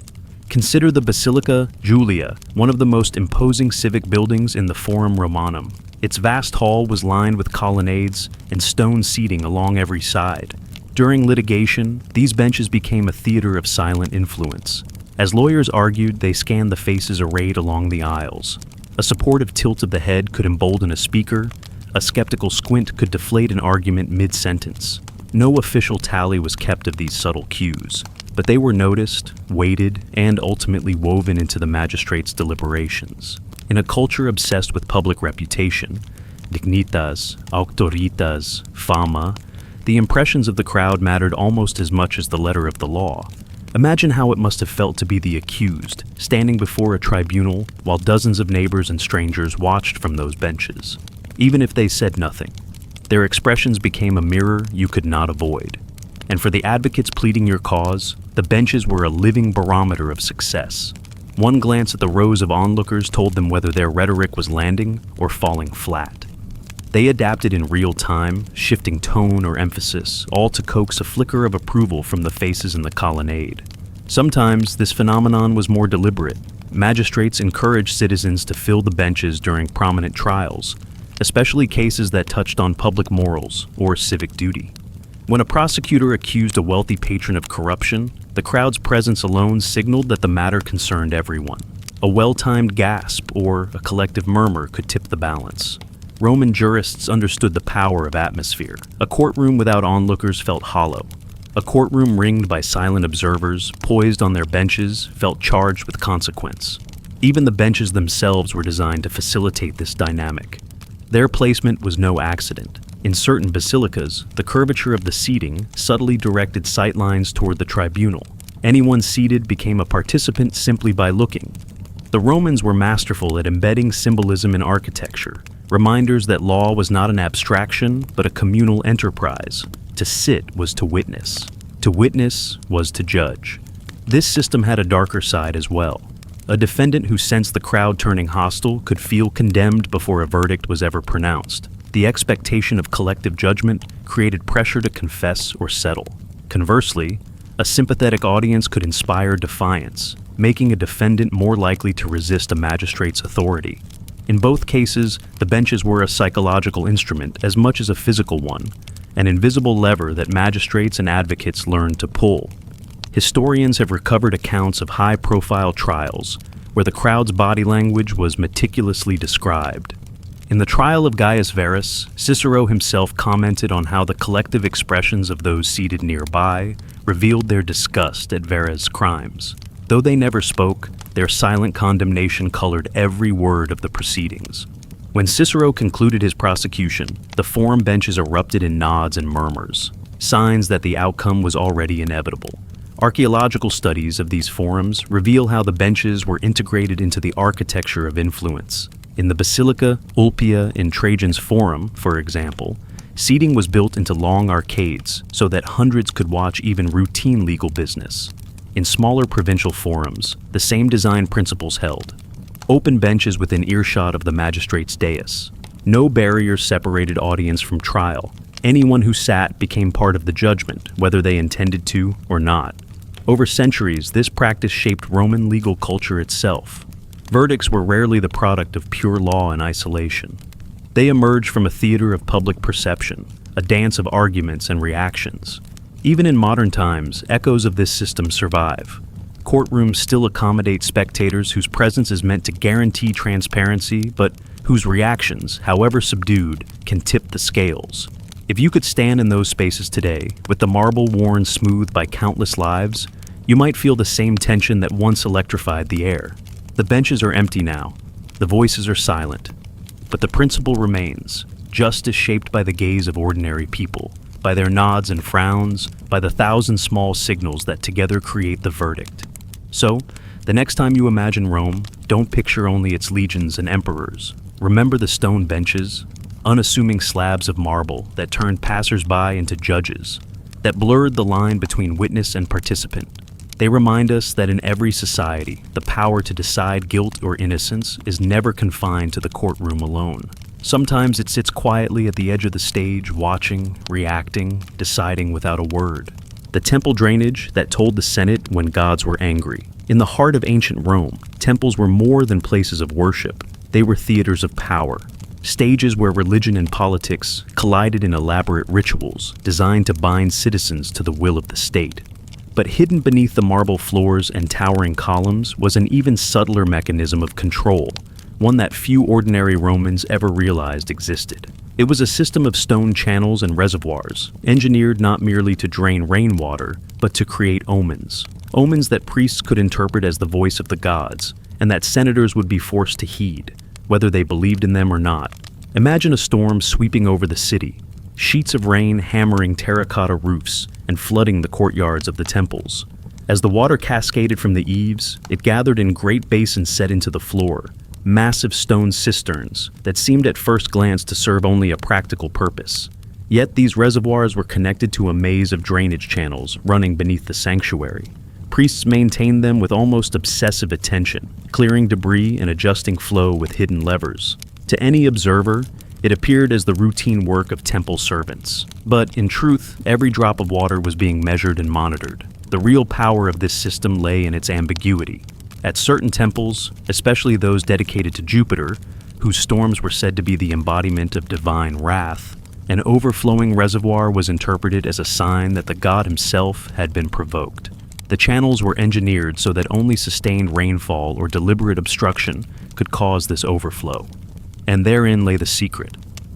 Consider the Basilica Julia, one of the most imposing civic buildings in the Forum Romanum. Its vast hall was lined with colonnades and stone seating along every side. During litigation, these benches became a theater of silent influence. As lawyers argued, they scanned the faces arrayed along the aisles. A supportive tilt of the head could embolden a speaker. A skeptical squint could deflate an argument mid-sentence. No official tally was kept of these subtle cues, but they were noticed, weighted, and ultimately woven into the magistrate's deliberations. In a culture obsessed with public reputation, dignitas, auctoritas, fama, the impressions of the crowd mattered almost as much as the letter of the law. Imagine how it must have felt to be the accused, standing before a tribunal while dozens of neighbors and strangers watched from those benches. Even if they said nothing, their expressions became a mirror you could not avoid. And for the advocates pleading your cause, the benches were a living barometer of success. One glance at the rows of onlookers told them whether their rhetoric was landing or falling flat. They adapted in real time, shifting tone or emphasis, all to coax a flicker of approval from the faces in the colonnade. Sometimes this phenomenon was more deliberate. Magistrates encouraged citizens to fill the benches during prominent trials, especially cases that touched on public morals or civic duty. When a prosecutor accused a wealthy patron of corruption, the crowd's presence alone signaled that the matter concerned everyone. A well-timed gasp or a collective murmur could tip the balance. Roman jurists understood the power of atmosphere. A courtroom without onlookers felt hollow. A courtroom ringed by silent observers, poised on their benches, felt charged with consequence. Even the benches themselves were designed to facilitate this dynamic. Their placement was no accident. In certain basilicas, the curvature of the seating subtly directed sightlines toward the tribunal. Anyone seated became a participant simply by looking. The Romans were masterful at embedding symbolism in architecture, reminders that law was not an abstraction, but a communal enterprise. To sit was to witness. To witness was to judge. This system had a darker side as well. A defendant who sensed the crowd turning hostile could feel condemned before a verdict was ever pronounced. The expectation of collective judgment created pressure to confess or settle. Conversely, a sympathetic audience could inspire defiance, making a defendant more likely to resist a magistrate's authority. In both cases, the benches were a psychological instrument as much as a physical one, an invisible lever that magistrates and advocates learned to pull. Historians have recovered accounts of high-profile trials where the crowd's body language was meticulously described. In the trial of Gaius Verus, Cicero himself commented on how the collective expressions of those seated nearby revealed their disgust at Verres' crimes. Though they never spoke, their silent condemnation colored every word of the proceedings. When Cicero concluded his prosecution, the forum benches erupted in nods and murmurs, signs that the outcome was already inevitable. Archaeological studies of these forums reveal how the benches were integrated into the architecture of influence. In the Basilica Ulpia in Trajan's Forum, for example, seating was built into long arcades so that hundreds could watch even routine legal business. In smaller provincial forums, the same design principles held. Open benches within earshot of the magistrate's dais. No barriers separated audience from trial. Anyone who sat became part of the judgment, whether they intended to or not. Over centuries, this practice shaped Roman legal culture itself. Verdicts were rarely the product of pure law in isolation. They emerged from a theater of public perception, a dance of arguments and reactions. Even in modern times, echoes of this system survive. Courtrooms still accommodate spectators whose presence is meant to guarantee transparency, but whose reactions, however subdued, can tip the scales. If you could stand in those spaces today, with the marble worn smooth by countless lives, you might feel the same tension that once electrified the air. The benches are empty now. The voices are silent. But the principle remains, justice shaped by the gaze of ordinary people, by their nods and frowns, by the thousand small signals that together create the verdict. So, the next time you imagine Rome, don't picture only its legions and emperors. Remember the stone benches, unassuming slabs of marble that turned passers-by into judges, that blurred the line between witness and participant. They remind us that in every society, the power to decide guilt or innocence is never confined to the courtroom alone. Sometimes it sits quietly at the edge of the stage, watching, reacting, deciding without a word. The temple drainage that told the Senate when gods were angry. In the heart of ancient Rome, temples were more than places of worship. They were theaters of power, stages where religion and politics collided in elaborate rituals designed to bind citizens to the will of the state. But hidden beneath the marble floors and towering columns was an even subtler mechanism of control, one that few ordinary Romans ever realized existed. It was a system of stone channels and reservoirs, engineered not merely to drain rainwater, but to create omens. Omens that priests could interpret as the voice of the gods, and that senators would be forced to heed, whether they believed in them or not. Imagine a storm sweeping over the city, sheets of rain hammering terracotta roofs and flooding the courtyards of the temples. As the water cascaded from the eaves, it gathered in great basins set into the floor, massive stone cisterns that seemed at first glance to serve only a practical purpose. Yet these reservoirs were connected to a maze of drainage channels running beneath the sanctuary. Priests maintained them with almost obsessive attention, clearing debris and adjusting flow with hidden levers. To any observer, it appeared as the routine work of temple servants. But in truth, every drop of water was being measured and monitored. The real power of this system lay in its ambiguity. At certain temples, especially those dedicated to Jupiter, whose storms were said to be the embodiment of divine wrath, an overflowing reservoir was interpreted as a sign that the god himself had been provoked. The channels were engineered so that only sustained rainfall or deliberate obstruction could cause this overflow. And therein lay the secret.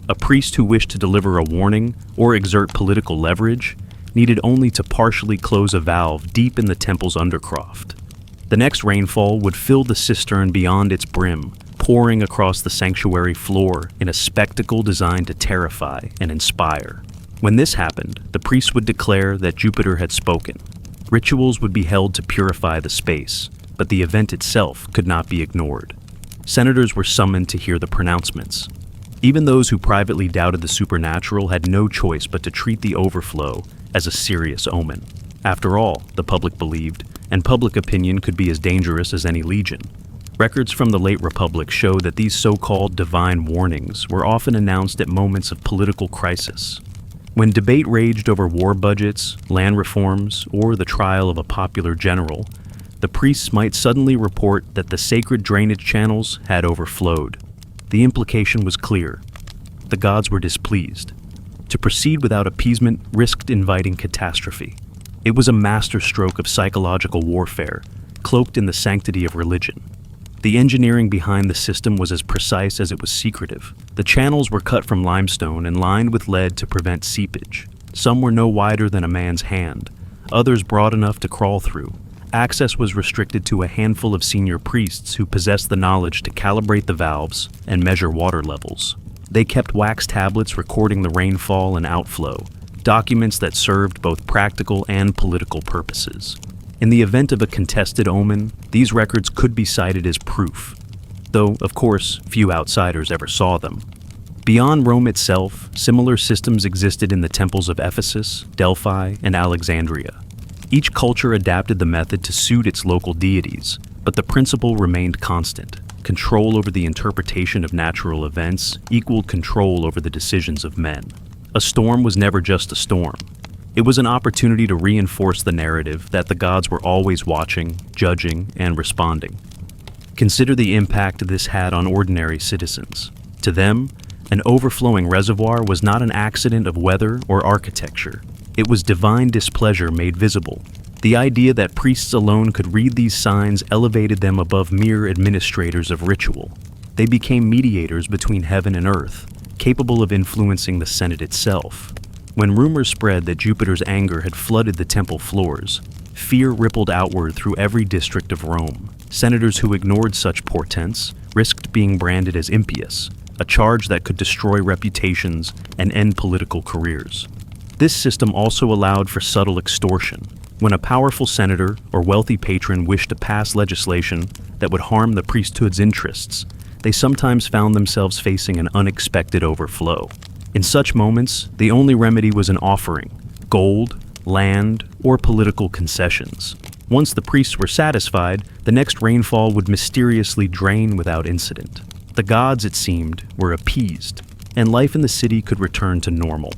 A priest who wished to deliver a warning or exert political leverage needed only to partially close a valve deep in the temple's undercroft. The next rainfall would fill the cistern beyond its brim, pouring across the sanctuary floor in a spectacle designed to terrify and inspire. When this happened, the priest would declare that Jupiter had spoken. Rituals would be held to purify the space, but the event itself could not be ignored. Senators were summoned to hear the pronouncements. Even those who privately doubted the supernatural had no choice but to treat the overflow as a serious omen. After all, the public believed, and public opinion could be as dangerous as any legion. Records from the late Republic show that these so-called divine warnings were often announced at moments of political crisis. When debate raged over war budgets, land reforms, or the trial of a popular general, the priests might suddenly report that the sacred drainage channels had overflowed. The implication was clear. The gods were displeased. To proceed without appeasement risked inviting catastrophe. It was a masterstroke of psychological warfare, cloaked in the sanctity of religion. The engineering behind the system was as precise as it was secretive. The channels were cut from limestone and lined with lead to prevent seepage. Some were no wider than a man's hand, others broad enough to crawl through. Access was restricted to a handful of senior priests who possessed the knowledge to calibrate the valves and measure water levels. They kept wax tablets recording the rainfall and outflow, documents that served both practical and political purposes. In the event of a contested omen, these records could be cited as proof, though, of course, few outsiders ever saw them. Beyond Rome itself, similar systems existed in the temples of Ephesus, Delphi, and Alexandria. Each culture adapted the method to suit its local deities, but the principle remained constant. Control over the interpretation of natural events equaled control over the decisions of men. A storm was never just a storm. It was an opportunity to reinforce the narrative that the gods were always watching, judging, and responding. Consider the impact this had on ordinary citizens. To them, an overflowing reservoir was not an accident of weather or architecture. It was divine displeasure made visible. The idea that priests alone could read these signs elevated them above mere administrators of ritual. They became mediators between heaven and earth, capable of influencing the Senate itself. When rumors spread that Jupiter's anger had flooded the temple floors, fear rippled outward through every district of Rome. Senators who ignored such portents risked being branded as impious, a charge that could destroy reputations and end political careers. This system also allowed for subtle extortion. When a powerful senator or wealthy patron wished to pass legislation that would harm the priesthood's interests, they sometimes found themselves facing an unexpected overflow. In such moments, the only remedy was an offering: gold, land, or political concessions. Once the priests were satisfied, the next rainfall would mysteriously drain without incident. The gods, it seemed, were appeased, and life in the city could return to normal.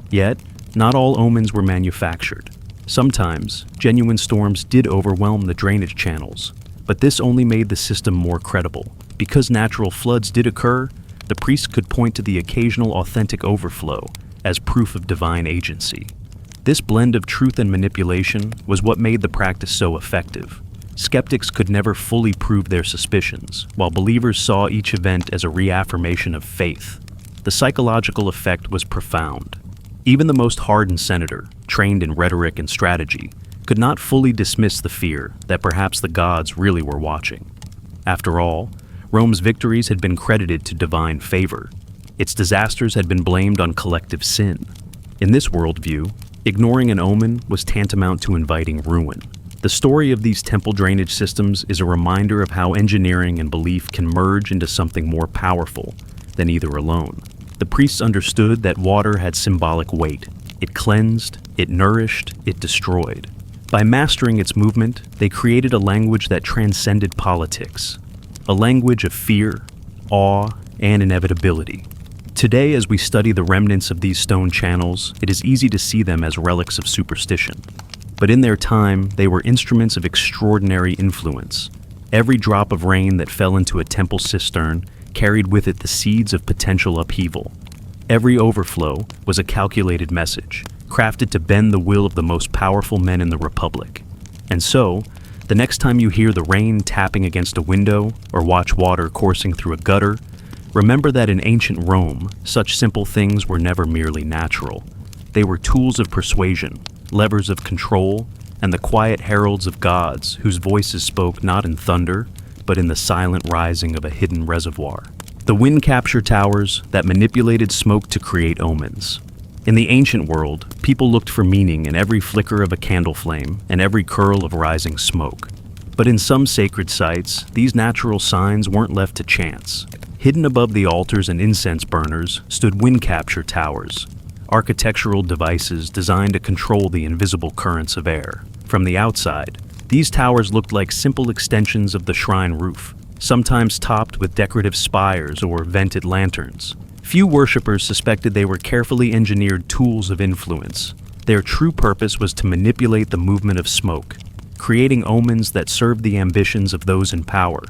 Yet, not all omens were manufactured. Sometimes, genuine storms did overwhelm the drainage channels, but this only made the system more credible. Because natural floods did occur, the priests could point to the occasional authentic overflow as proof of divine agency. This blend of truth and manipulation was what made the practice so effective. Skeptics could never fully prove their suspicions, while believers saw each event as a reaffirmation of faith. The psychological effect was profound. Even the most hardened senator, trained in rhetoric and strategy, could not fully dismiss the fear that perhaps the gods really were watching. After all, Rome's victories had been credited to divine favor. Its disasters had been blamed on collective sin. In this worldview, ignoring an omen was tantamount to inviting ruin. The story of these temple drainage systems is a reminder of how engineering and belief can merge into something more powerful than either alone. The priests understood that water had symbolic weight. It cleansed, it nourished, it destroyed. By mastering its movement, they created a language that transcended politics. A language of fear, awe, and inevitability. Today, as we study the remnants of these stone channels, it is easy to see them as relics of superstition. But in their time, they were instruments of extraordinary influence. Every drop of rain that fell into a temple cistern carried with it the seeds of potential upheaval. Every overflow was a calculated message, crafted to bend the will of the most powerful men in the Republic. And so, the next time you hear the rain tapping against a window or watch water coursing through a gutter, remember that in ancient Rome, such simple things were never merely natural. They were tools of persuasion, levers of control, and the quiet heralds of gods whose voices spoke not in thunder, but in the silent rising of a hidden reservoir. The wind capture towers that manipulated smoke to create omens. In the ancient world, people looked for meaning in every flicker of a candle flame and every curl of rising smoke. But in some sacred sites, these natural signs weren't left to chance. Hidden above the altars and incense burners stood wind capture towers, architectural devices designed to control the invisible currents of air. From the outside, these towers looked like simple extensions of the shrine roof, sometimes topped with decorative spires or vented lanterns. Few worshippers suspected they were carefully engineered tools of influence. Their true purpose was to manipulate the movement of smoke, creating omens that served the ambitions of those in power.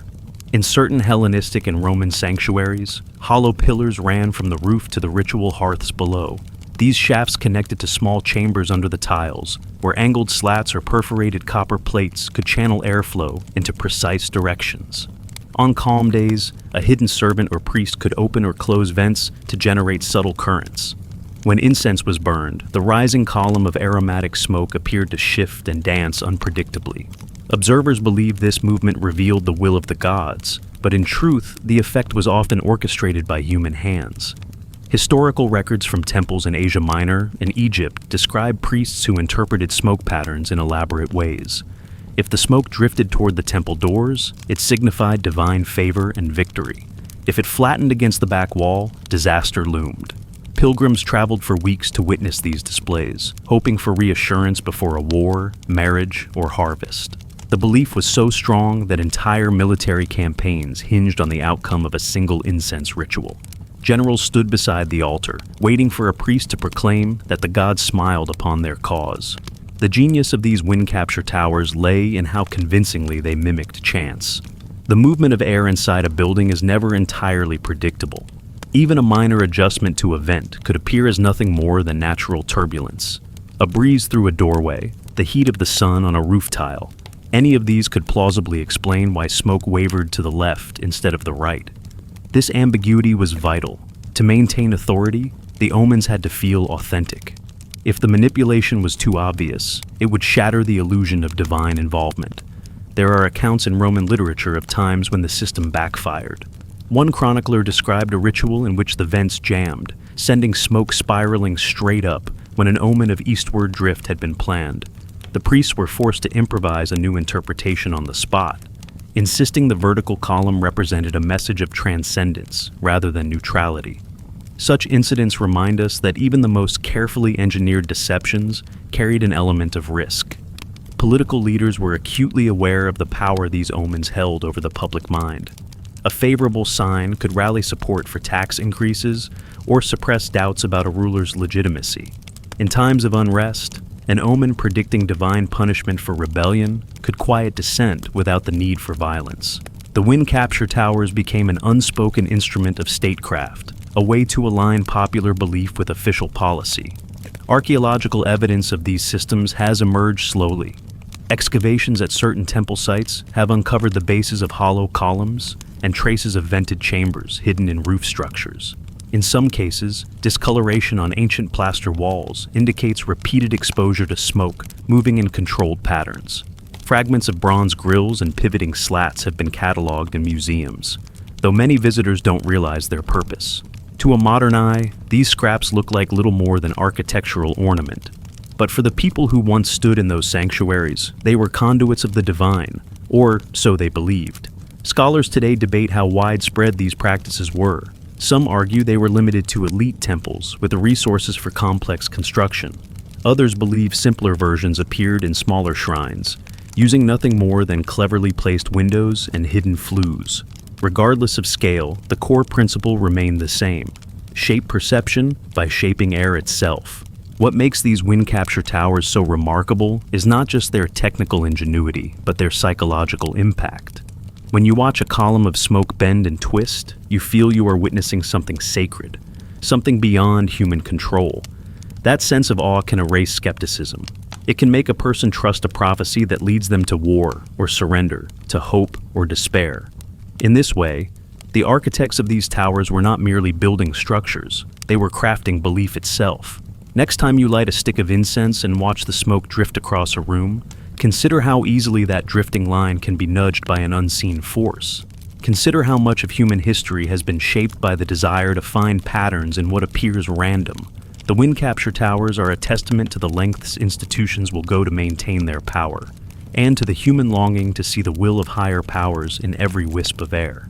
In certain Hellenistic and Roman sanctuaries, hollow pillars ran from the roof to the ritual hearths below. These shafts connected to small chambers under the tiles, where angled slats or perforated copper plates could channel airflow into precise directions. On calm days, a hidden servant or priest could open or close vents to generate subtle currents. When incense was burned, the rising column of aromatic smoke appeared to shift and dance unpredictably. Observers believed this movement revealed the will of the gods, but in truth, the effect was often orchestrated by human hands. Historical records from temples in Asia Minor and Egypt describe priests who interpreted smoke patterns in elaborate ways. If the smoke drifted toward the temple doors, it signified divine favor and victory. If it flattened against the back wall, disaster loomed. Pilgrims traveled for weeks to witness these displays, hoping for reassurance before a war, marriage, or harvest. The belief was so strong that entire military campaigns hinged on the outcome of a single incense ritual. Generals stood beside the altar, waiting for a priest to proclaim that the gods smiled upon their cause. The genius of these wind capture towers lay in how convincingly they mimicked chance. The movement of air inside a building is never entirely predictable. Even a minor adjustment to a vent could appear as nothing more than natural turbulence. A breeze through a doorway, the heat of the sun on a roof tile. Any of these could plausibly explain why smoke wavered to the left instead of the right. This ambiguity was vital. To maintain authority, the omens had to feel authentic. If the manipulation was too obvious, it would shatter the illusion of divine involvement. There are accounts in Roman literature of times when the system backfired. One chronicler described a ritual in which the vents jammed, sending smoke spiraling straight up when an omen of eastward drift had been planned. The priests were forced to improvise a new interpretation on the spot, insisting the vertical column represented a message of transcendence rather than neutrality. Such incidents remind us that even the most carefully engineered deceptions carried an element of risk. Political leaders were acutely aware of the power these omens held over the public mind. A favorable sign could rally support for tax increases or suppress doubts about a ruler's legitimacy. In times of unrest, an omen predicting divine punishment for rebellion could quiet dissent without the need for violence. The wind capture towers became an unspoken instrument of statecraft, a way to align popular belief with official policy. Archaeological evidence of these systems has emerged slowly. Excavations at certain temple sites have uncovered the bases of hollow columns and traces of vented chambers hidden in roof structures. In some cases, discoloration on ancient plaster walls indicates repeated exposure to smoke moving in controlled patterns. Fragments of bronze grills and pivoting slats have been cataloged in museums, though many visitors don't realize their purpose. To a modern eye, these scraps look like little more than architectural ornament. But for the people who once stood in those sanctuaries, they were conduits of the divine, or so they believed. Scholars today debate how widespread these practices were. Some argue they were limited to elite temples with the resources for complex construction. Others believe simpler versions appeared in smaller shrines, using nothing more than cleverly placed windows and hidden flues. Regardless of scale, the core principle remained the same: shape perception by shaping air itself. What makes these wind capture towers so remarkable is not just their technical ingenuity, but their psychological impact. When you watch a column of smoke bend and twist, you feel you are witnessing something sacred, something beyond human control. That sense of awe can erase skepticism. It can make a person trust a prophecy that leads them to war or surrender, to hope or despair. In this way, the architects of these towers were not merely building structures, they were crafting belief itself. Next time you light a stick of incense and watch the smoke drift across a room, consider how easily that drifting line can be nudged by an unseen force. Consider how much of human history has been shaped by the desire to find patterns in what appears random. The wind capture towers are a testament to the lengths institutions will go to maintain their power, and to the human longing to see the will of higher powers in every wisp of air.